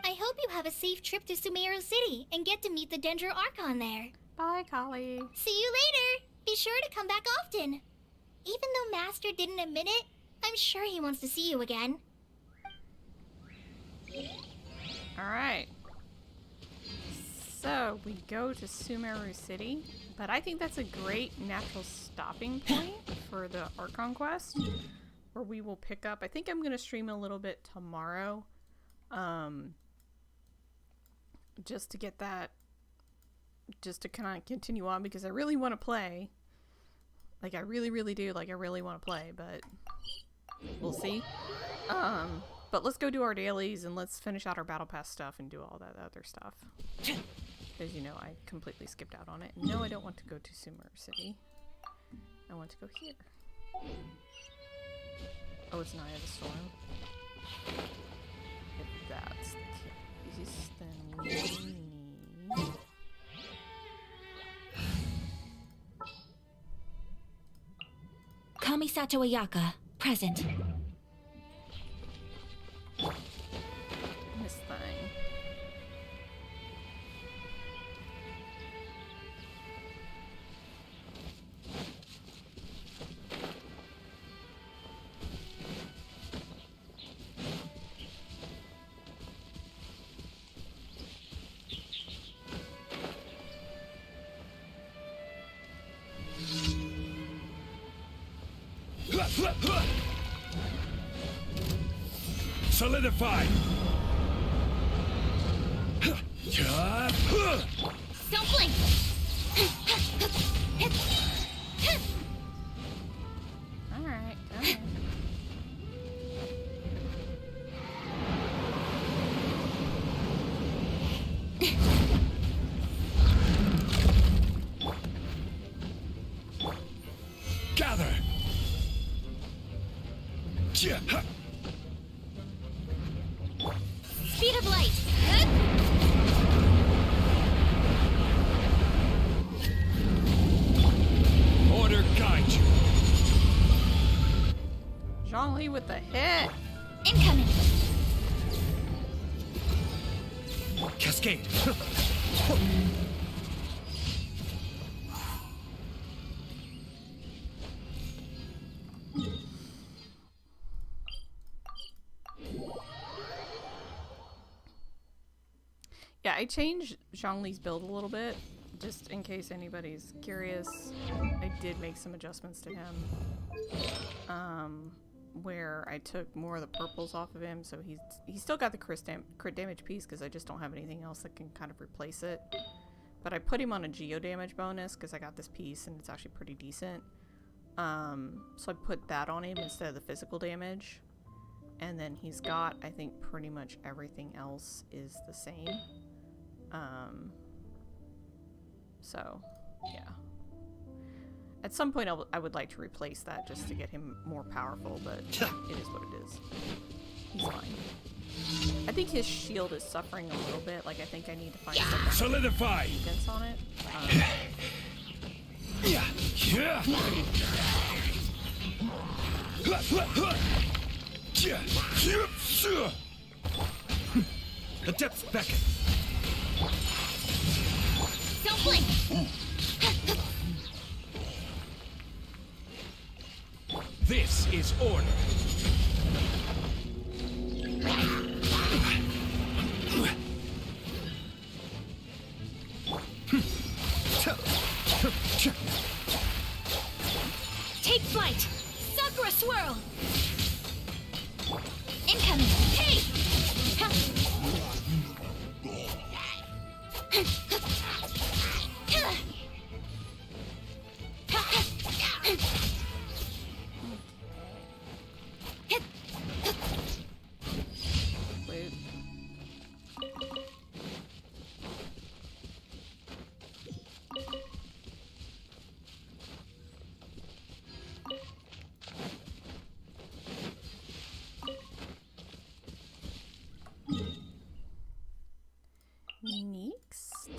Speaker 5: I hope you have a safe trip to Sumeru City and get to meet the Dendro Archon there.
Speaker 1: Bye, Kali.
Speaker 5: See you later! Be sure to come back often. Even though Master didn't admit it, I'm sure he wants to see you again.
Speaker 1: Alright. So we go to Sumeru City, but I think that's a great natural stopping point for the Archon Quest, where we will pick up. I think I'm going to stream a little bit tomorrow, just to get that, just to kind of continue on, because I really want to play. Like, I really, really do. Like, I really want to play, but we'll see. But let's go do our dailies and let's finish out our battle pass stuff and do all that other stuff. As you know, I completely skipped out on it. No, I don't want to go to Sumeru City. I want to go here. Oh, it's Naya the Storm. If that's the case, then we need...
Speaker 5: Kamisato Ayaka, present.
Speaker 1: This thing.
Speaker 3: Solidify!
Speaker 5: Don't blink!
Speaker 1: Alright, come here.
Speaker 3: Gather!
Speaker 5: Speed of light!
Speaker 3: Order guide you!
Speaker 1: Zhongli with the hit!
Speaker 5: Incoming!
Speaker 3: Cascade!
Speaker 1: Yeah, I changed Zhongli's build a little bit, just in case anybody's curious. I did make some adjustments to him, where I took more of the purples off of him, so he's still got the crit damage piece, because I just don't have anything else that can kind of replace it. But I put him on a geo damage bonus, because I got this piece, and it's actually pretty decent. So I put that on him instead of the physical damage. And then he's got, I think, pretty much everything else is the same. So, yeah. At some point, I would like to replace that just to get him more powerful, but it is what it is. He's fine. I think his shield is suffering a little bit. Like, I think I need to find something
Speaker 3: Solidify!
Speaker 1: defense on it.
Speaker 3: The depths beckon.
Speaker 5: Don't blink!
Speaker 3: This is order.
Speaker 5: Take flight! Sakura swirl! Incoming! Hey!
Speaker 1: Wait. Next.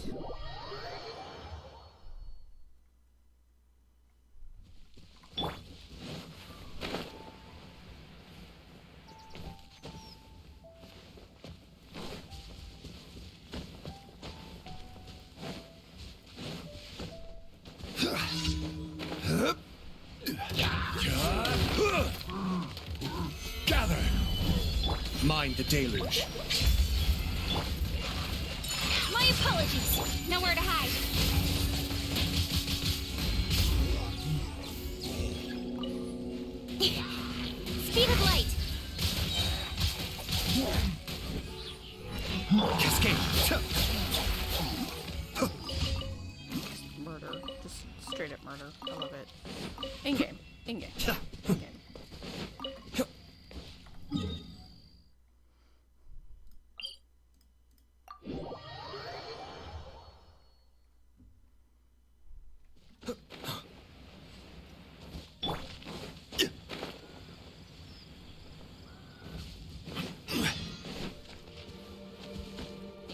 Speaker 3: Gather! Mind the deluge.
Speaker 5: My
Speaker 4: Apologies. Nowhere to hide. Speed of light.
Speaker 11: Cascade.
Speaker 1: Murder. Just straight up murder. I love it. In-game. In-game. In-game.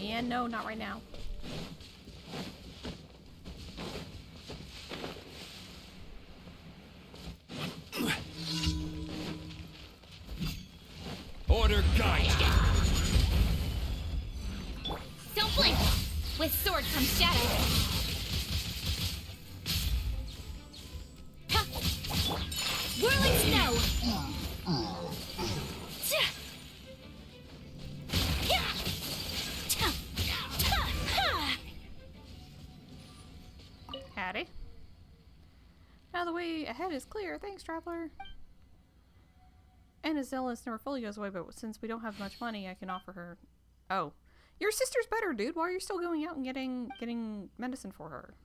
Speaker 1: And no, not right now.
Speaker 3: Order guide.
Speaker 4: Don't blink. With sword comes shadow. Ha! Whirling snow. Tch! Yeah! Ta! Ta! Ha!
Speaker 1: Hattie. Now the way ahead is clear. Thanks, traveler. And Azelis never fully goes away, but since we don't have much money, I can offer her. Oh, your sister's better, dude. Why are you still going out and getting medicine for her?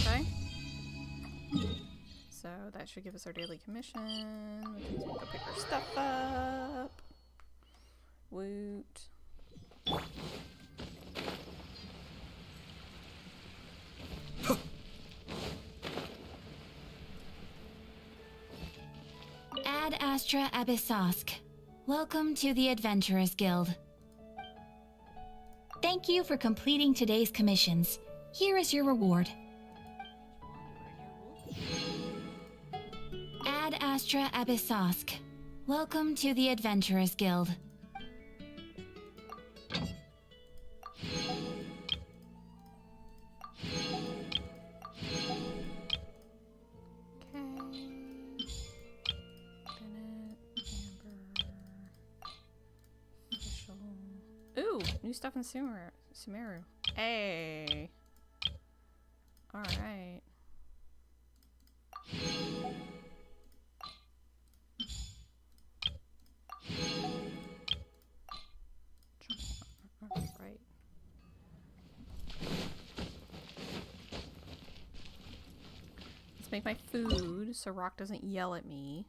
Speaker 1: Okay. So that should give us our daily commission, which means we can go pick our stuff up. Woot.
Speaker 12: Ad Astra Abyssosk. Welcome to the Adventurers Guild. Thank you for completing today's commissions. Here is your reward. Ad Astra Abyssosk. Welcome to the Adventurers Guild.
Speaker 1: New stuff in Sumeru. Hey. All right. All right. Let's make my food so Rock doesn't yell at me.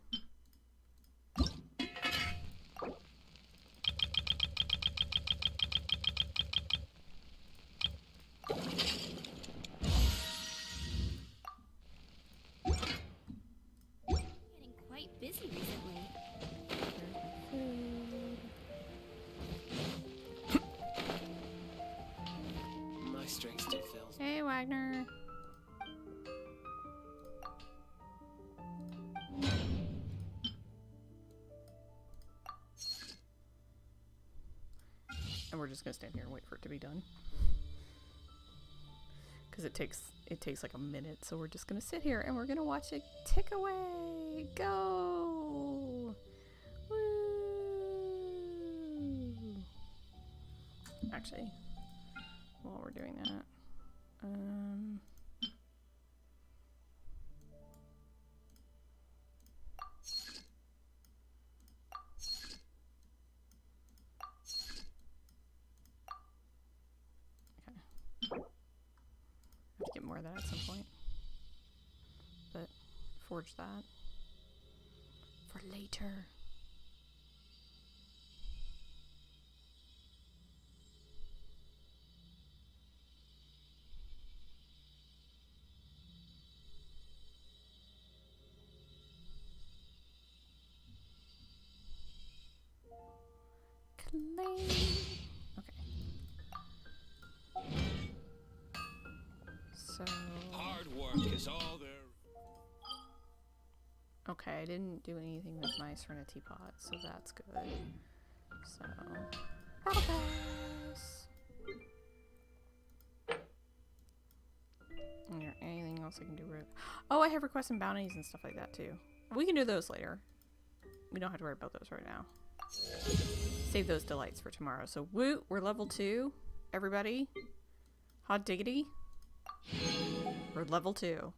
Speaker 1: And we're just gonna stand here and wait for it to be done, because it takes like a minute. So we're just gonna sit here and we're gonna watch it tick away. Go! Woo! Actually, while we're doing that, get more of that at some point, but forge that for later. Claim. So
Speaker 3: hard work is all there.
Speaker 1: Okay, I didn't do anything with my Serenity pot, so that's good. So Battle Pass. Is there anything else I can do with? Oh, I have requests and bounties and stuff like that too. We can do those later. We don't have to worry about those right now. Save those delights for tomorrow. So woot, we're level 2. Everybody. Hot diggity. We're level 2.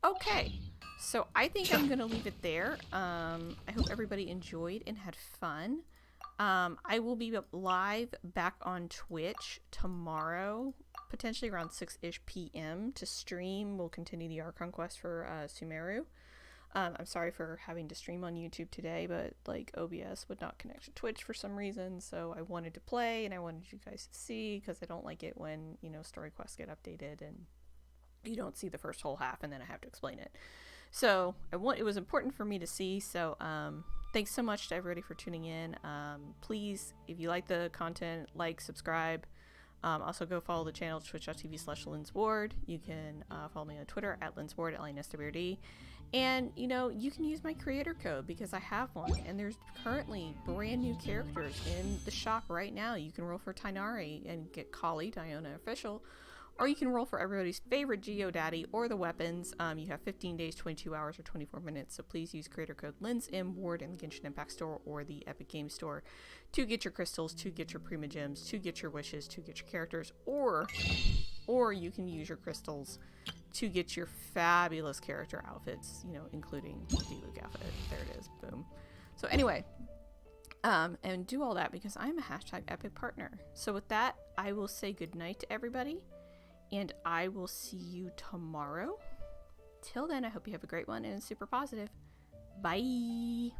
Speaker 1: Okay. So I think I'm going to leave it there. I hope everybody enjoyed and had fun. I will be live back on Twitch tomorrow, potentially around 6-ish p.m. to stream. We'll continue the Archon Quest for Sumeru. I'm sorry for having to stream on YouTube today, but like OBS would not connect to Twitch for some reason, so I wanted to play and I wanted you guys to see, because I don't like it when, you know, story quests get updated and you don't see the first whole half and then I have to explain it. So it was important for me to see. So thanks so much to everybody for tuning in. Please, if you like the content, like, subscribe. Also go follow the channel, twitch.tv/Linsmward. You can follow me on Twitter at Linsmward, LINSWRD. And, you know, you can use my creator code because I have one. And there's currently brand new characters in the shop right now. You can roll for Tainari and get Kali, Diona Official. Or you can roll for everybody's favorite Geodaddy or the weapons. You have 15 days, 22 hours, or 24 minutes. So please use creator code Linsmward in the Genshin Impact store or the Epic Games store to get your crystals, to get your Prima Gems, to get your wishes, to get your characters. Or you can use your crystals to get your fabulous character outfits, you know, including the Luke outfit. There it is. Boom. So anyway, and do all that because I'm a #epic partner. So with that, I will say goodnight to everybody. And I will see you tomorrow. Till then, I hope you have a great one and super positive. Bye.